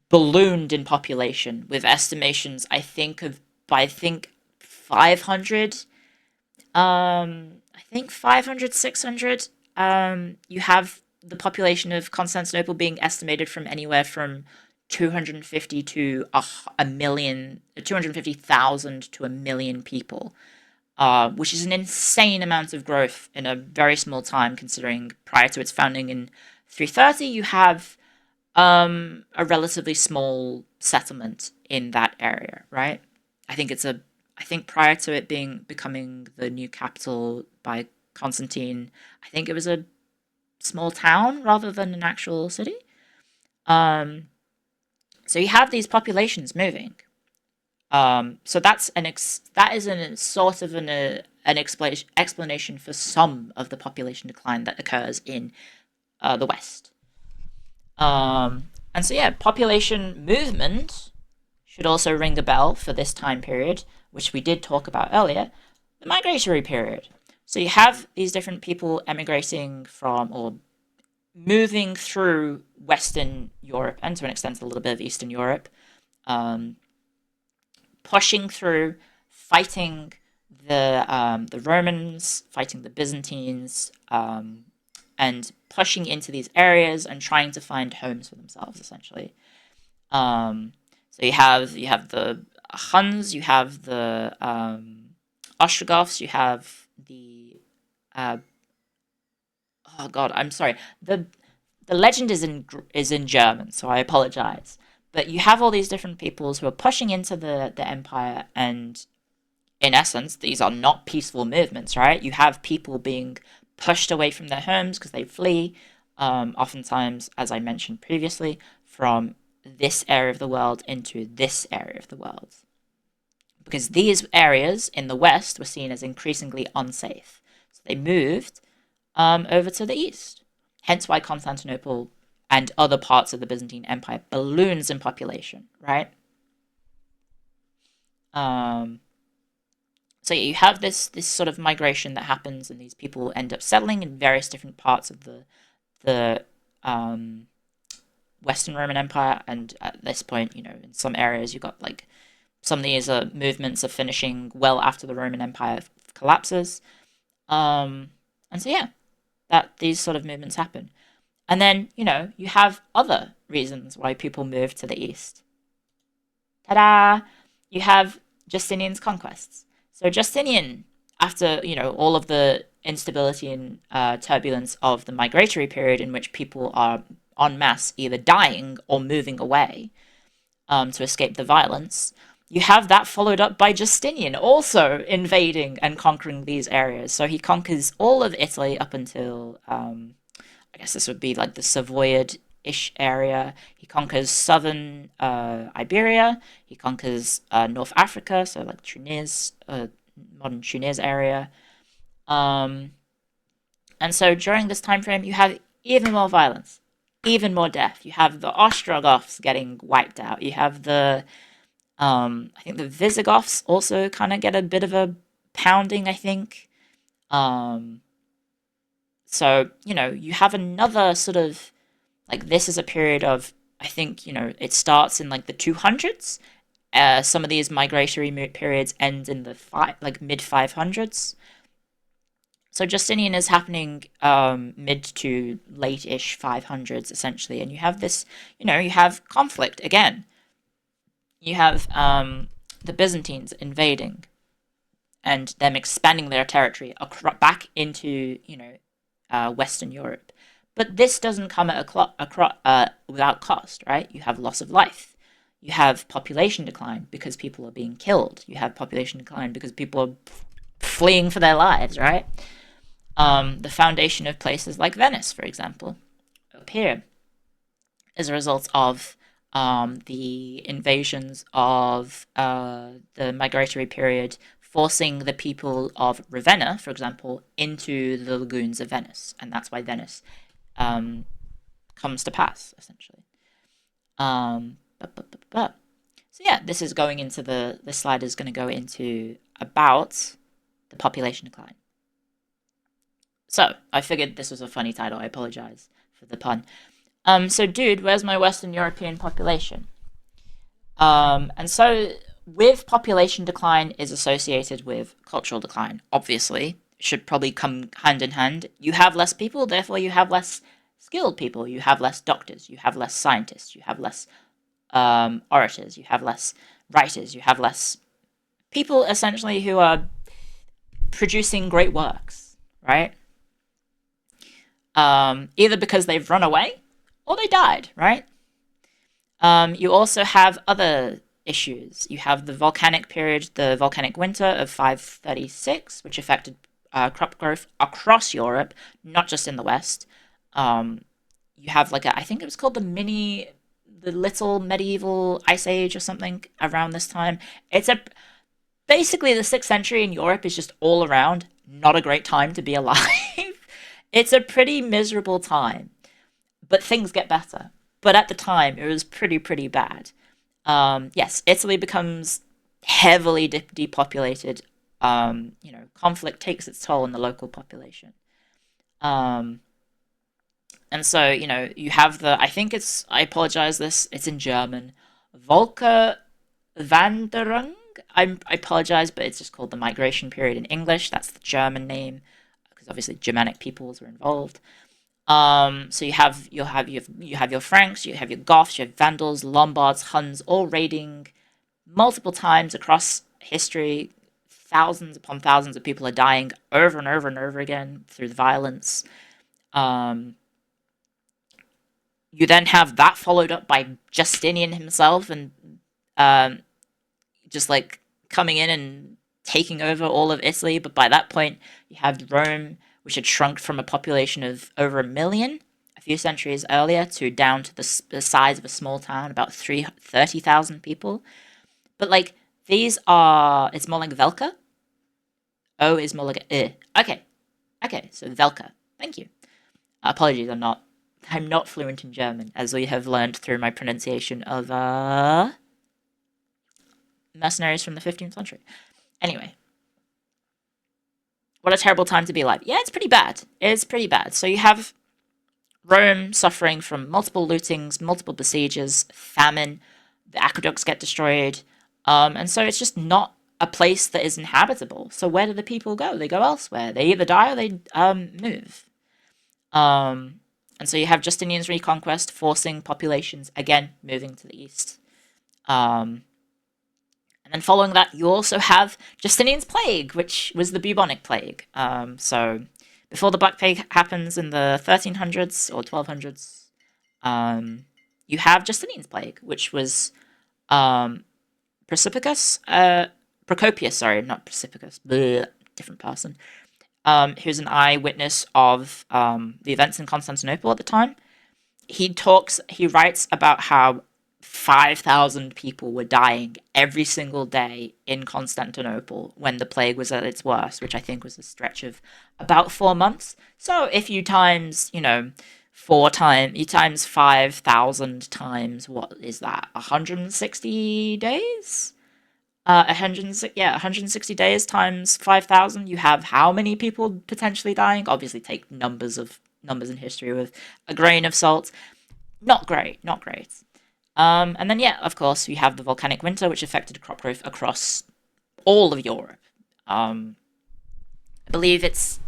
A: ballooned in population with estimations, I think 500, I think 500, 600. You have the population of Constantinople being estimated from anywhere from 250 to a million, 250,000 to a million people, which is an insane amount of growth in a very small time, considering prior to its founding in 330, you have a relatively small settlement in that area, right? I think it's a I think prior to it becoming the new capital by Constantine, I think it was a small town rather than an actual city. Um, so you have these populations moving. So that is an sort of an explanation for some of the population decline that occurs in the West. And so yeah, population movement should also ring a bell for this time period, which we did talk about earlier, the migratory period. So you have these different people emigrating from or moving through Western Europe and to an extent a little bit of Eastern Europe, um, pushing through, fighting the Romans, fighting the Byzantines, and pushing into these areas and trying to find homes for themselves, essentially. So you have the Huns, you have the Ostrogoths, you have the uh, oh god, I'm sorry. The legend is in German, so I apologize. But you have all these different peoples who are pushing into the empire, and in essence, these are not peaceful movements, right? You have people being pushed away from their homes because they flee, oftentimes, as I mentioned previously, from this area of the world into this area of the world. Because these areas in the West were seen as increasingly unsafe. So they moved over to the East. Hence why Constantinople and other parts of the Byzantine Empire balloons in population, right? Um, so yeah, you have this sort of migration that happens, and these people end up settling in various different parts of the Western Roman Empire. And at this point, in some areas, you've got like some of these movements are finishing well after the Roman Empire collapses. And so yeah, that these sort of movements happen. And then, you have other reasons why people move to the east. Ta-da! You have Justinian's conquests. So Justinian, after, all of the instability and turbulence of the migratory period in which people are en masse either dying or moving away to escape the violence, you have that followed up by Justinian also invading and conquering these areas. So he conquers all of Italy up until I guess this would be like the Savoyard-ish area. He conquers southern Iberia. He conquers North Africa, so like Tunis, modern Tunis area. Um, and so during this time frame, you have even more violence, even more death. You have the Ostrogoths getting wiped out. You have I think the Visigoths also kind of get a bit of a pounding, I think. Um, so, you have another sort of, like, this is a period of, I think, it starts in, like, the 200s. Some of these migratory periods end in the, mid 500s. So Justinian is happening mid to late-ish 500s, essentially. And you have this, you have conflict, again. You have the Byzantines invading and them expanding their territory back into, Western Europe. But this doesn't come at without cost, right? You have loss of life. You have population decline because people are being killed. You have population decline because people are fleeing for their lives, right? The foundation of places like Venice, for example, appear as a result of the invasions of the migratory period forcing the people of Ravenna, for example, into the lagoons of Venice, and that's why Venice comes to pass, essentially. Um, so yeah, this is going into this slide is going to go into about the population decline. So I figured this was a funny title. I apologize for the pun. So dude, where's my Western European population? And so with population decline is associated with cultural decline. Obviously, it should probably come hand in hand. You have less people, therefore you have less skilled people. You have less doctors. You have less scientists. You have less orators. You have less writers. You have less people essentially who are producing great works, right? Either because they've run away or they died, right? You also have other issues. You have the volcanic period, the volcanic winter of 536, which affected crop growth across Europe, not just in the West. You have I think it was called the little medieval ice age or something around this time. Basically the 6th century in Europe is just all around not a great time to be alive. It's a pretty miserable time, but things get better. But at the time, it was pretty bad. Yes, Italy becomes heavily depopulated. Conflict takes its toll on the local population. And so, you have I apologize it's in German, Volkerwanderung. I apologize, but it's just called the migration period in English. That's the German name, because obviously Germanic peoples were involved. So you have your Franks, you have your Goths, you have Vandals, Lombards, Huns, all raiding multiple times across history. Thousands upon thousands of people are dying over and over and over again through the violence. You then have that followed up by Justinian himself, and just coming in and taking over all of Italy. But by that point, you have Rome, which had shrunk from a population of over 1 million a few centuries earlier to down to the size of a small town, about 30,000 people. But these are, it's more like Velka. O is more like Okay, so Velka. Thank you. Apologies, I'm not fluent in German, as we have learned through my pronunciation of mercenaries from the 15th century. Anyway. What a terrible time to be alive. Yeah, it's pretty bad. It's pretty bad. So you have Rome suffering from multiple lootings, multiple besieges, famine, the aqueducts get destroyed, and so it's just not a place that is inhabitable. So where do the people go? They go elsewhere. They either die or they move. And so you have Justinian's reconquest forcing populations, again, moving to the east. And then following that, you also have Justinian's plague, which was the bubonic plague. So before the Black Plague happens in the 1300s or 1200s, you have Justinian's plague, which was Procopius, not Precipicus, different person, who's an eyewitness of the events in Constantinople at the time. He writes about how 5,000 people were dying every single day in Constantinople when the plague was at its worst, which I think was a stretch of about 4 months. So if you times, you times 5,000 times, what is that, 160 days? 160 days times 5,000, you have how many people potentially dying? Obviously take numbers in history with a grain of salt. Not great. And then, of course, we have the volcanic winter, which affected crop growth across all of Europe. I believe it's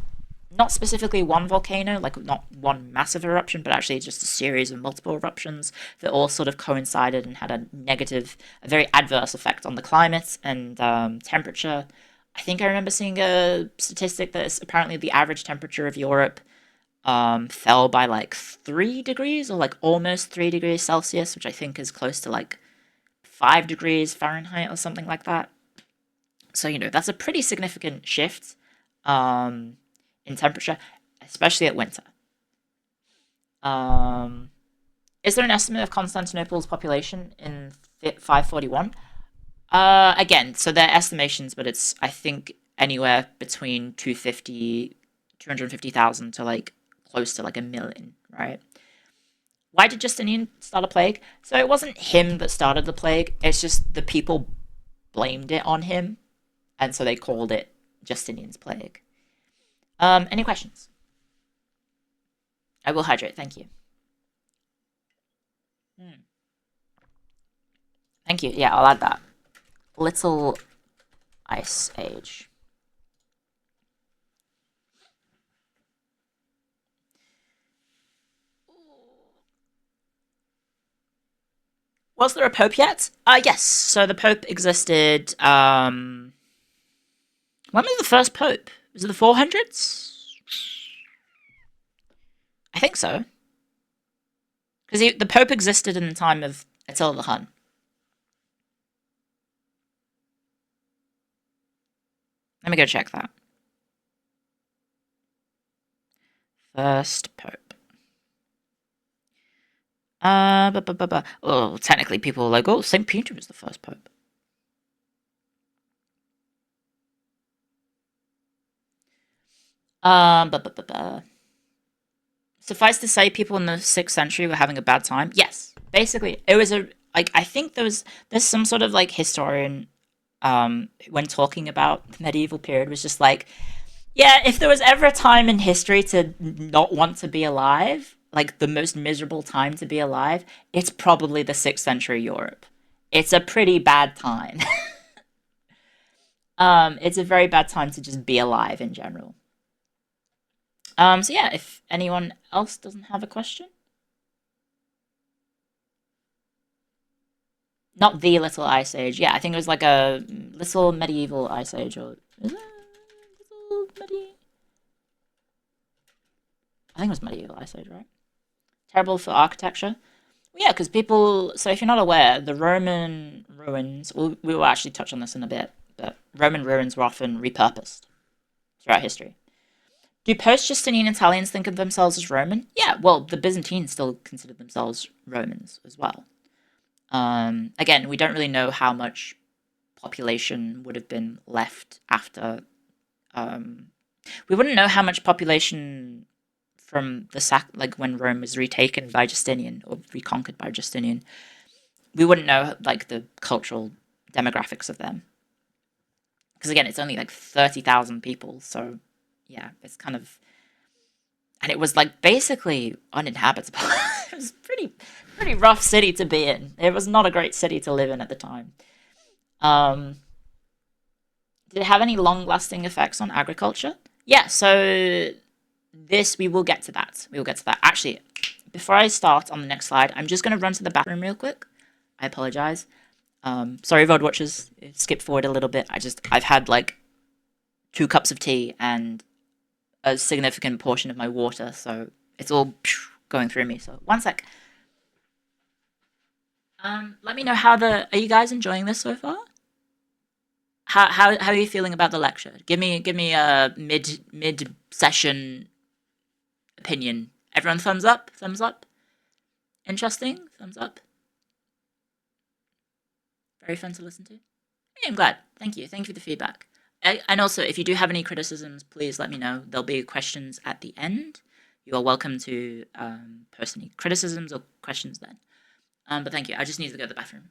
A: not specifically one volcano, not one massive eruption, but actually just a series of multiple eruptions that all sort of coincided and had a very adverse effect on the climate and temperature. I think I remember seeing a statistic that apparently the average temperature of Europe fell by 3 degrees or almost 3 degrees Celsius, which I think is close to 5 degrees Fahrenheit or something like that. So, that's a pretty significant shift in temperature, especially at winter. Is there an estimate of Constantinople's population in 541? Again, so they're estimations, but it's, I think, anywhere between 250,000 to like close to like a million, right? Why did Justinian start a plague? So it wasn't him that started the plague, it's just the people blamed it on him, and so they called it Justinian's plague. Any questions? I will hydrate, thank you. Hmm. Thank you, yeah, I'll add that. Little Ice Age. Was there a pope yet? Yes. So the pope existed. When was the first pope? Was it the 400s? I think so. Because the pope existed in the time of Attila the Hun. Let me go check that. First pope. Well, technically, people are like, oh, St. Peter was the first pope. Suffice to say, people in the 6th century were having a bad time. Yes, basically, it was a like I think there's some sort of like historian when talking about the medieval period was just like, yeah, if there was ever a time in history to not want to be alive, like the most miserable time to be alive, it's probably the 6th century Europe. It's a pretty bad time. It's a very bad time to just be alive in general. So yeah, if anyone else doesn't have a question, not the Little Ice Age. Yeah, I think it was like a little medieval Ice Age, or is it little medieval? I think it was medieval Ice Age, right? Terrible for architecture. Well, yeah, because people. So if you're not aware, the Roman ruins. We will actually touch on this in a bit, but Roman ruins were often repurposed throughout history. Do post-Justinian Italians think of themselves as Roman? Yeah, well, the Byzantines still considered themselves Romans as well. Again, we don't really know how much population would have been left after. Um, we wouldn't know how much population from the like when Rome was retaken by Justinian or reconquered by Justinian. We wouldn't know like the cultural demographics of them because again, it's only like 30,000 people. So yeah, it's kind of, and it was like basically uninhabitable. It was pretty rough city to be in. It was not a great city to live in at the time. Um, did it have any long lasting effects on agriculture? Yeah, so this, we will get to that. We will get to that. Actually, before I start on the next slide, I'm just going to run to the bathroom real quick. I apologize. Sorry, VOD watchers. Skip forward a little bit. I've had like 2 cups of tea and a significant portion of my water, so it's all going through me. So 1 sec. Let me know how are you guys enjoying this so far? How are you feeling about the lecture? Give me a mid session opinion. Everyone thumbs up? Thumbs up? Interesting? Thumbs up? Very fun to listen to? Yeah, I'm glad. Thank you. Thank you for the feedback. And also, if you do have any criticisms, please let me know. There'll be questions at the end. You are welcome to post any criticisms or questions then. But thank you. I just need to go to the bathroom.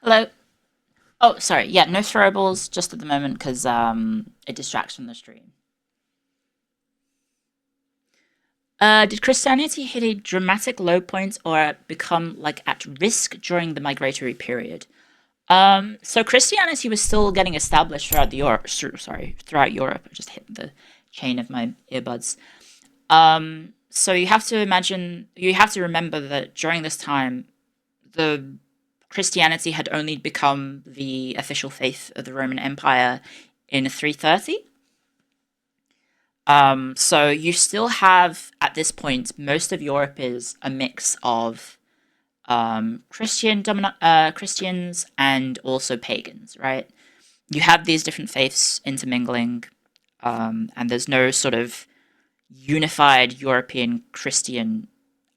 A: Hello. Oh, sorry. Yeah, no throwables just at the moment because it distracts from the stream. Did Christianity hit a dramatic low point or become like at risk during the migratory period? So Christianity was still getting established throughout throughout Europe. I just hit the chain of my earbuds. So you have to remember that during this time, the Christianity had only become the official faith of the Roman Empire in 330. So you still have, at this point, most of Europe is a mix of Christians and also pagans, right? You have these different faiths intermingling, and there's no sort of unified European Christian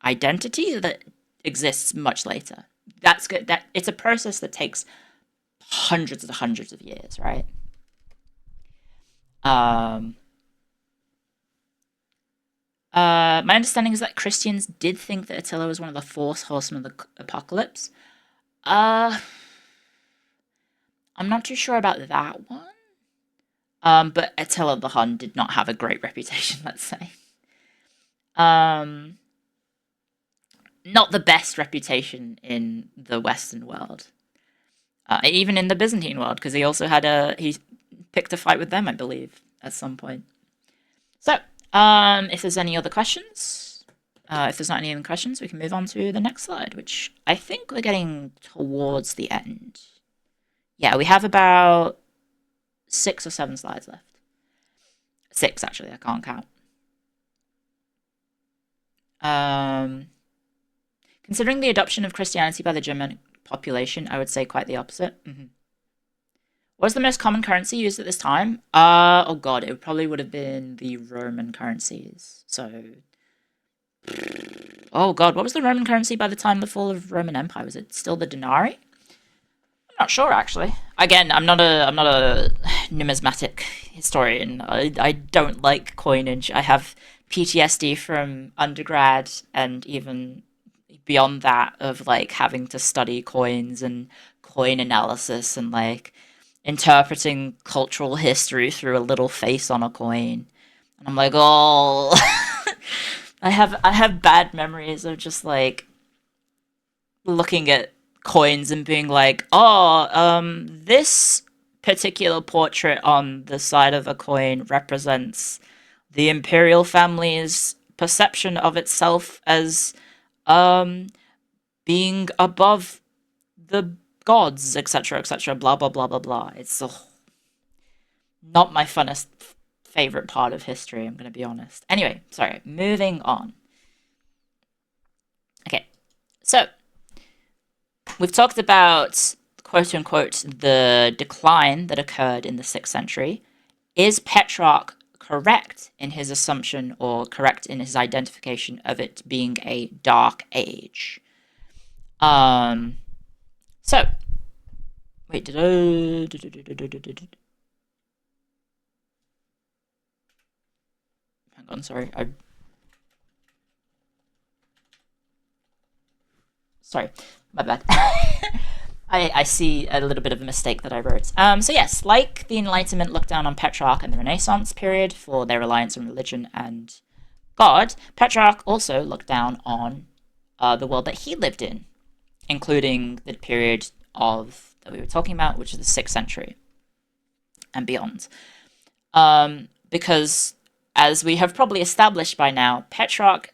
A: identity that exists much later. That's good. That it's a process that takes hundreds of years, right? Um, my understanding is that Christians did think that Attila was one of the four horsemen of the apocalypse. Uh, I'm not too sure about that one. But Attila the Hun did not have a great reputation, let's say. Um, Not the best reputation in the Western world. Even in the Byzantine world, because he picked a fight with them, I believe, at some point. So, if there's any other questions, if there's not any other questions, we can move on to the next slide, which I think we're getting towards the end. Yeah, we have about 6 or 7 slides left. 6, actually, I can't count. Considering the adoption of Christianity by the Germanic population, I would say quite the opposite. What was the most common currency used at this time? Oh god, it probably would have been the Roman currencies. So, oh god, what was the Roman currency by the time of the fall of Roman Empire? Was it still the denarii? I'm not sure actually. Again, I'm not a numismatic historian. I don't like coinage. I have PTSD from undergrad and even beyond that of like having to study coins and coin analysis and like interpreting cultural history through a little face on a coin. And I'm like, oh, I have bad memories of just like looking at coins and being like, oh, this particular portrait on the side of a coin represents the imperial family's perception of itself as um being above the gods, etc., blah blah blah blah blah. It's not my funnest favorite part of history, I'm going to be honest. Anyway, sorry, moving on. Okay, so we've talked about, quote unquote, the decline that occurred in the 6th century. Is Petrarch correct in his assumption or correct in his identification of it being a dark age? So, wait, hang on, sorry. Sorry, my bad. I see a little bit of a mistake that I wrote. So yes, like the Enlightenment looked down on Petrarch and the Renaissance period for their reliance on religion and God, Petrarch also looked down on the world that he lived in, including the period of that we were talking about, which is the 6th century and beyond. Because, as we have probably established by now, Petrarch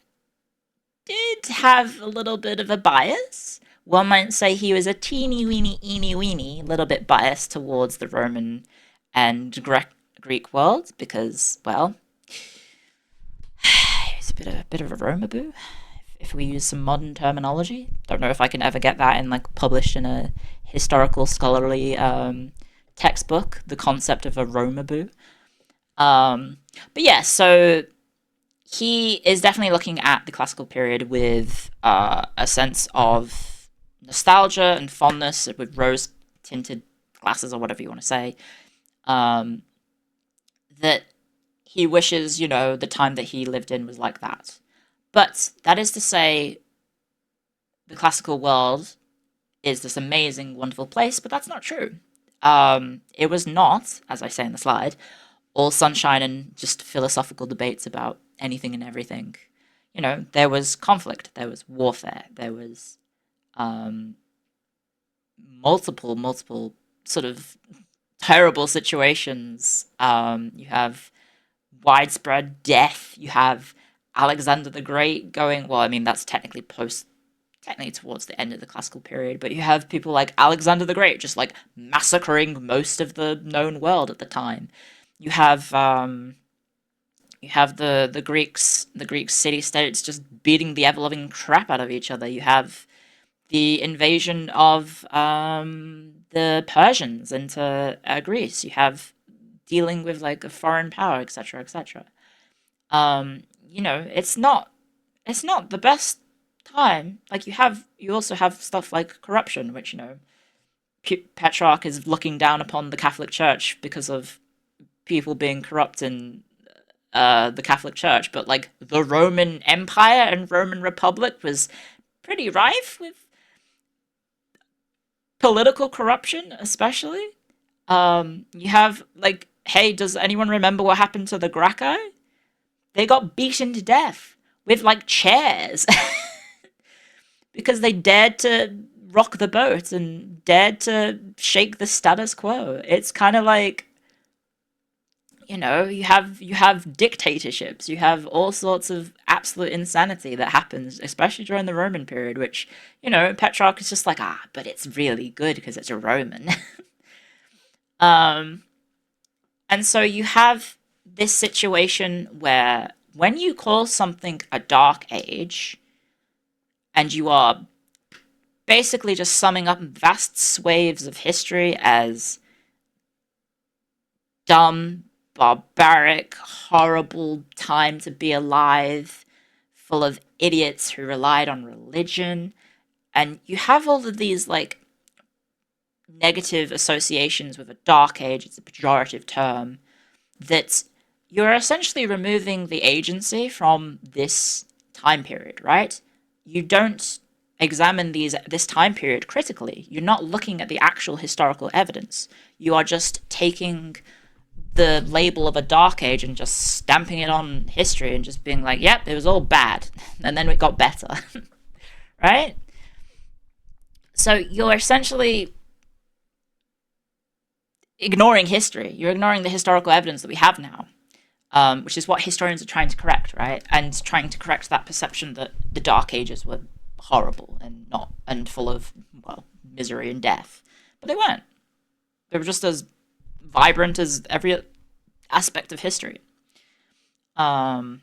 A: did have a little bit of a bias. One might say he was a eeny weeny little bit biased towards the Roman and Greek world because, well, he's a bit of a Romaboo, if we use some modern terminology. Don't know if I can ever get that in like published in a historical scholarly textbook, the concept of a Romaboo. But yeah, so he is definitely looking at the classical period with a sense of nostalgia and fondness, with rose tinted glasses or whatever you want to say. That he wishes, the time that he lived in was like that. But that is to say, the classical world is this amazing, wonderful place, but that's not true. It was not, as I say in the slide, all sunshine and just philosophical debates about anything and everything. You know, there was conflict, there was warfare, there was um, multiple sort of terrible situations. You have widespread death. You have Alexander the Great going. Well, I mean that's technically towards the end of the classical period, but you have people like Alexander the Great just like massacring most of the known world at the time. You have the Greek city states just beating the ever loving crap out of each other. You have the invasion of the Persians into Greece. You have dealing with like a foreign power, etc., etc. You know, it's not the best time. Like you also have stuff like corruption, which you know Petrarch is looking down upon the Catholic Church because of people being corrupt in the Catholic Church, but like the Roman Empire and Roman Republic was pretty rife with political corruption, especially. You have like, hey, does anyone remember what happened to the Gracchi? They got beaten to death with like chairs because they dared to rock the boat and dared to shake the status quo. It's kind of like, you know, you have dictatorships, you have all sorts of absolute insanity that happens, especially during the Roman period, which, you know, Petrarch is just like, but it's really good because it's a Roman. um and so you have this situation where when you call something a dark age and you are basically just summing up vast swathes of history as dumb, barbaric, horrible time to be alive, full of idiots who relied on religion. And you have all of these, like, negative associations with a dark age, it's a pejorative term, that you're essentially removing the agency from this time period, right? You don't examine this time period critically. You're not looking at the actual historical evidence. You are just taking the label of a dark age and just stamping it on history and just being like, yep, it was all bad, and then it got better, right? So you're essentially ignoring history. You're ignoring the historical evidence that we have now, which is what historians are trying to correct, right? And trying to correct that perception that the Dark Ages were horrible and full of, well, misery and death. But they weren't. They were just as vibrant as every aspect of history. Um,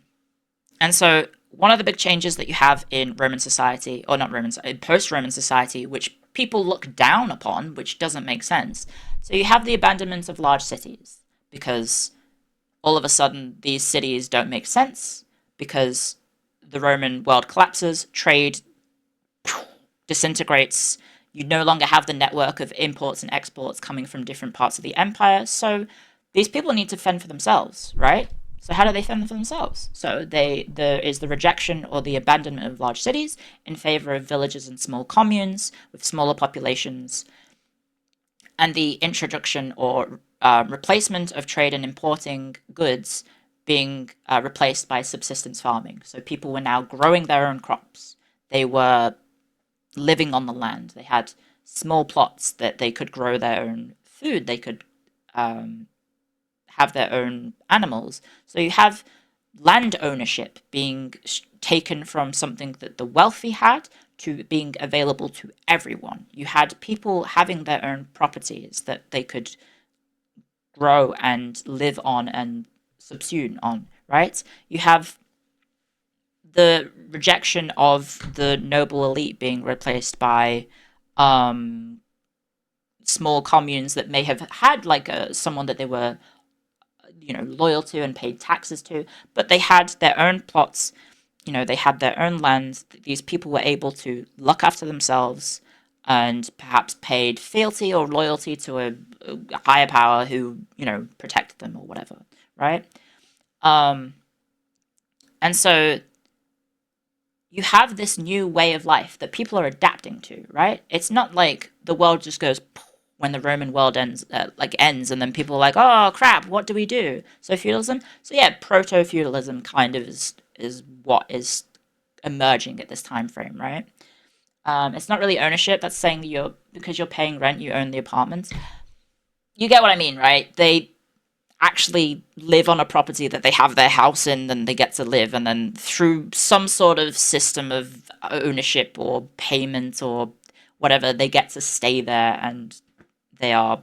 A: and so one of the big changes that you have in Roman society, or not Roman, in post-Roman society, which people look down upon, which doesn't make sense. So you have the abandonment of large cities, because all of a sudden these cities don't make sense, because the Roman world collapses, trade disintegrates, you no longer have the network of imports and exports coming from different parts of the empire, so these people need to fend for themselves, right? So how do they fend for themselves? So there is the rejection or the abandonment of large cities in favor of villages and small communes with smaller populations, and the introduction or replacement of trade and importing goods being replaced by subsistence farming. So people were now growing their own crops. They were living on the land. They had small plots that they could grow their own food. They could have their own animals. So you have land ownership being taken from something that the wealthy had to being available to everyone. You had people having their own properties that they could grow and live on and subsume on, right? You have the rejection of the noble elite being replaced by small communes that may have had like someone that they were, you know, loyal to and paid taxes to, but they had their own plots, you know, they had their own lands. These people were able to look after themselves and perhaps paid fealty or loyalty to a higher power who, you know, protected them or whatever, right? And so you have this new way of life that people are adapting to, right? It's not like the world just goes when the Roman world ends, and then people are like, oh crap, what do we do? So feudalism. So yeah, proto feudalism kind of is what is emerging at this time frame, right? It's not really ownership. That's saying that because you're paying rent, you own the apartments. You get what I mean, right? They actually live on a property that they have their house in, and they get to live, and then through some sort of system of ownership or payment or whatever, they get to stay there, and they are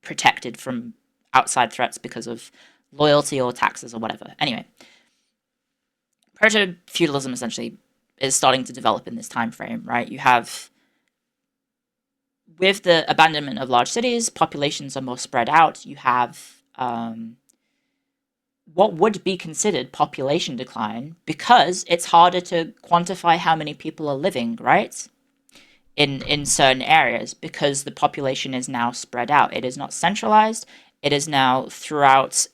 A: protected from outside threats because of loyalty or taxes or whatever. Anyway, proto feudalism essentially is starting to develop in this time frame, right? You have, with the abandonment of large cities, populations are more spread out. You have what would be considered population decline because it's harder to quantify how many people are living, right? In certain areas because the population is now spread out. It is not centralized. It is now throughout,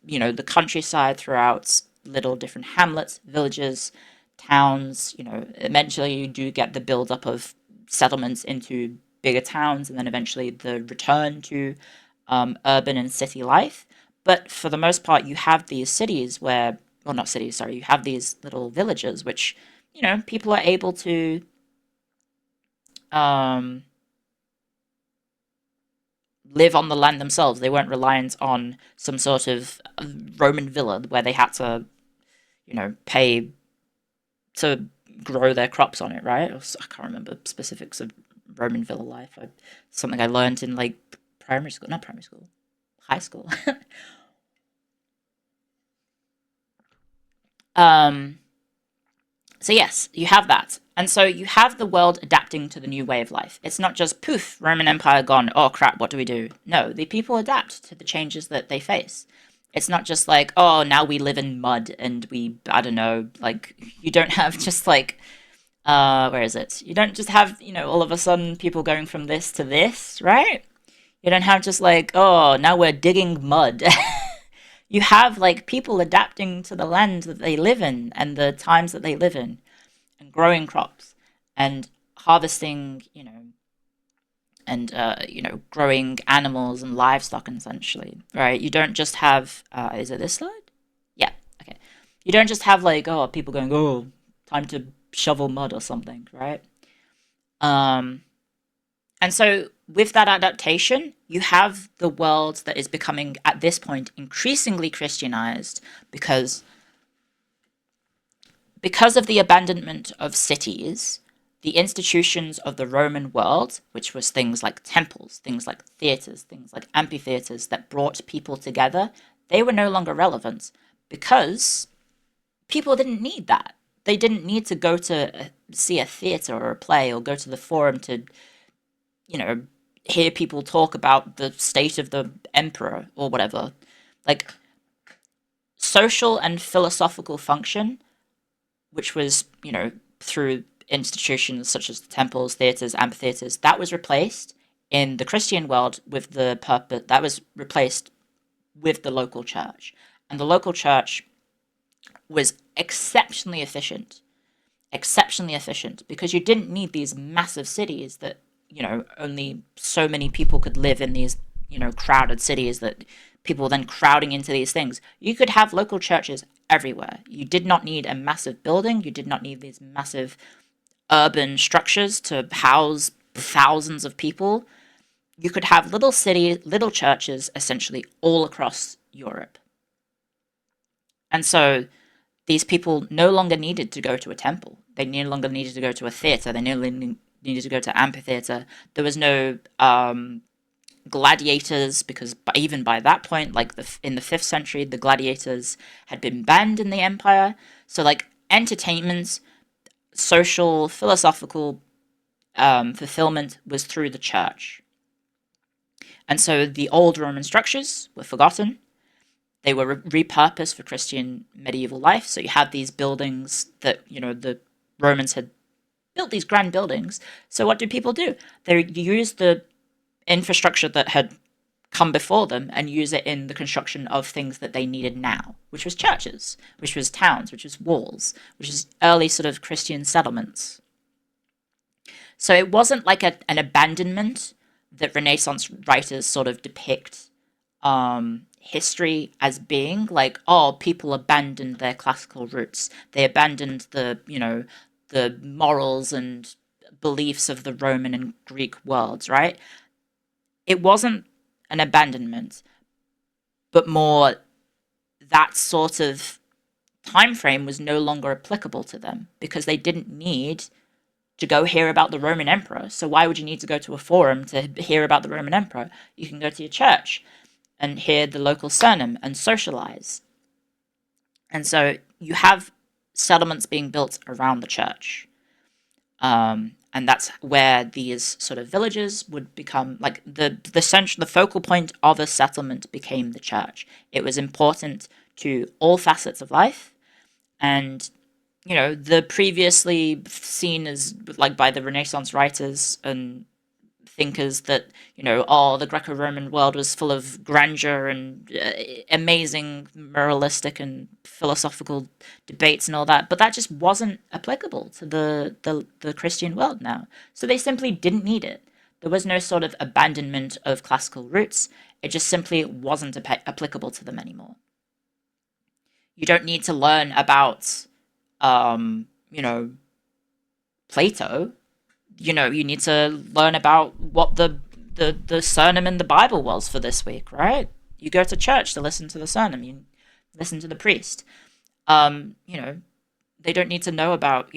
A: the countryside, throughout little different hamlets, villages, towns. Eventually you do get the buildup of settlements into bigger towns, and then eventually the return to urban and city life. But for the most part, you have these cities where, well, not cities, sorry, you have these little villages, which, people are able to live on the land themselves. They weren't reliant on some sort of Roman villa where they had to, pay to grow their crops on it, right? I can't remember specifics of Roman villa life. Something I learned in like primary school, not primary school, high school. So yes, you have that. And so you have the world adapting to the new way of life. It's not just poof, Roman Empire gone, oh crap, what do we do? No, the people adapt to the changes that they face. It's not just like, oh, now we live in mud and I don't know, like, you don't have just like, where is it? You don't just have, all of a sudden people going from this to this, right? You don't have just like, oh, now we're digging mud. You have like people adapting to the land that they live in and the times that they live in, and growing crops and harvesting, and growing animals and livestock essentially, right? You don't just have is it this slide? Yeah, okay. You don't just have like, oh, people going, oh, time to shovel mud or something, right? And so with that adaptation, you have the world that is becoming, at this point, increasingly Christianized because of the abandonment of cities, the institutions of the Roman world, which was things like temples, things like theatres, things like amphitheatres that brought people together, they were no longer relevant because people didn't need that. They didn't need to go to see a theatre or a play or go to the forum to, hear people talk about the state of the emperor or whatever. Like, social and philosophical function, which was, through institutions such as temples, theatres, amphitheatres, that was replaced in the Christian world with the purpose, that was replaced with the local church. And the local church was exceptionally efficient because you didn't need these massive cities that, only so many people could live in these, crowded cities that people were then crowding into these things. You could have local churches everywhere. You did not need a massive building. You did not need these massive urban structures to house thousands of people. You could have little cities, little churches, essentially all across Europe. And so these people no longer needed to go to a temple. They no longer needed to go to a theatre. They no longer needed to go to amphitheatre. There was no gladiators, because even by that point, like in the 5th century, the gladiators had been banned in the empire. So like entertainment, social, philosophical fulfillment was through the church. And so the old Roman structures were forgotten. They were repurposed for Christian medieval life. So you have these buildings that, the Romans had built, these grand buildings. So what did people do? They used the infrastructure that had come before them and use it in the construction of things that they needed now, which was churches, which was towns, which was walls, which is early sort of Christian settlements. So it wasn't like an abandonment that Renaissance writers sort of depict history as being like, oh, people abandoned their classical roots. They abandoned the morals and beliefs of the Roman and Greek worlds, right? It wasn't an abandonment, but more that sort of time frame was no longer applicable to them because they didn't need to go hear about the Roman emperor. So why would you need to go to a forum to hear about the Roman emperor? You can go to your church and hear the local sermon and socialize. And so you have settlements being built around the church. And that's where these sort of villages would become like the focal point of a settlement became the church. It was important to all facets of life, and the previously seen as like by the Renaissance writers and thinkers that the Greco-Roman world was full of grandeur and amazing moralistic and philosophical debates and all that, but that just wasn't applicable to the Christian world now. So they simply didn't need it. There was no sort of abandonment of classical roots. It just simply wasn't applicable to them anymore. You don't need to learn about Plato. You need to learn about what the sermon in the Bible was for this week, right? You go to church to listen to the sermon. You listen to the priest. They don't need to know about,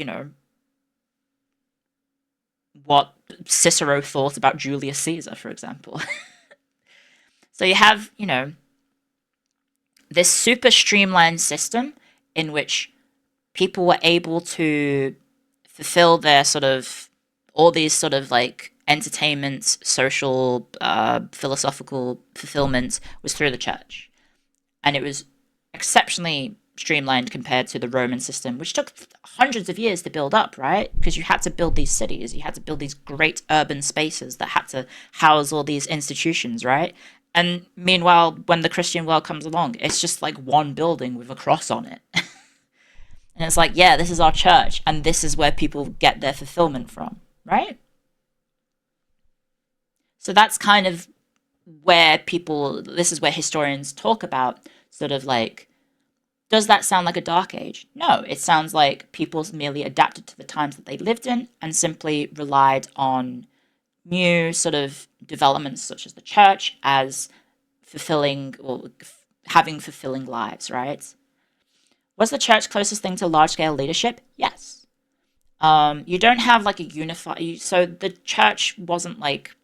A: what Cicero thought about Julius Caesar, for example. So you have, this super streamlined system in which people were able to fulfill their sort of all these sort of like entertainment, social, philosophical fulfillment was through the church. And it was exceptionally streamlined compared to the Roman system, which took hundreds of years to build up, right? Because you had to build these cities, you had to build these great urban spaces that had to house all these institutions, right? And meanwhile, when the Christian world comes along, it's just like one building with a cross on it. And it's like, yeah, this is our church, and this is where people get their fulfillment from, right? So that's kind of where this is where historians talk about sort of like, does that sound like a dark age? No, it sounds like people merely adapted to the times that they lived in and simply relied on new sort of developments such as the church as fulfilling or having fulfilling lives, right? Was the church closest thing to large-scale leadership? Yes. You don't have like a unified... So the church wasn't like...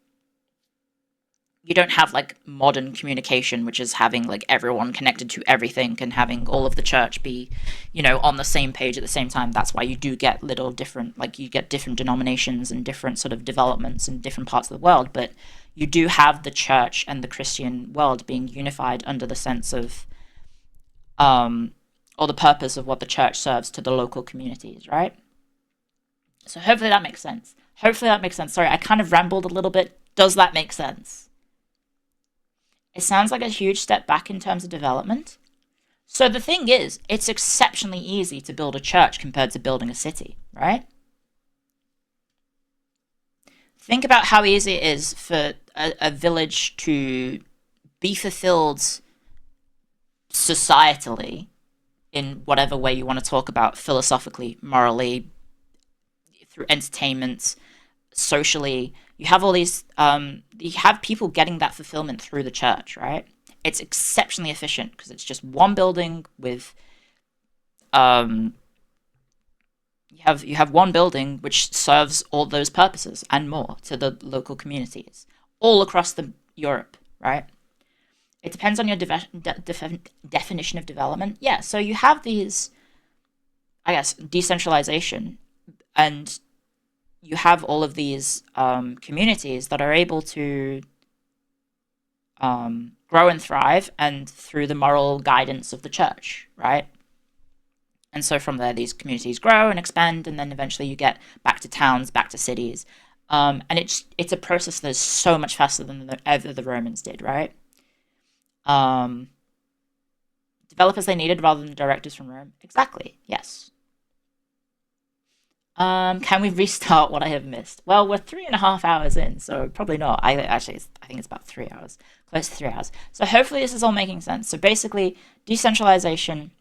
A: You don't have like modern communication, which is having like everyone connected to everything and having all of the church be, on the same page at the same time. That's why you do get little different, like you get different denominations and different sort of developments in different parts of the world. But you do have the church and the Christian world being unified under the sense of... or the purpose of what the church serves to the local communities, right? So hopefully that makes sense. Sorry, I kind of rambled a little bit. Does that make sense? It sounds like a huge step back in terms of development. So the thing is, it's exceptionally easy to build a church compared to building a city, right? Think about how easy it is for a village to be fulfilled societally, in whatever way you want to talk about, philosophically, morally, through entertainment, socially. You have all these, you have people getting that fulfillment through the church, right? It's exceptionally efficient because it's just one building with, you have one building which serves all those purposes and more to the local communities all across Europe, right? It depends on your definition of development. Yeah, so you have these, I guess, decentralization, and you have all of these communities that are able to grow and thrive, and through the moral guidance of the church, right? And so from there, these communities grow and expand, and then eventually you get back to towns, back to cities, And it's a process that is so much faster than ever the Romans did, right? Um, Developers they needed rather than directors from Rome. Exactly. Yes. Can we restart what I have missed? Well, we're 3.5 hours in, so probably not. I think it's about 3 hours, close to 3 hours. So hopefully this is all making sense. So basically, decentralization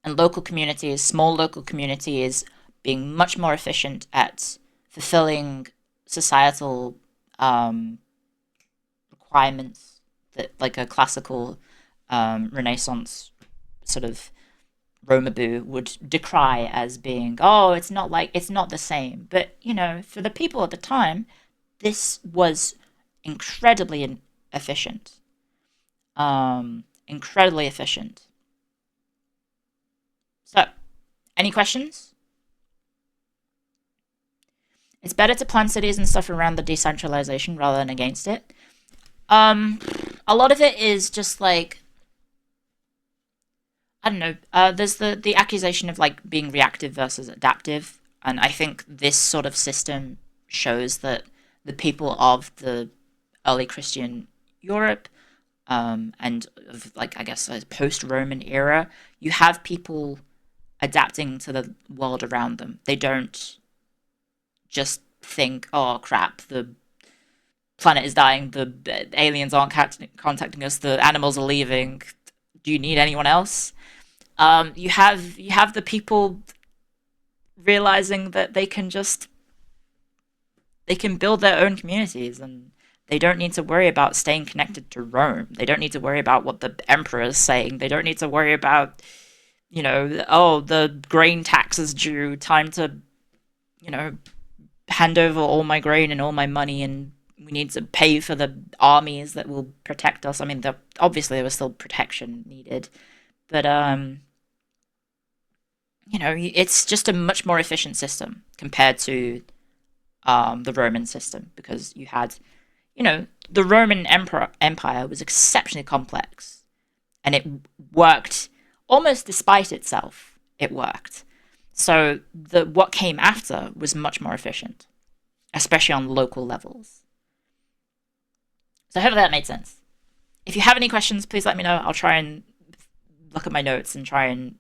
A: and local communities, small local communities, being much more efficient at fulfilling societal requirements that, like a classical Renaissance sort of Romaboo would decry as being, oh, it's not the same. But, for the people at the time, this was incredibly efficient. Incredibly efficient. So, any questions? It's better to plan cities and stuff around the decentralization rather than against it. A lot of it is just like, I don't know. There's the accusation of like being reactive versus adaptive, and I think this sort of system shows that the people of the early Christian Europe, and of like I guess a post-Roman era, you have people adapting to the world around them. They don't just think, "Oh crap, the planet is dying, the aliens aren't contacting us, the animals are leaving. Do you need anyone else?" You have the people realizing that they can build their own communities, and they don't need to worry about staying connected to Rome. They don't need to worry about what the emperor is saying. They don't need to worry about, oh, the grain tax is due. Time to, hand over all my grain and all my money, and we need to pay for the armies that will protect us. I mean, obviously there was still protection needed, but it's just a much more efficient system compared to the Roman system, because you had, the Roman Empire was exceptionally complex, and it worked almost despite itself. It worked. So what came after was much more efficient, especially on local levels. So hopefully that made sense. If you have any questions, please let me know. I'll try and look at my notes and try and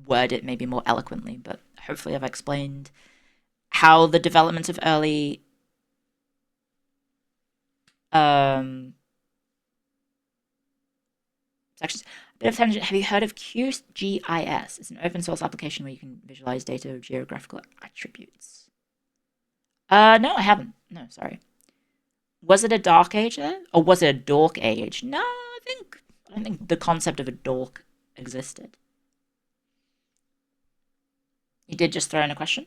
A: word it maybe more eloquently, but hopefully I've explained how the development of early sections. A bit of tangent. Have you heard of QGIS? It's an open source application where you can visualize data of geographical attributes. No, I haven't. No, sorry. Was it a dark age there? Or was it a dork age? No, I don't think the concept of a dork existed. You did just throw in a question.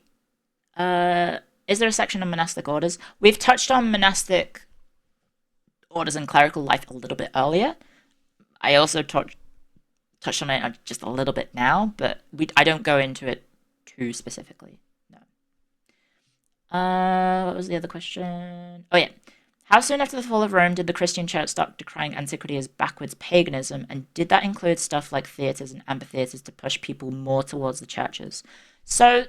A: Is there a section on monastic orders? We've touched on monastic orders and clerical life a little bit earlier. I also touched on it just a little bit now, but I don't go into it too specifically. No. What was the other question? Oh yeah. How soon after the fall of Rome did the Christian church start decrying antiquity as backwards paganism, and did that include stuff like theatres and amphitheatres to push people more towards the churches? So,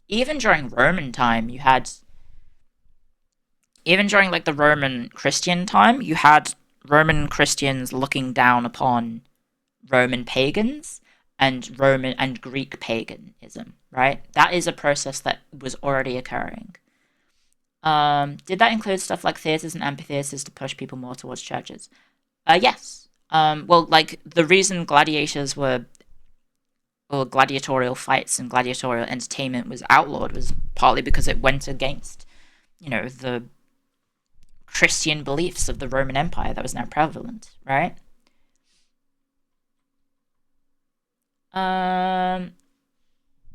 A: even during Roman time, even during like the Roman Christian time, you had Roman Christians looking down upon Roman pagans and Roman and Greek paganism, right? That is a process that was already occurring. Did that include stuff like theatres and amphitheatres to push people more towards churches? Yes. Well, like the reason gladiators were, or gladiatorial fights and gladiatorial entertainment was outlawed was partly because it went against, the Christian beliefs of the Roman Empire that was now prevalent, right?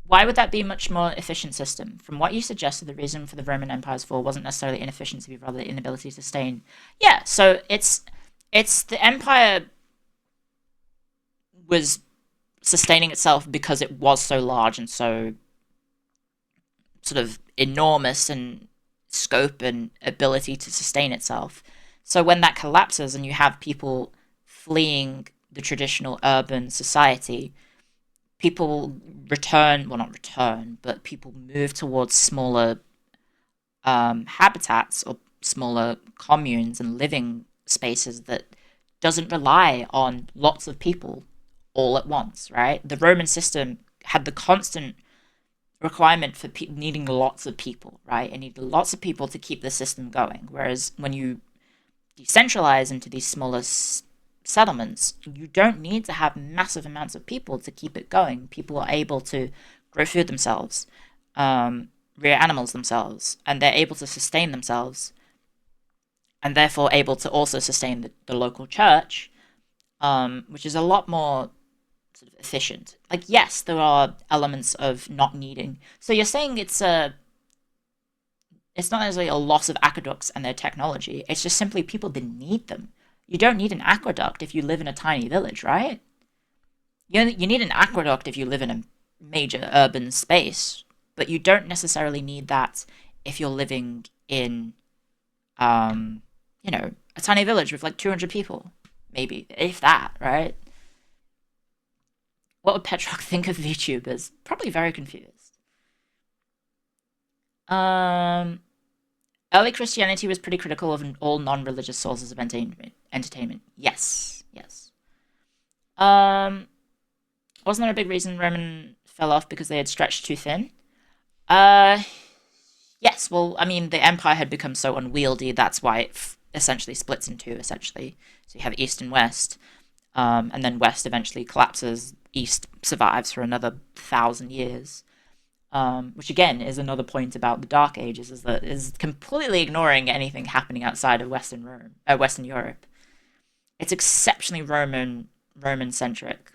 A: Why would that be a much more efficient system? From what you suggested, the reason for the Roman Empire's fall wasn't necessarily inefficiency, but rather the inability to sustain. Yeah, so it's the empire was sustaining itself because it was so large and so sort of enormous in scope and ability to sustain itself. So when that collapses and you have people fleeing the traditional urban society, people not return, but people move towards smaller habitats or smaller communes and living spaces that doesn't rely on lots of people all at once, right? The Roman system had the constant requirement for needing lots of people, right? It needed lots of people to keep the system going. Whereas when you decentralize into these smaller settlements, you don't need to have massive amounts of people to keep it going. People are able to grow food themselves, rear animals themselves, and they're able to sustain themselves, and therefore able to also sustain the local church, which is a lot more sort of efficient. Like, yes, there are elements of not needing. So you're saying it's not necessarily a loss of aqueducts and their technology. It's just simply people didn't need them. You don't need an aqueduct if you live in a tiny village, right? You need an aqueduct if you live in a major urban space, but you don't necessarily need that if you're living in, a tiny village with like 200 people, maybe, if that, right? What would Petrarch think of VTubers? Probably very confused. Early Christianity was pretty critical of all non-religious sources of entertainment. Yes, yes. Wasn't there a big reason Roman fell off because they had stretched too thin? Yes. Well, I mean, the empire had become so unwieldy. That's why it essentially splits in two. Essentially, so you have East and West, and then West eventually collapses. East survives for another 1,000 years. Which again is another point about the Dark Ages, is completely ignoring anything happening outside of Western Europe. It's exceptionally Roman centric.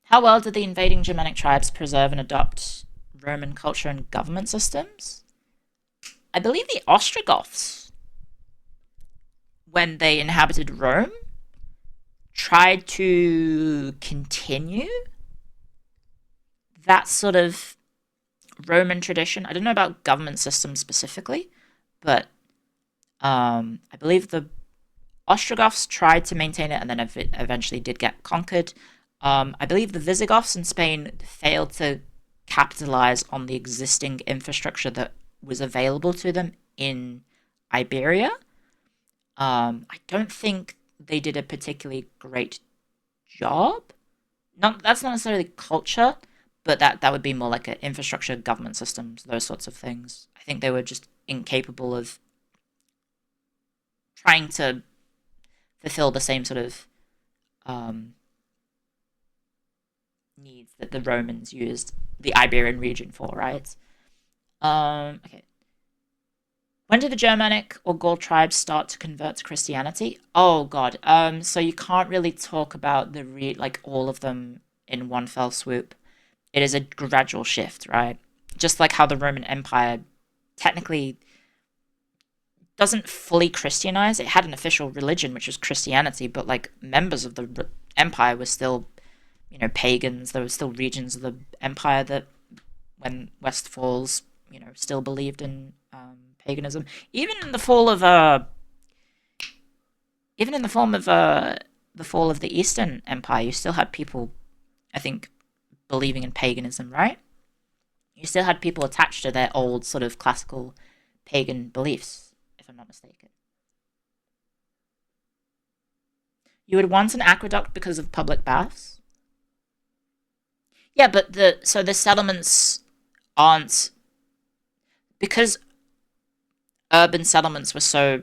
A: How well did the invading Germanic tribes preserve and adopt Roman culture and government systems? I believe the Ostrogoths, when they inhabited Rome, tried to continue that sort of Roman tradition. I don't know about government systems specifically, but I believe the Ostrogoths tried to maintain it and then eventually did get conquered. I believe the Visigoths in Spain failed to capitalize on the existing infrastructure that was available to them in Iberia. I don't think they did a particularly great job. That's not necessarily culture, but that would be more like an infrastructure, government systems, those sorts of things. I think they were just incapable of trying to fulfill the same sort of needs that the Romans used the Iberian region for, right? Okay. When did the Germanic or Gaul tribes start to convert to Christianity? Oh God. So you can't really talk about all of them in one fell swoop. It is a gradual shift, right? Just like how the Roman Empire technically doesn't fully Christianize. It had an official religion, which was Christianity, but like members of the empire were still, pagans. There were still regions of the empire that, when West falls, still believed in paganism. Even in the fall of the fall of the Eastern Empire, you still had people, I think, believing in paganism, right? You still had people attached to their old sort of classical pagan beliefs, if I'm not mistaken. You would want an aqueduct because of public baths? Yeah, but the settlements aren't, because urban settlements were so,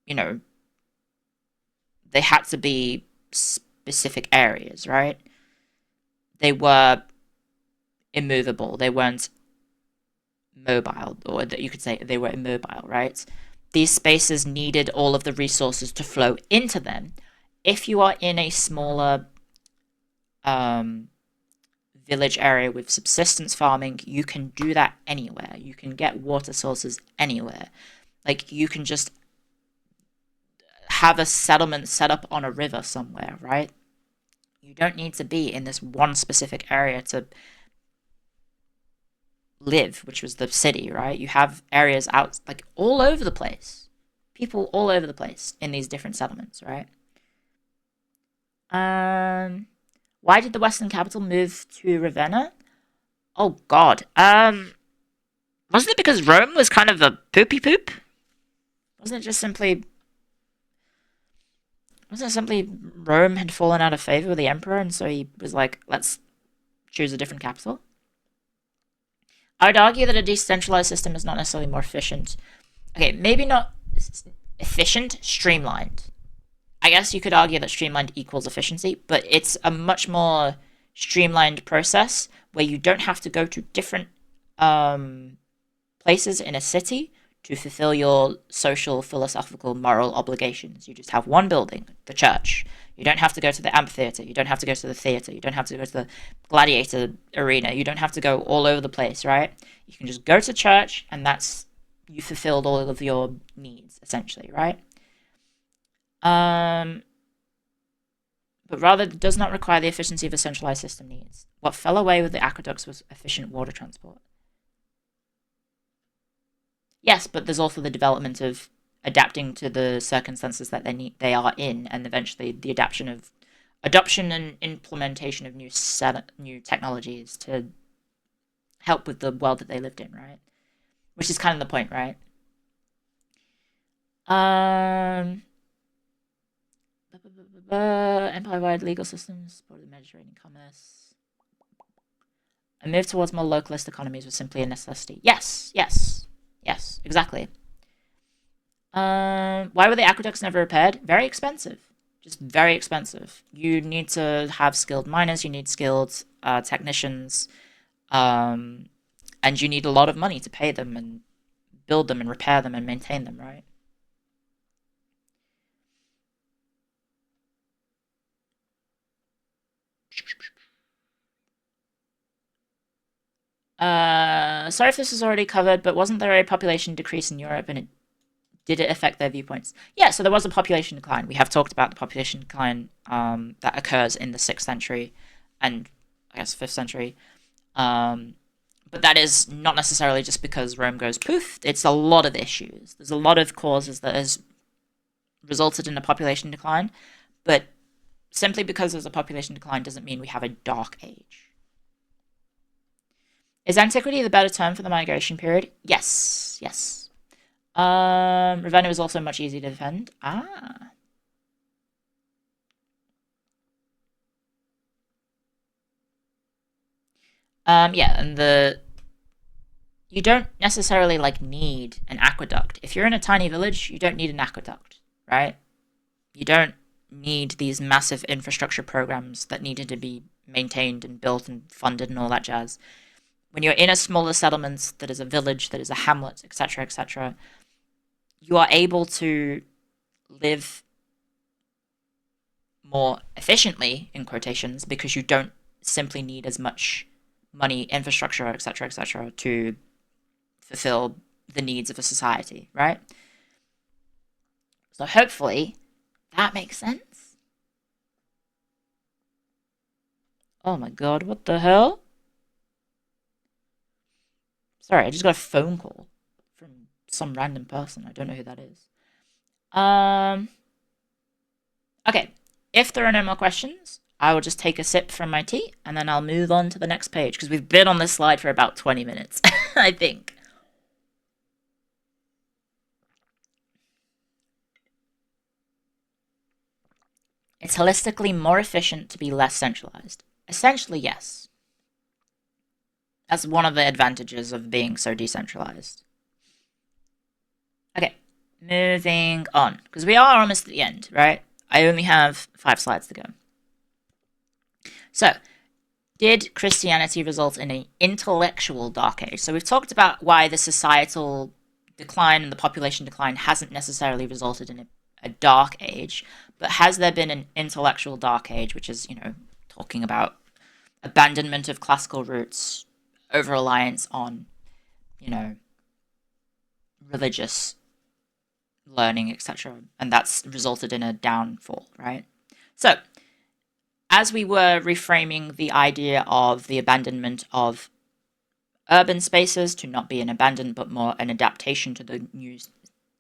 A: they had to be specific areas, right? They were immovable. They weren't mobile, or that you could say they were immobile, right? These spaces needed all of the resources to flow into them. If you are in a smaller village area with subsistence farming, you can do that anywhere. You can get water sources anywhere. Like, you can just have a settlement set up on a river somewhere, right? You don't need to be in this one specific area to live, which was the city, right? You have areas out, like, all over the place. People all over the place in these different settlements, right? Why did the Western capital move to Ravenna? Oh God. Wasn't it because Rome was kind of a poopy poop? Wasn't it just simply? Wasn't it simply Rome had fallen out of favor with the emperor, and so he was like, let's choose a different capital? I would argue that a decentralized system is not necessarily more efficient. Okay, maybe not efficient, streamlined. I guess you could argue that streamlined equals efficiency, but it's a much more streamlined process where you don't have to go to different places in a city to fulfill your social, philosophical, moral obligations. You just have one building, the church. You don't have to go to the amphitheater. You don't have to go to the theater. You don't have to go to the gladiator arena. You don't have to go all over the place, right? You can just go to church, and that's you fulfilled all of your needs, essentially, right? But rather does not require the efficiency of a centralized system needs. What fell away with the aqueducts was efficient water transport. Yes, but there's also the development of adapting to the circumstances that they are in, and eventually the adoption and implementation of new technologies to help with the world that they lived in, right? Which is kind of the point, right? Empire-wide legal systems, support the Mediterranean commerce. A move towards more localist economies was simply a necessity. Yes, exactly. Why were the aqueducts never repaired? Very expensive. Just very expensive. You need to have skilled miners, you need skilled technicians, and you need a lot of money to pay them and build them and repair them and maintain them, right? Sorry if this is already covered, but wasn't there a population decrease in Europe, and did it affect their viewpoints? Yeah, so there was a population decline. We have talked about the population decline that occurs in the 6th century and I guess 5th century. But that is not necessarily just because Rome goes poof. It's a lot of issues. There's a lot of causes that has resulted in a population decline, but simply because there's a population decline doesn't mean we have a dark age. Is Antiquity the better term for the migration period? Yes. Ravenna was also much easier to defend. Yeah, and you don't necessarily need an aqueduct. If you're in a tiny village, you don't need an aqueduct, right? You don't need these massive infrastructure programs that needed to be maintained and built and funded and all that jazz. When you're in a smaller settlement that is a village, that is a hamlet, etc., you are able to live more efficiently, in quotations, because you don't simply need as much money, infrastructure, etc., to fulfill the needs of a society, right? So hopefully that makes sense. Oh my god, what the hell? Sorry, I just got a phone call from some random person. I don't know who that is. Okay, if there are no more questions, I will just take a sip from my tea, and then I'll move on to the next page, because we've been on this slide for about 20 minutes, I think. It's holistically more efficient to be less centralized. Essentially, yes. That's one of the advantages of being so decentralized. Okay, moving on, because we are almost at the end, right? I only have 5 slides to go. So, did Christianity result in an intellectual dark age? So we've talked about why the societal decline and the population decline hasn't necessarily resulted in a dark age, but has there been an intellectual dark age, which is, talking about abandonment of classical roots, over-reliance on, religious learning, etc., and that's resulted in a downfall, right? So, as we were reframing the idea of the abandonment of urban spaces to not be an abandon, but more an adaptation to the new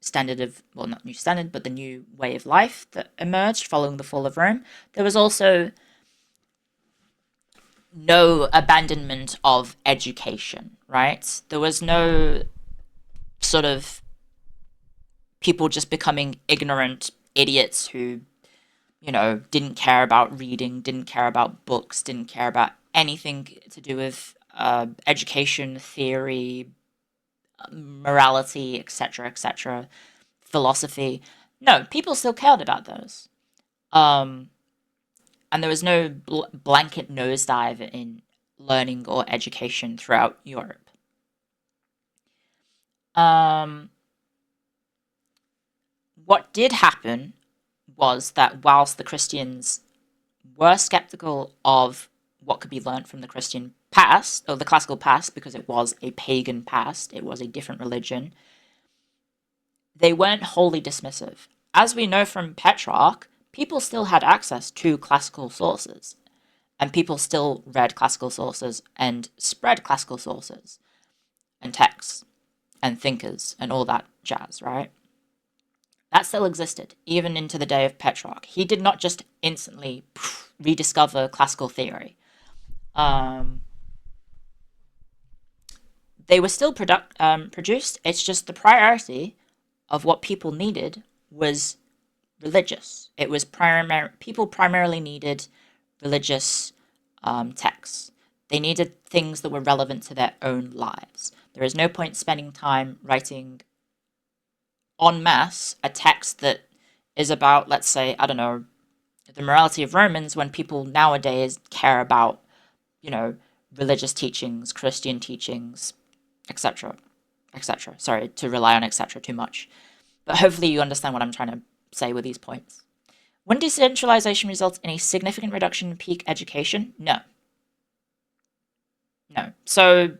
A: standard of, well, not new standard, but the new way of life that emerged following the fall of Rome, there was also no abandonment of education, right? There was no sort of people just becoming ignorant idiots who, didn't care about reading, didn't care about books, didn't care about anything to do with education, theory, morality, etc., philosophy. No, people still cared about those. Um, and there was no blanket nosedive in learning or education throughout Europe. Um, what did happen was that whilst the Christians were skeptical of what could be learnt from the Christian past, or the classical past, because it was a pagan past, it was a different religion, they weren't wholly dismissive. As we know from Petrarch, people still had access to classical sources, and people still read classical sources and spread classical sources and texts and thinkers and all that jazz, right? That still existed, even into the day of Petrarch. He did not just instantly rediscover classical theory. They were still produced. It's just the priority of what people needed was religious. It was people primarily needed religious texts. They needed things that were relevant to their own lives. There is no point spending time writing en masse a text that is about, let's say, I don't know, the morality of Romans, when people nowadays care about, religious teachings, Christian teachings, etc., etc. Sorry to rely on etc. too much. But hopefully you understand what I'm trying to say with these points. When decentralization results in a significant reduction in peak education? No. No. So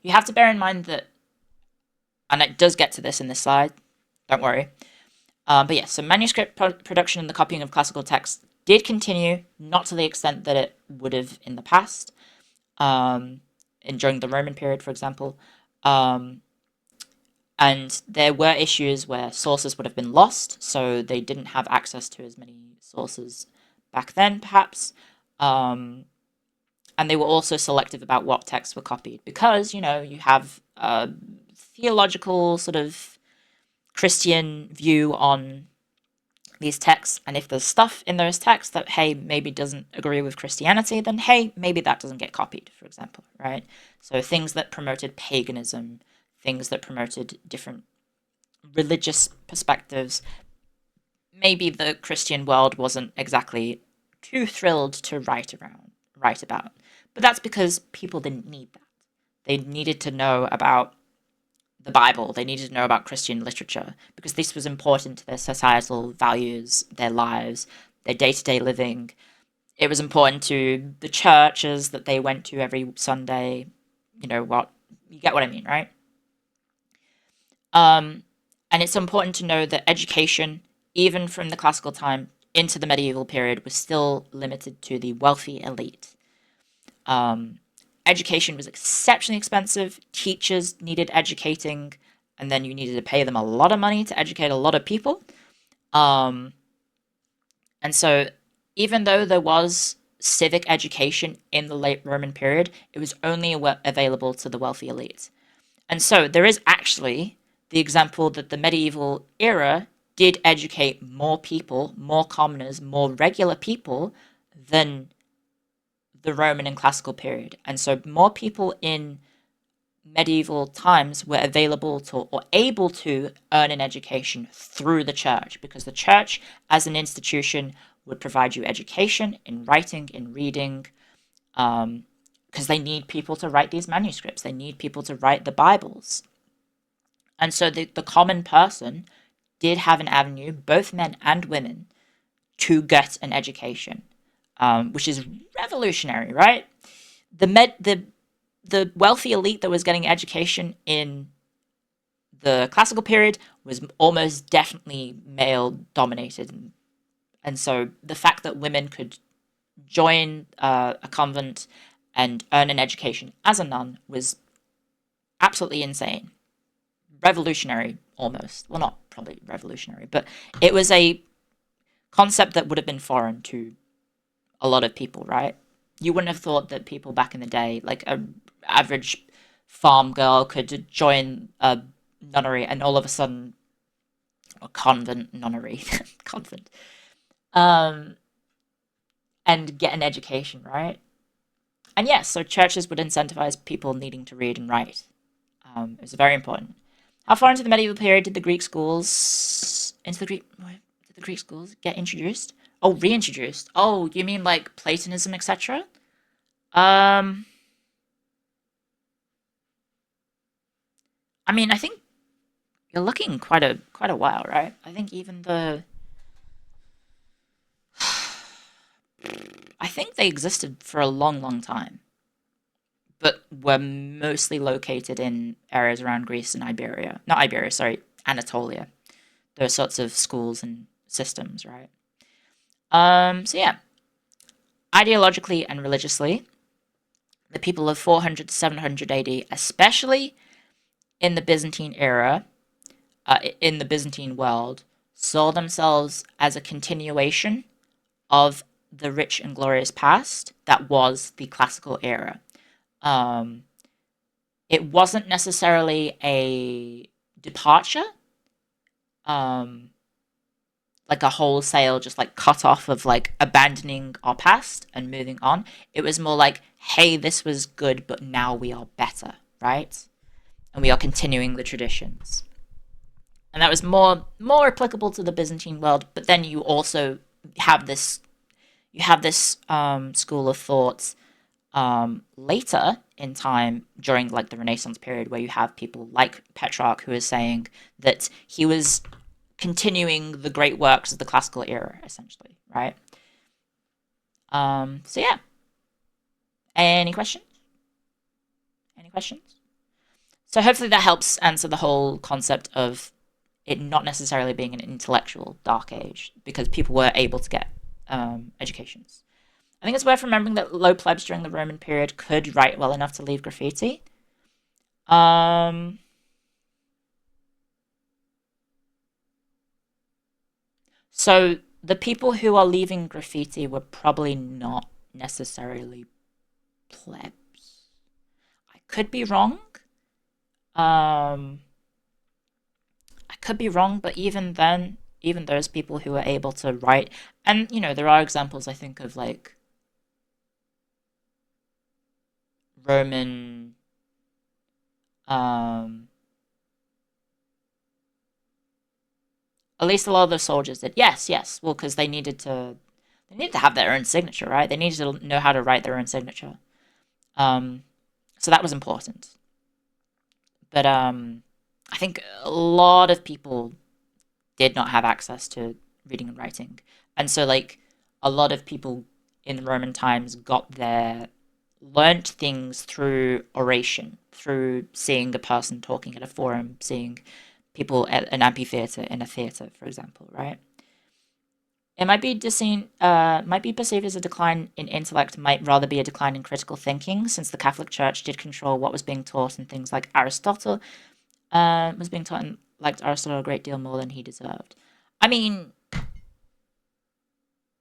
A: you have to bear in mind that, and it does get to this in this slide, don't worry. But yes, so manuscript production and the copying of classical texts did continue, not to the extent that it would have in the past, during the Roman period, for example. And there were issues where sources would have been lost, so they didn't have access to as many sources back then, perhaps. And they were also selective about what texts were copied, because, you have a theological sort of Christian view on these texts, and if there's stuff in those texts that, hey, maybe doesn't agree with Christianity, then, hey, maybe that doesn't get copied, for example, right? So things that promoted paganism, things that promoted different religious perspectives, maybe the Christian world wasn't exactly too thrilled to write about. But that's because people didn't need that. They needed to know about the Bible. They needed to know about Christian literature, because this was important to their societal values, their lives, their day-to-day living. It was important to the churches that they went to every Sunday. You get what I mean, right? And it's important to know that education, even from the classical time into the medieval period, was still limited to the wealthy elite. Education was exceptionally expensive. Teachers needed educating, and then you needed to pay them a lot of money to educate a lot of people. And so, even though there was civic education in the late Roman period, it was only available to the wealthy elite. And so, there is actually the example that the medieval era did educate more people, more commoners, more regular people than the Roman and classical period. And so more people in medieval times were available to or able to earn an education through the church, because the church as an institution would provide you education in writing, in reading, because they need people to write these manuscripts. They need people to write the Bibles. And so the common person did have an avenue, both men and women, to get an education. Which is revolutionary, right? The wealthy elite that was getting education in the classical period was almost definitely male dominated, and so the fact that women could join a convent and earn an education as a nun was absolutely insane, revolutionary almost. Well, not probably revolutionary, but it was a concept that would have been foreign to a lot of people, right? You wouldn't have thought that people back in the day, like a average farm girl, could join a nunnery and all of a sudden, a convent nunnery, convent, um, and get an education, right? And yes, so churches would incentivize people needing to read and write. It was very important. How far into the medieval period did the Greek schools did the Greek schools get introduced? Oh, reintroduced. Oh, you mean like Platonism, etc.? Um, I mean, I think you're looking quite a while, right? I think even I think they existed for a long, long time, but were mostly located in areas around Greece and Iberia. Not Iberia, sorry, Anatolia. Those sorts of schools and systems, right? So yeah, ideologically and religiously, the people of 400 to 700 AD, especially in the Byzantine era, in the Byzantine world, saw themselves as a continuation of the rich and glorious past that was the classical era. Um, it wasn't necessarily a departure, um, like a wholesale just like cut off of like abandoning our past and moving on. It was more like, hey, this was good, but now we are better, right? And we are continuing the traditions. And that was more applicable to the Byzantine world. But then you also have this school of thought later in time during like the Renaissance period, where you have people like Petrarch who is saying that he was continuing the great works of the classical era, essentially, right? So yeah. Any questions? Any questions? So hopefully that helps answer the whole concept of it not necessarily being an intellectual dark age, because people were able to get educations. I think it's worth remembering that low plebs during the Roman period could write well enough to leave graffiti. So the people who are leaving graffiti were probably not necessarily plebs. I could be wrong. Um, I could be wrong, but even then, even those people who are able to write, and there are examples I think of like Roman, um, at least a lot of the soldiers did. Yes, yes. Well, because they needed to have their own signature, right? They needed to know how to write their own signature. Um, so that was important. But I think a lot of people did not have access to reading and writing, and so like a lot of people in Roman times got their learnt things through oration, through seeing a person talking at a forum, seeing people at an amphitheater in a theater, for example, right? It might be perceived as a decline in intellect, might rather be a decline in critical thinking, since the Catholic Church did control what was being taught, and things like Aristotle was being taught and liked Aristotle a great deal more than he deserved. I mean,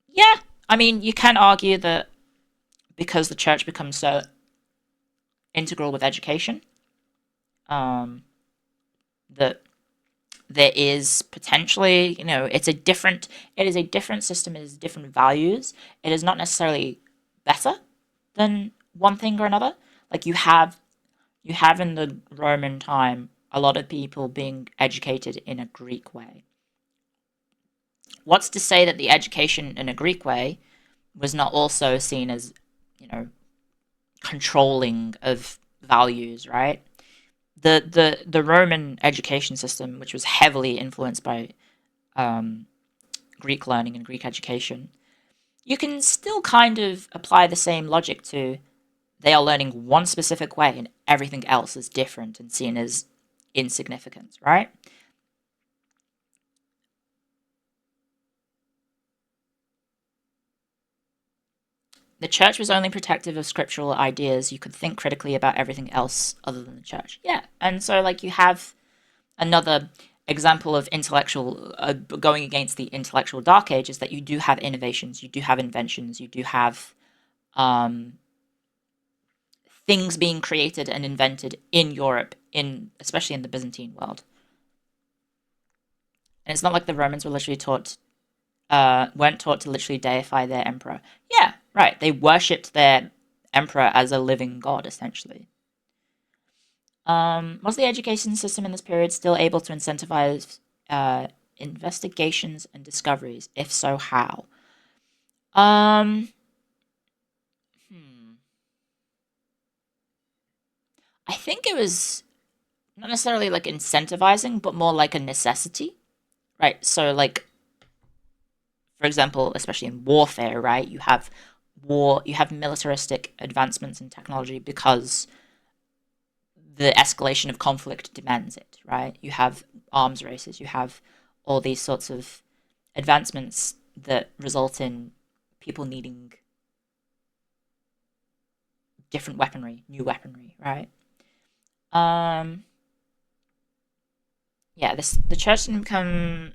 A: yeah, I mean, you can argue that because the church becomes so integral with education, um, that there is potentially, it is a different system, it is different values. It is not necessarily better than one thing or another. Like you have in the Roman time a lot of people being educated in a Greek way. What's to say that the education in a Greek way was not also seen as, you know, controlling of values, right? The Roman education system, which was heavily influenced by um, Greek learning and Greek education, you can still kind of apply the same logic to they are learning one specific way and everything else is different and seen as insignificant, right? The church was only protective of scriptural ideas. You could think critically about everything else other than the church. Yeah, and so like you have another example of intellectual going against the intellectual dark age is that you do have innovations, you do have inventions, you do have um, things being created and invented in Europe, especially in the Byzantine world. And it's not like the Romans were literally weren't taught to literally deify their emperor. Yeah, right. They worshipped their emperor as a living god, essentially. Was the education system in this period still able to incentivize investigations and discoveries? If so, how? Um, hmm. I think it was not necessarily like incentivizing, but more like a necessity, right? So, like, for example, especially in warfare, right? You have militaristic advancements in technology because the escalation of conflict demands it, right? You have arms races, you have all these sorts of advancements that result in people needing different weaponry, new weaponry, right? Um, yeah, the church didn't become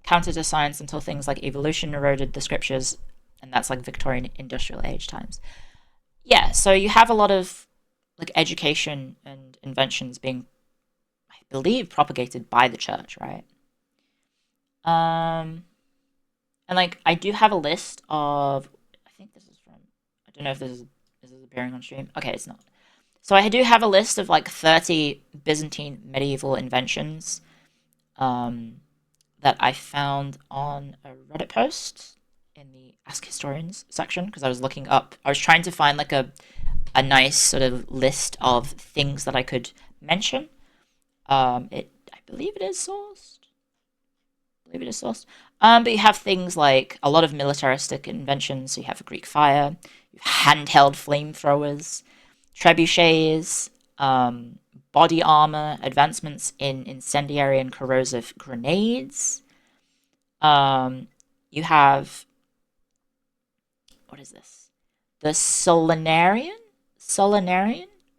A: counter to science until things like evolution eroded the scriptures, and that's like Victorian industrial age times. Yeah, so you have a lot of like education and inventions being, I believe, propagated by the church, right? Um, and like I do have a list of, I think this is from, I don't know if this is appearing on stream. Okay, it's not. So I do have a list of like 30 Byzantine medieval inventions um, that I found on a Reddit post in the Ask Historians section because I was trying to find like a nice sort of list of things that I could mention. I believe it is sourced. I believe it is sourced. But you have things like a lot of militaristic inventions. So you have Greek fire, you have handheld flamethrowers, trebuchets, body armor, advancements in incendiary and corrosive grenades. Um, you have, what is this? The Solinarian,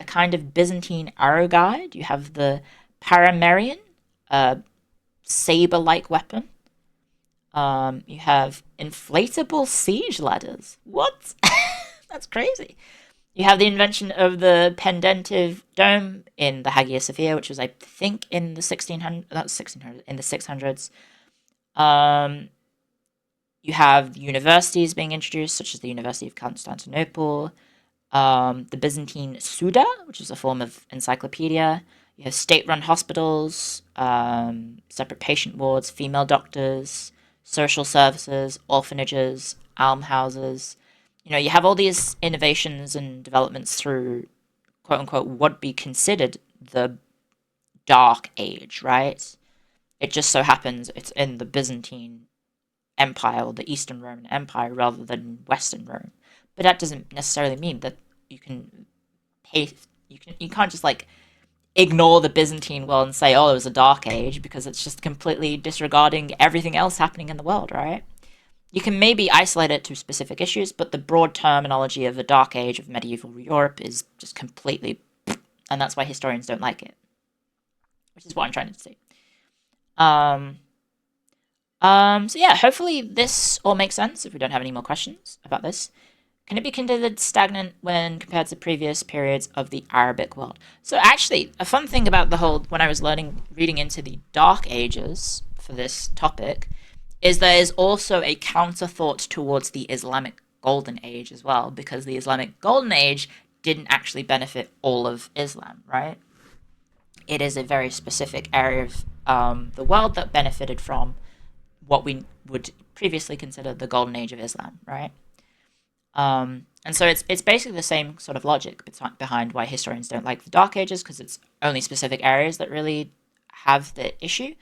A: a kind of Byzantine arrow guide. You have the Paramerian, a saber-like weapon. You have inflatable siege ladders. What? That's crazy. You have the invention of the pendentive dome in the Hagia Sophia, which was, I think, in the 1600s. Not 1600s, in the 600s. You have universities being introduced, such as the University of Constantinople, the Byzantine Suda, which is a form of encyclopedia. You have state-run hospitals, separate patient wards, female doctors, social services, orphanages, almhouses. You know, you have all these innovations and developments through, quote unquote, what would be considered the Dark Age, right? It just so happens it's in the Byzantine Empire or the Eastern Roman Empire rather than Western Rome. But that doesn't necessarily mean that you can pay. You can't just like ignore the Byzantine world and say, oh, it was a dark age, because it's just completely disregarding everything else happening in the world, right? You can maybe isolate it to specific issues, but the broad terminology of the dark age of medieval Europe is just completely, and that's why historians don't like it, which is what I'm trying to say. Um, so yeah, hopefully this all makes sense if we don't have any more questions about this. Can it be considered stagnant when compared to previous periods of the Arabic world? So actually, a fun thing about when I was reading into the Dark Ages for this topic, is there is also a counter thought towards the Islamic Golden Age as well, because the Islamic Golden Age didn't actually benefit all of Islam, right? It is a very specific area of the world that benefited from what we would previously consider the Golden Age of Islam, right? And so it's basically the same sort of logic behind why historians don't like the Dark Ages, because it's only specific areas that really have the issue.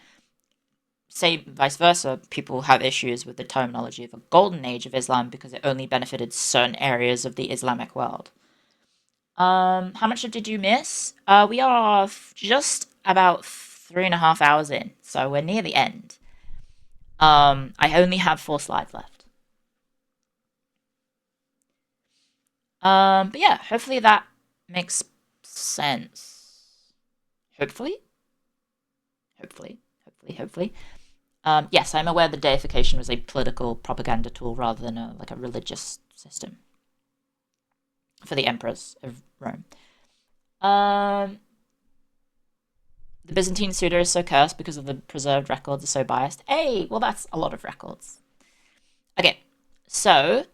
A: Say vice versa, people have issues with the terminology of a Golden Age of Islam because it only benefited certain areas of the Islamic world. How much did you miss? We are just about 3.5 hours in, so we're near the end. I only have 4 slides left. But yeah, hopefully that makes sense. Hopefully. Hopefully. Yes, I'm aware the deification was a political propaganda tool rather than a religious system. for the emperors of Rome. The Byzantine Suda is so cursed because of the preserved records are so biased. Hey, well, that's a lot of records. Okay, so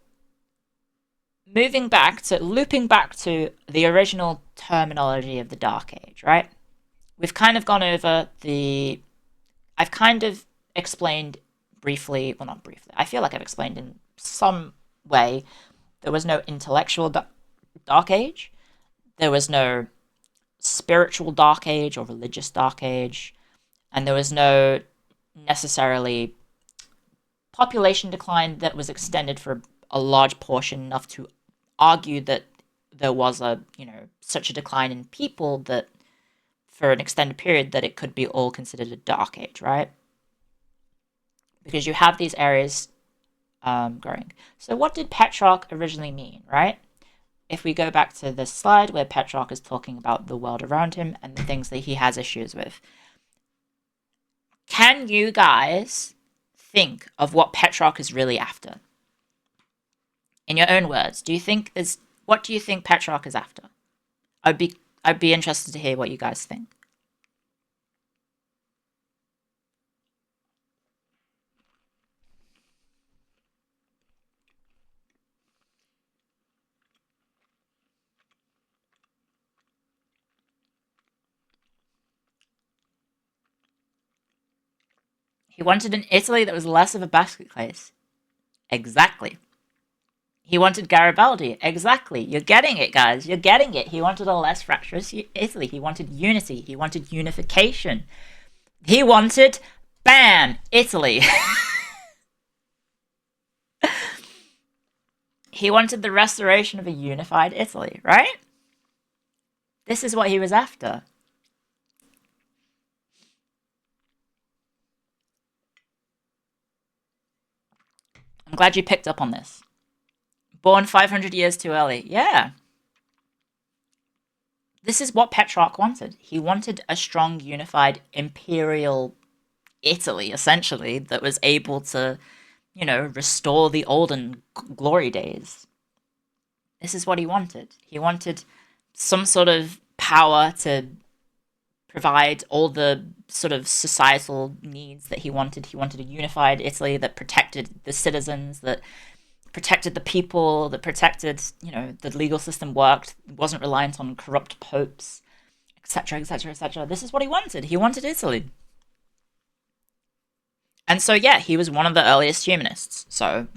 A: looping back to the original terminology of the Dark Age, right? We've kind of gone over I've kind of explained briefly, well, not briefly, I feel like I've explained in some way. There was no intellectual Dark Age. There was no spiritual Dark Age or religious Dark Age. And there was no necessarily population decline that was extended for a large portion, enough to argue that there was such a decline in people that for an extended period that it could be all considered a Dark Age, right? Because you have these areas growing. So what did Petrarch originally mean, right? If we go back to this slide where Petrarch is talking about the world around him and the things that he has issues with, can you guys think of what Petrarch is really after? In your own words, what do you think Petrarch is after? I'd be interested to hear what you guys think. He wanted an Italy that was less of a basket case. Exactly. He wanted Garibaldi. Exactly. You're getting it, guys. You're getting it. He wanted a less fractious Italy. He wanted unity. He wanted unification. He wanted, bam, Italy. He wanted the restoration of a unified Italy, right? This is what he was after. I'm glad you picked up on this. Born 500 years too early. Yeah. This is what Petrarch wanted. He wanted a strong, unified, imperial Italy, essentially, that was able to, restore the olden glory days. This is what he wanted. He wanted some sort of power to provide all the sort of societal needs that he wanted. He wanted a unified Italy that protected the citizens, that protected the people, that protected, the legal system worked, wasn't reliant on corrupt popes, etc., etc., etc. This is what he wanted. He wanted Italy. And so, yeah, he was one of the earliest humanists. So,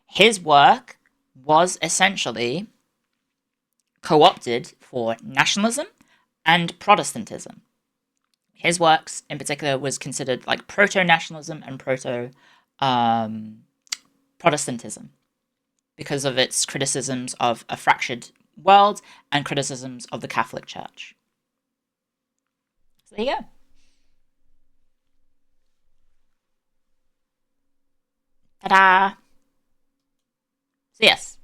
A: his work was essentially co-opted for nationalism and Protestantism. His works, in particular, was considered like proto-nationalism and proto-Protestantism because of its criticisms of a fractured world and criticisms of the Catholic Church. So there you go. Ta-da! So yes,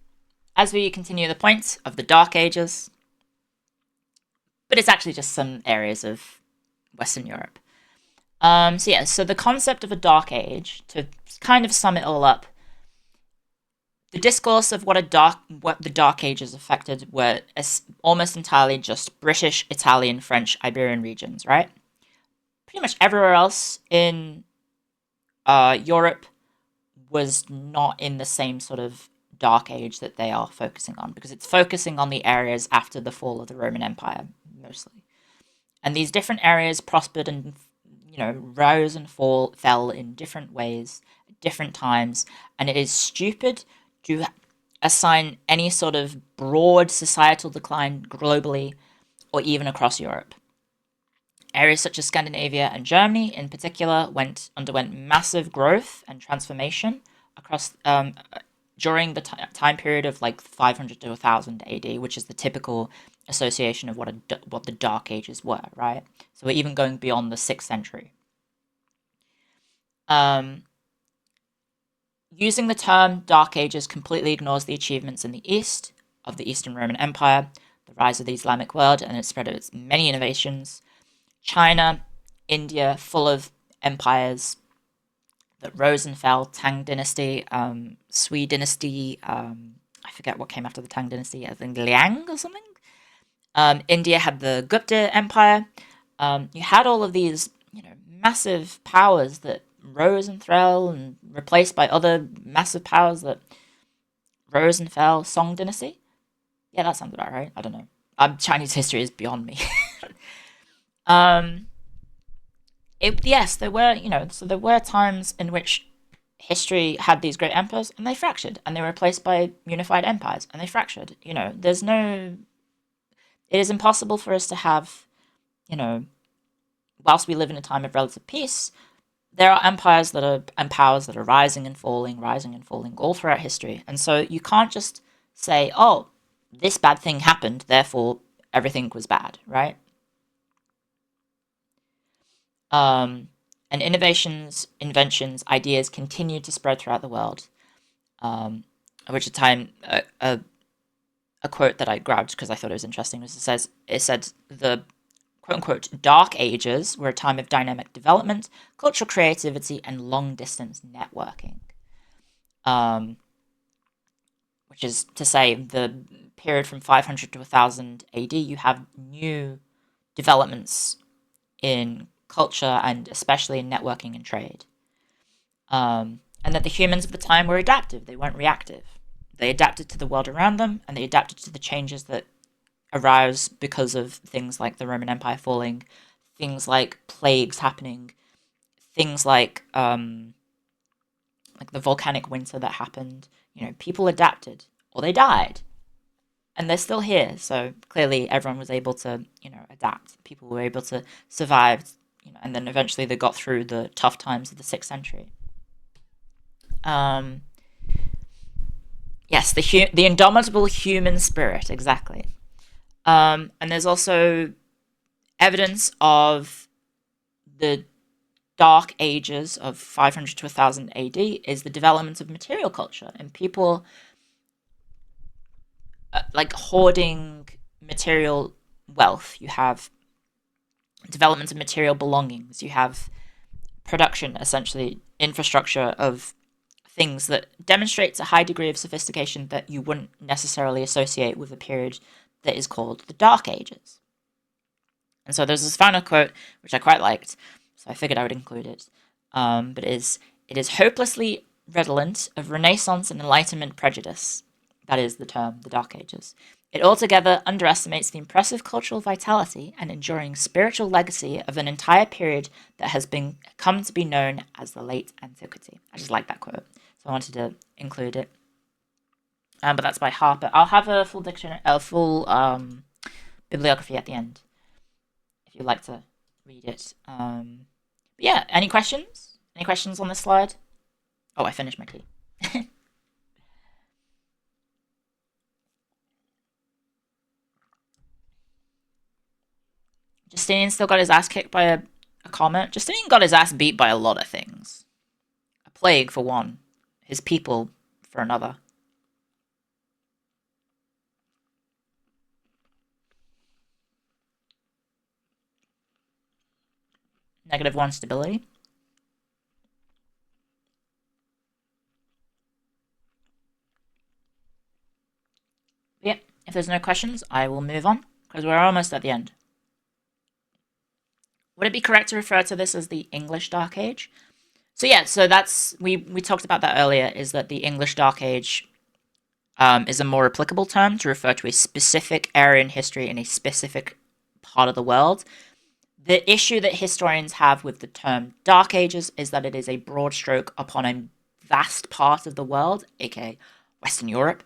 A: as we continue the points of the Dark Ages, but it's actually just some areas of Western Europe. So the concept of a Dark Age, to kind of sum it all up, the discourse of what the Dark Ages affected were almost entirely just British, Italian, French, Iberian regions, right? Pretty much everywhere else in Europe was not in the same sort of Dark Age that they are focusing on, because it's focusing on the areas after the fall of the Roman Empire, mostly. And these different areas prospered and, rose and fell in different ways, at different times, and it is stupid to assign any sort of broad societal decline globally or even across Europe. Areas such as Scandinavia and Germany, in particular, underwent massive growth and transformation across during the time period of like 500 to 1000 AD, which is the typical association of what the Dark Ages were, right? So we're even going beyond the 6th century. Using the term Dark Ages completely ignores the achievements in the East of the Eastern Roman Empire, the rise of the Islamic world, and its spread of its many innovations. China, India, full of empires that rose and fell. Tang dynasty, Sui dynasty, I I forget what came after the Tang Dynasty, I think Liang or something. India had the Gupta Empire. You had all of these, massive powers that rose and fell and replaced by other massive powers that rose and fell. Song Dynasty? Yeah, that sounds about right. I don't know. Chinese history is beyond me. Yes, there were, so there were times in which history had these great empires and they fractured and they were replaced by unified empires and they fractured. It is impossible for us to have, whilst we live in a time of relative peace, there are empires and powers that are rising and falling all throughout history. And so you can't just say, oh, this bad thing happened, therefore everything was bad, right? And innovations, inventions, ideas continue to spread throughout the world. Which a time, a quote that I grabbed because I thought it was interesting was it said the quote-unquote dark ages were a time of dynamic development, cultural creativity, and long-distance networking. Which is to say the period from 500 to 1000 AD, you have new developments in culture and especially in networking and trade. And that the humans of the time were adaptive, they weren't reactive. They adapted to the world around them, and they adapted to the changes that arise because of things like the Roman Empire falling, things like plagues happening, things like the volcanic winter that happened. People adapted, or they died. And they're still here, so clearly everyone was able to, adapt. People were able to survive, and then eventually they got through the tough times of the 6th century. Yes, the indomitable human spirit, exactly. And there's also evidence of the dark ages of 500 to 1000 AD is the development of material culture and people hoarding material wealth. You have development of material belongings. You have production, essentially, infrastructure of things that demonstrates a high degree of sophistication that you wouldn't necessarily associate with a period that is called the Dark Ages. And so there's this final quote, which I quite liked, so I figured I would include it. But it is hopelessly redolent of Renaissance and Enlightenment prejudice. That is the term, the Dark Ages. It altogether underestimates the impressive cultural vitality and enduring spiritual legacy of an entire period that has come to be known as the late Antiquity. I just like that quote, so I wanted to include it. But that's by Harper. I'll have a full bibliography at the end, if you'd like to read it. But yeah, any questions? Any questions on this slide? Oh, I finished my tea. Justinian still got his ass kicked by a comet. Justinian got his ass beat by a lot of things. A plague, for one. His people, for another. -1 stability. Yeah, if there's no questions, I will move on, because we're almost at the end. Would it be correct to refer to this as the English Dark Age? So yeah, so that's, we talked about that earlier, is that the English Dark Age is a more applicable term to refer to a specific area in history in a specific part of the world. The issue that historians have with the term Dark Ages is that it is a broad stroke upon a vast part of the world, aka Western Europe,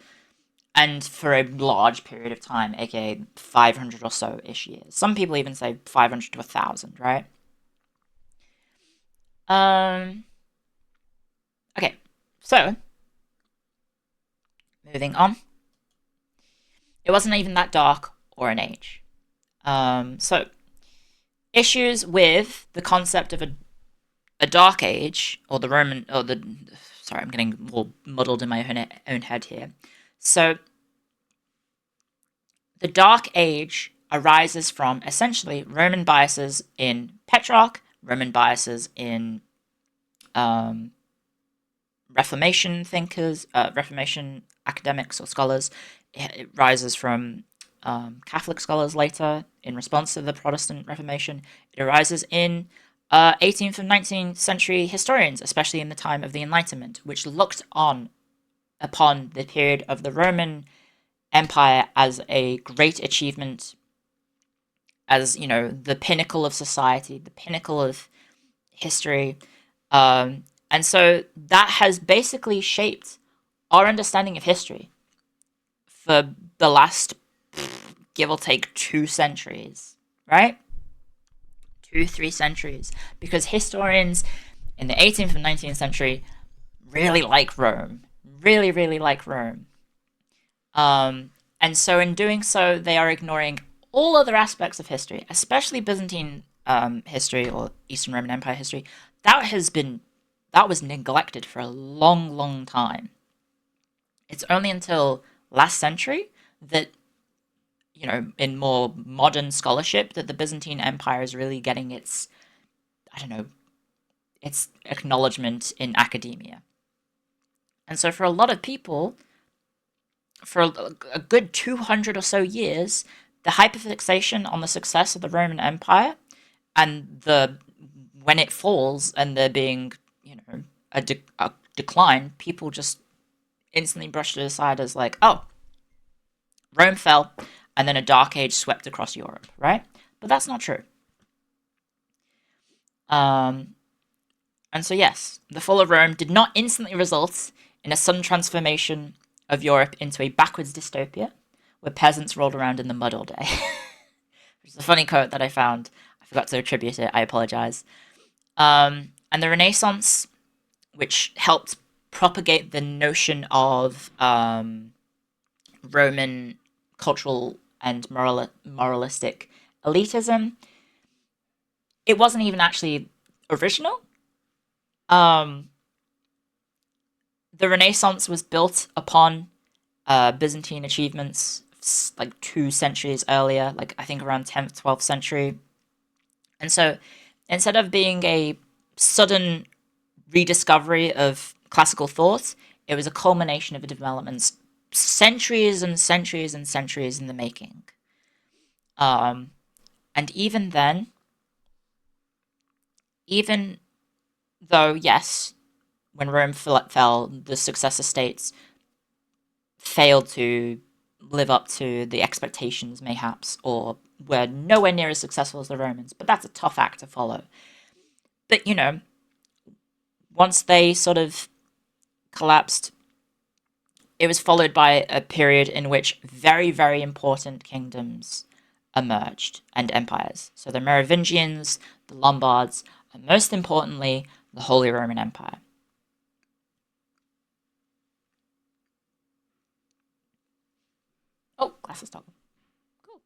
A: and for a large period of time, aka 500 or so-ish years. Some people even say 500 to 1000, right? Okay, so, moving on. It wasn't even that dark or an age. So, issues with the concept of a dark age, or the Roman, or the, sorry, I'm getting all muddled in my own head here. So, the Dark Age arises from, essentially, Roman biases in Petrarch, Roman biases in Reformation thinkers, Reformation academics or scholars. It rises from Catholic scholars later in response to the Protestant Reformation. It arises in 18th and 19th century historians, especially in the time of the Enlightenment, which looked on upon the period of the Roman Empire as a great achievement, as, you know, the pinnacle of society, the pinnacle of history. And so that has basically shaped our understanding of history for the last, give or take, 2 centuries, right? 2-3 centuries. Because historians in the 18th and 19th century really like Rome. Really, really like Rome. And so in doing so, they are ignoring all other aspects of history, especially Byzantine history or Eastern Roman Empire history. That was neglected for a long, long time. It's only until last century that, you know, in more modern scholarship, that the Byzantine Empire is really getting its, I don't know, its acknowledgement in academia. And so for a lot of people, for a good 200 or so years, the hyperfixation on the success of the Roman Empire and the when it falls and there being, you know, a decline, people just instantly brushed it aside as like, oh, Rome fell and then a dark age swept across Europe, right? But that's not true. And so yes, the fall of Rome did not instantly result in a sudden transformation of Europe into a backwards dystopia where peasants rolled around in the mud all day. Which is a funny quote that I found. I forgot to attribute it. I apologize. And the Renaissance, which helped propagate the notion of Roman cultural and moralistic elitism, it wasn't even actually original. The Renaissance was built upon Byzantine achievements like 2 centuries earlier, like I think around 10th, 12th century. And so instead of being a sudden rediscovery of classical thought, it was a culmination of developments centuries and centuries and centuries in the making. And even then, even though, yes, when Rome fell, the successor states failed to live up to the expectations, mayhaps, or were nowhere near as successful as the Romans. But that's a tough act to follow. But, you know, once they sort of collapsed, it was followed by a period in which very, very important kingdoms emerged and empires. So the Merovingians, the Lombards, and most importantly, the Holy Roman Empire. Oh, glasses toggle. Cool.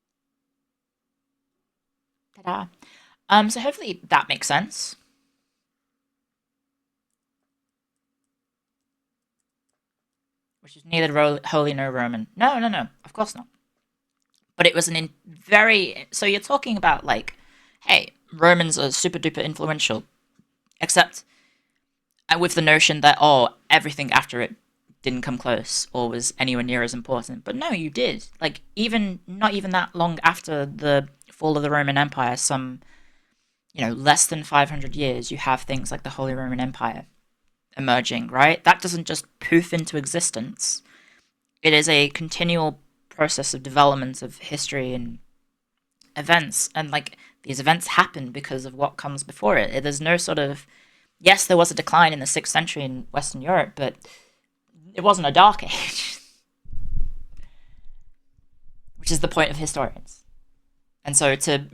A: Ta-da. So hopefully that makes sense. Which is neither holy nor Roman. No, no, no. Of course not. But it was so you're talking about like, hey, Romans are super duper influential, except with the notion that, oh, everything after it didn't come close or was anywhere near as important. But no, you did. Like, not even that long after the fall of the Roman Empire, some, you know, less than 500 years, you have things like the Holy Roman Empire emerging, right? That doesn't just poof into existence. It is a continual process of development of history and events, and like these events happen because of what comes before it. There's no sort of, yes, there was a decline in the 6th century in Western Europe, but it wasn't a dark age, which is the point of historians. And so to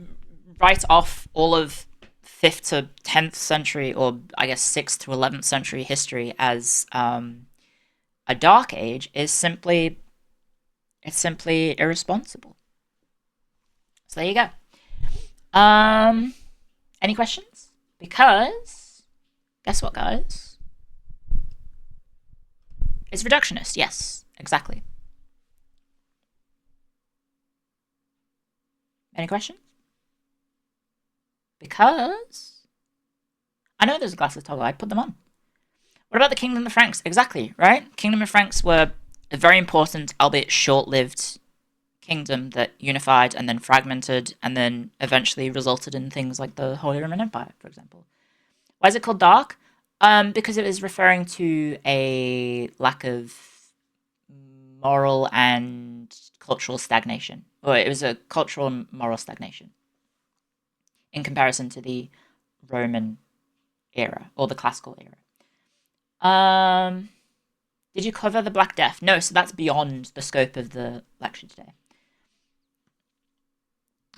A: write off all of 5th to 10th century, or I guess 6th to 11th century history as a dark age is simply irresponsible. So there you go. Any questions? Because guess what, guys? It's reductionist. Yes, exactly. Any questions? Because I know there's a glasses toggle. I put them on. What about the Kingdom of Franks? Exactly, right? Kingdom of Franks were a very important, albeit short-lived kingdom that unified and then fragmented and then eventually resulted in things like the Holy Roman Empire, for example. Why is it called dark? Because it is referring to a lack of moral and cultural stagnation. Or it was a cultural and moral stagnation in comparison to the Roman era or the classical era. Did you cover the Black Death? No, so that's beyond the scope of the lecture today.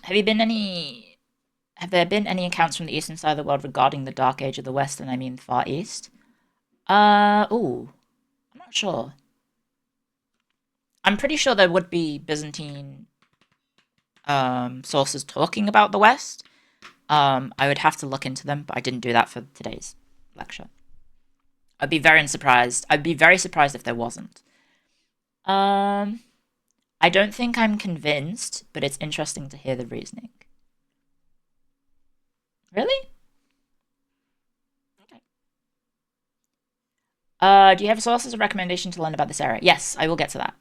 A: Have there been any accounts from the eastern side of the world regarding the Dark Age of the West, and I mean Far East? I'm not sure. I'm pretty sure there would be Byzantine sources talking about the West. I would have to look into them, but I didn't do that for today's lecture. I'd be very surprised if there wasn't. I don't think I'm convinced, but it's interesting to hear the reasoning. Really? Okay. Do you have sources of recommendation to learn about this era? Yes, I will get to that.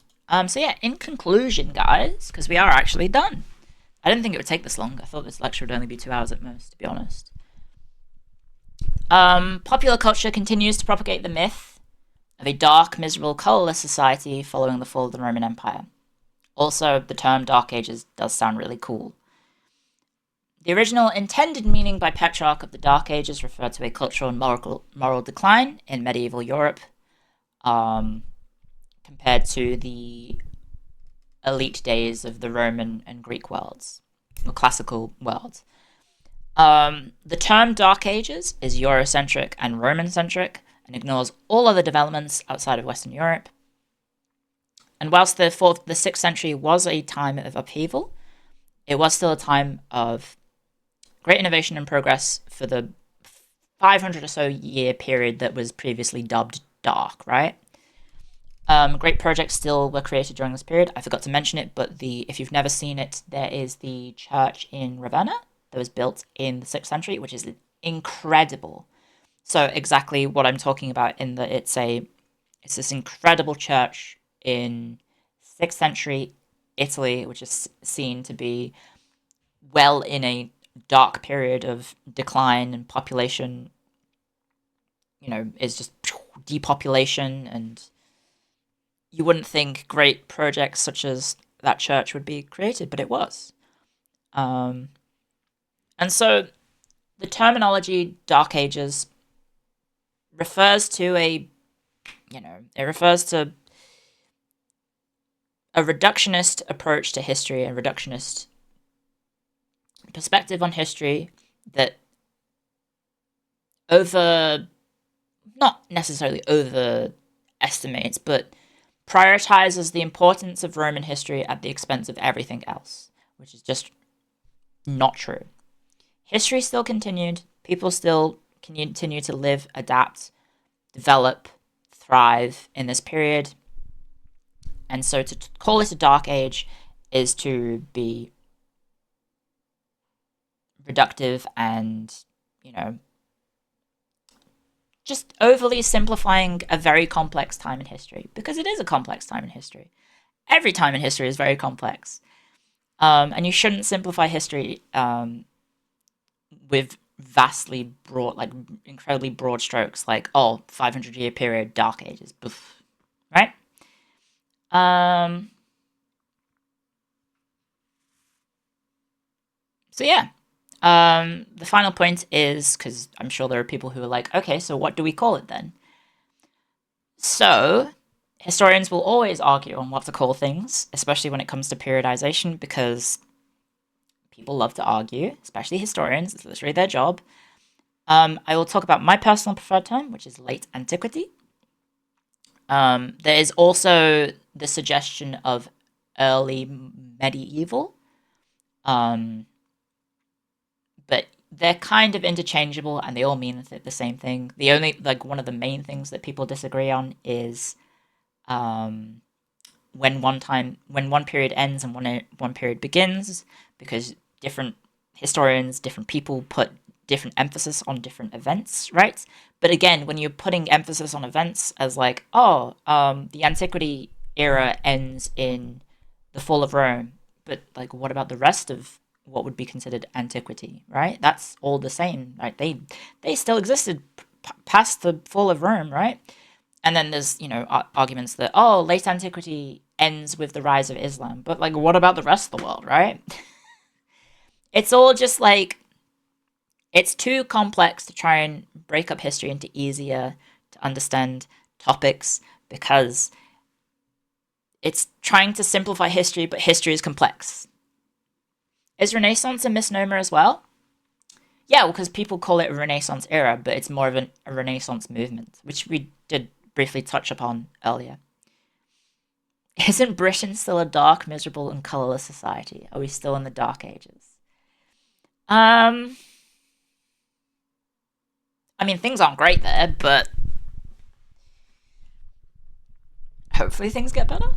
A: So yeah, in conclusion, guys, because we are actually done. I didn't think it would take this long. I thought this lecture would only be 2 hours at most, to be honest. Popular culture continues to propagate the myth of a dark, miserable, colourless society following the fall of the Roman Empire. Also, the term Dark Ages does sound really cool. The original intended meaning by Petrarch of the Dark Ages referred to a cultural and moral decline in medieval Europe, compared to the elite days of the Roman and Greek worlds, or classical worlds. The term Dark Ages is Eurocentric and Roman-centric and ignores all other developments outside of Western Europe. And whilst the 6th century was a time of upheaval, it was still a time of great innovation and progress for the 500 or so year period that was previously dubbed dark, right? Great projects still were created during this period. I forgot to mention it, but if you've never seen it, there is the church in Ravenna that was built in the 6th century, which is incredible. So exactly what I'm talking about in that it's this incredible church in 6th century Italy, which is seen to be well in a dark period of decline and population, is just depopulation, and you wouldn't think great projects such as that church would be created, but it was. And so the terminology Dark Ages refers to a reductionist approach to history, a reductionist perspective on history that not necessarily overestimates, but prioritizes the importance of Roman history at the expense of everything else, which is just not true. History still continued. People still continue to live, adapt, develop, thrive in this period. And so to call it a dark age is to be reductive and, just overly simplifying a very complex time in history, because it is a complex time in history. Every time in history is very complex. And you shouldn't simplify history with vastly broad, incredibly broad strokes, 500-year period, Dark Ages, right? So yeah. The final point is, because I'm sure there are people who are like, okay, so what do we call it then? So, historians will always argue on what to call things, especially when it comes to periodization, because people love to argue, especially historians. It's literally their job. I will talk about my personal preferred term, which is late antiquity. There is also the suggestion of early medieval. But they're kind of interchangeable and they all mean the same thing. The only, one of the main things that people disagree on is when one period ends and one period begins, because different historians, different people put different emphasis on different events, right? But again, when you're putting emphasis on events as like, the Antiquity era ends in the fall of Rome, but like, what about the rest of what would be considered Antiquity, right? That's all the same, right? They still existed past the fall of Rome, right? And then there's, arguments that, late Antiquity ends with the rise of Islam. But, like, what about the rest of the world, right? It's all just, like, it's too complex to try and break up history into easier to understand topics because it's trying to simplify history, but history is complex. Is Renaissance a misnomer as well? Yeah, because people call it a Renaissance era, but it's more of a Renaissance movement, which we did briefly touch upon earlier. Isn't Britain still a dark, miserable, and colourless society? Are we still in the Dark Ages? I mean, things aren't great there, but hopefully things get better.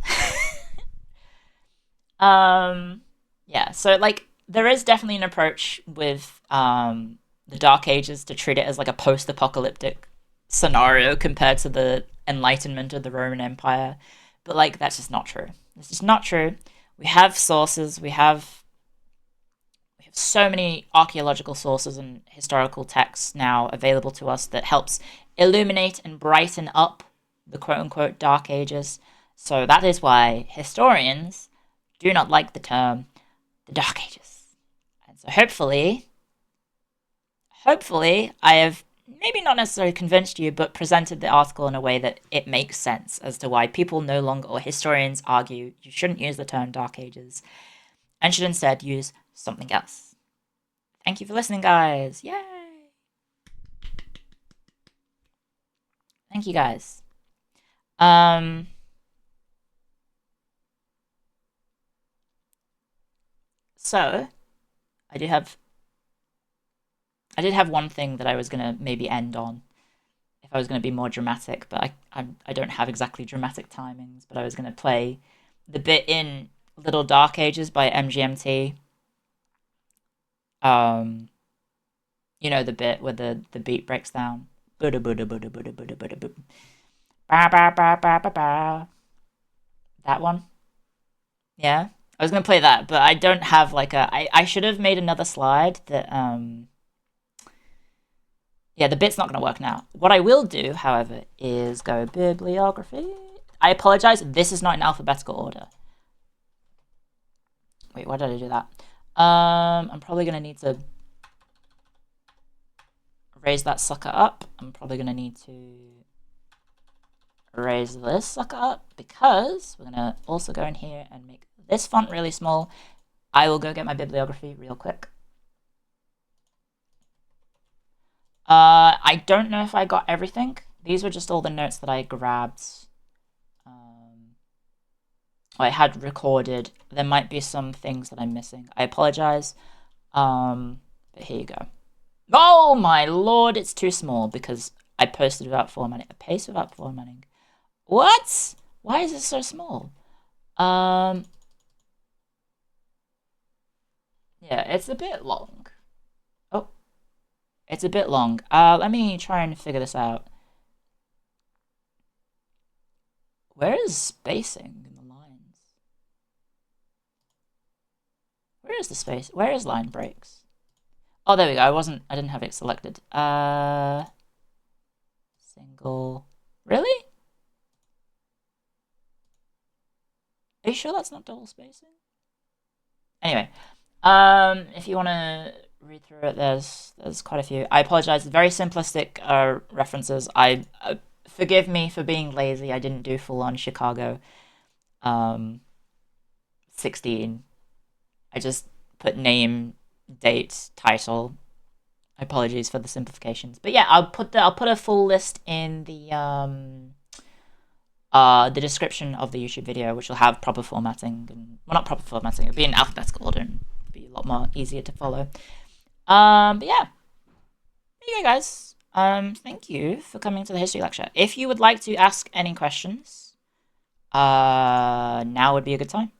A: Yeah, so, like, there is definitely an approach with the Dark Ages to treat it as, like, a post-apocalyptic scenario compared to the Enlightenment of the Roman Empire. But, like, that's just not true. It's just not true. We have sources. We have so many archaeological sources and historical texts now available to us that helps illuminate and brighten up the quote-unquote Dark Ages. So that is why historians do not like the term the Dark Ages. And so hopefully I have maybe not necessarily convinced you, but presented the article in a way that it makes sense as to why people no longer, or historians argue, you shouldn't use the term Dark Ages and should instead use something else. Thank you for listening, guys. Yay! Thank you, guys. So, I did have one thing that I was going to maybe end on if I was going to be more dramatic, but I don't have exactly dramatic timings, but I was going to play the bit in Little Dark Ages by MGMT. The bit where the beat breaks down. That one? Yeah? I was going to play that, but I don't have like I should have made another slide that, yeah, the bit's not going to work now. What I will do, however, is go Bibliography. I apologize, this is not in alphabetical order. Wait, why did I do that? I'm probably going to need to raise that sucker up. I'm probably going to need to raise this sucker up because we're going to also go in here and make this font really small. I will go get my bibliography real quick. I don't know if I got everything. These were just all the notes that I grabbed. I had recorded. There might be some things that I'm missing. I apologize. But here you go. Oh my lord, it's too small because I posted without formatting. A paste without formatting. What? Why is it so small? Yeah, it's a bit long. Oh, it's a bit long. Let me try and figure this out. Where is spacing in the lines? Where is the space? Where is line breaks? Oh, there we go. I didn't have it selected. Single. Really? Are you sure that's not double spacing? Anyway, if you want to read through it, there's quite a few. I apologize. Very simplistic references. Forgive me for being lazy. I didn't do full on Chicago 16. I just put name, date, title. Apologies for the simplifications. But yeah, I'll put a full list in the description of the YouTube video, which will have proper formatting and, well, not proper formatting. It'll be in alphabetical order and be a lot more easier to follow. But yeah, there you go, guys. Thank you for coming to the history lecture. If you would like to ask any questions, now would be a good time.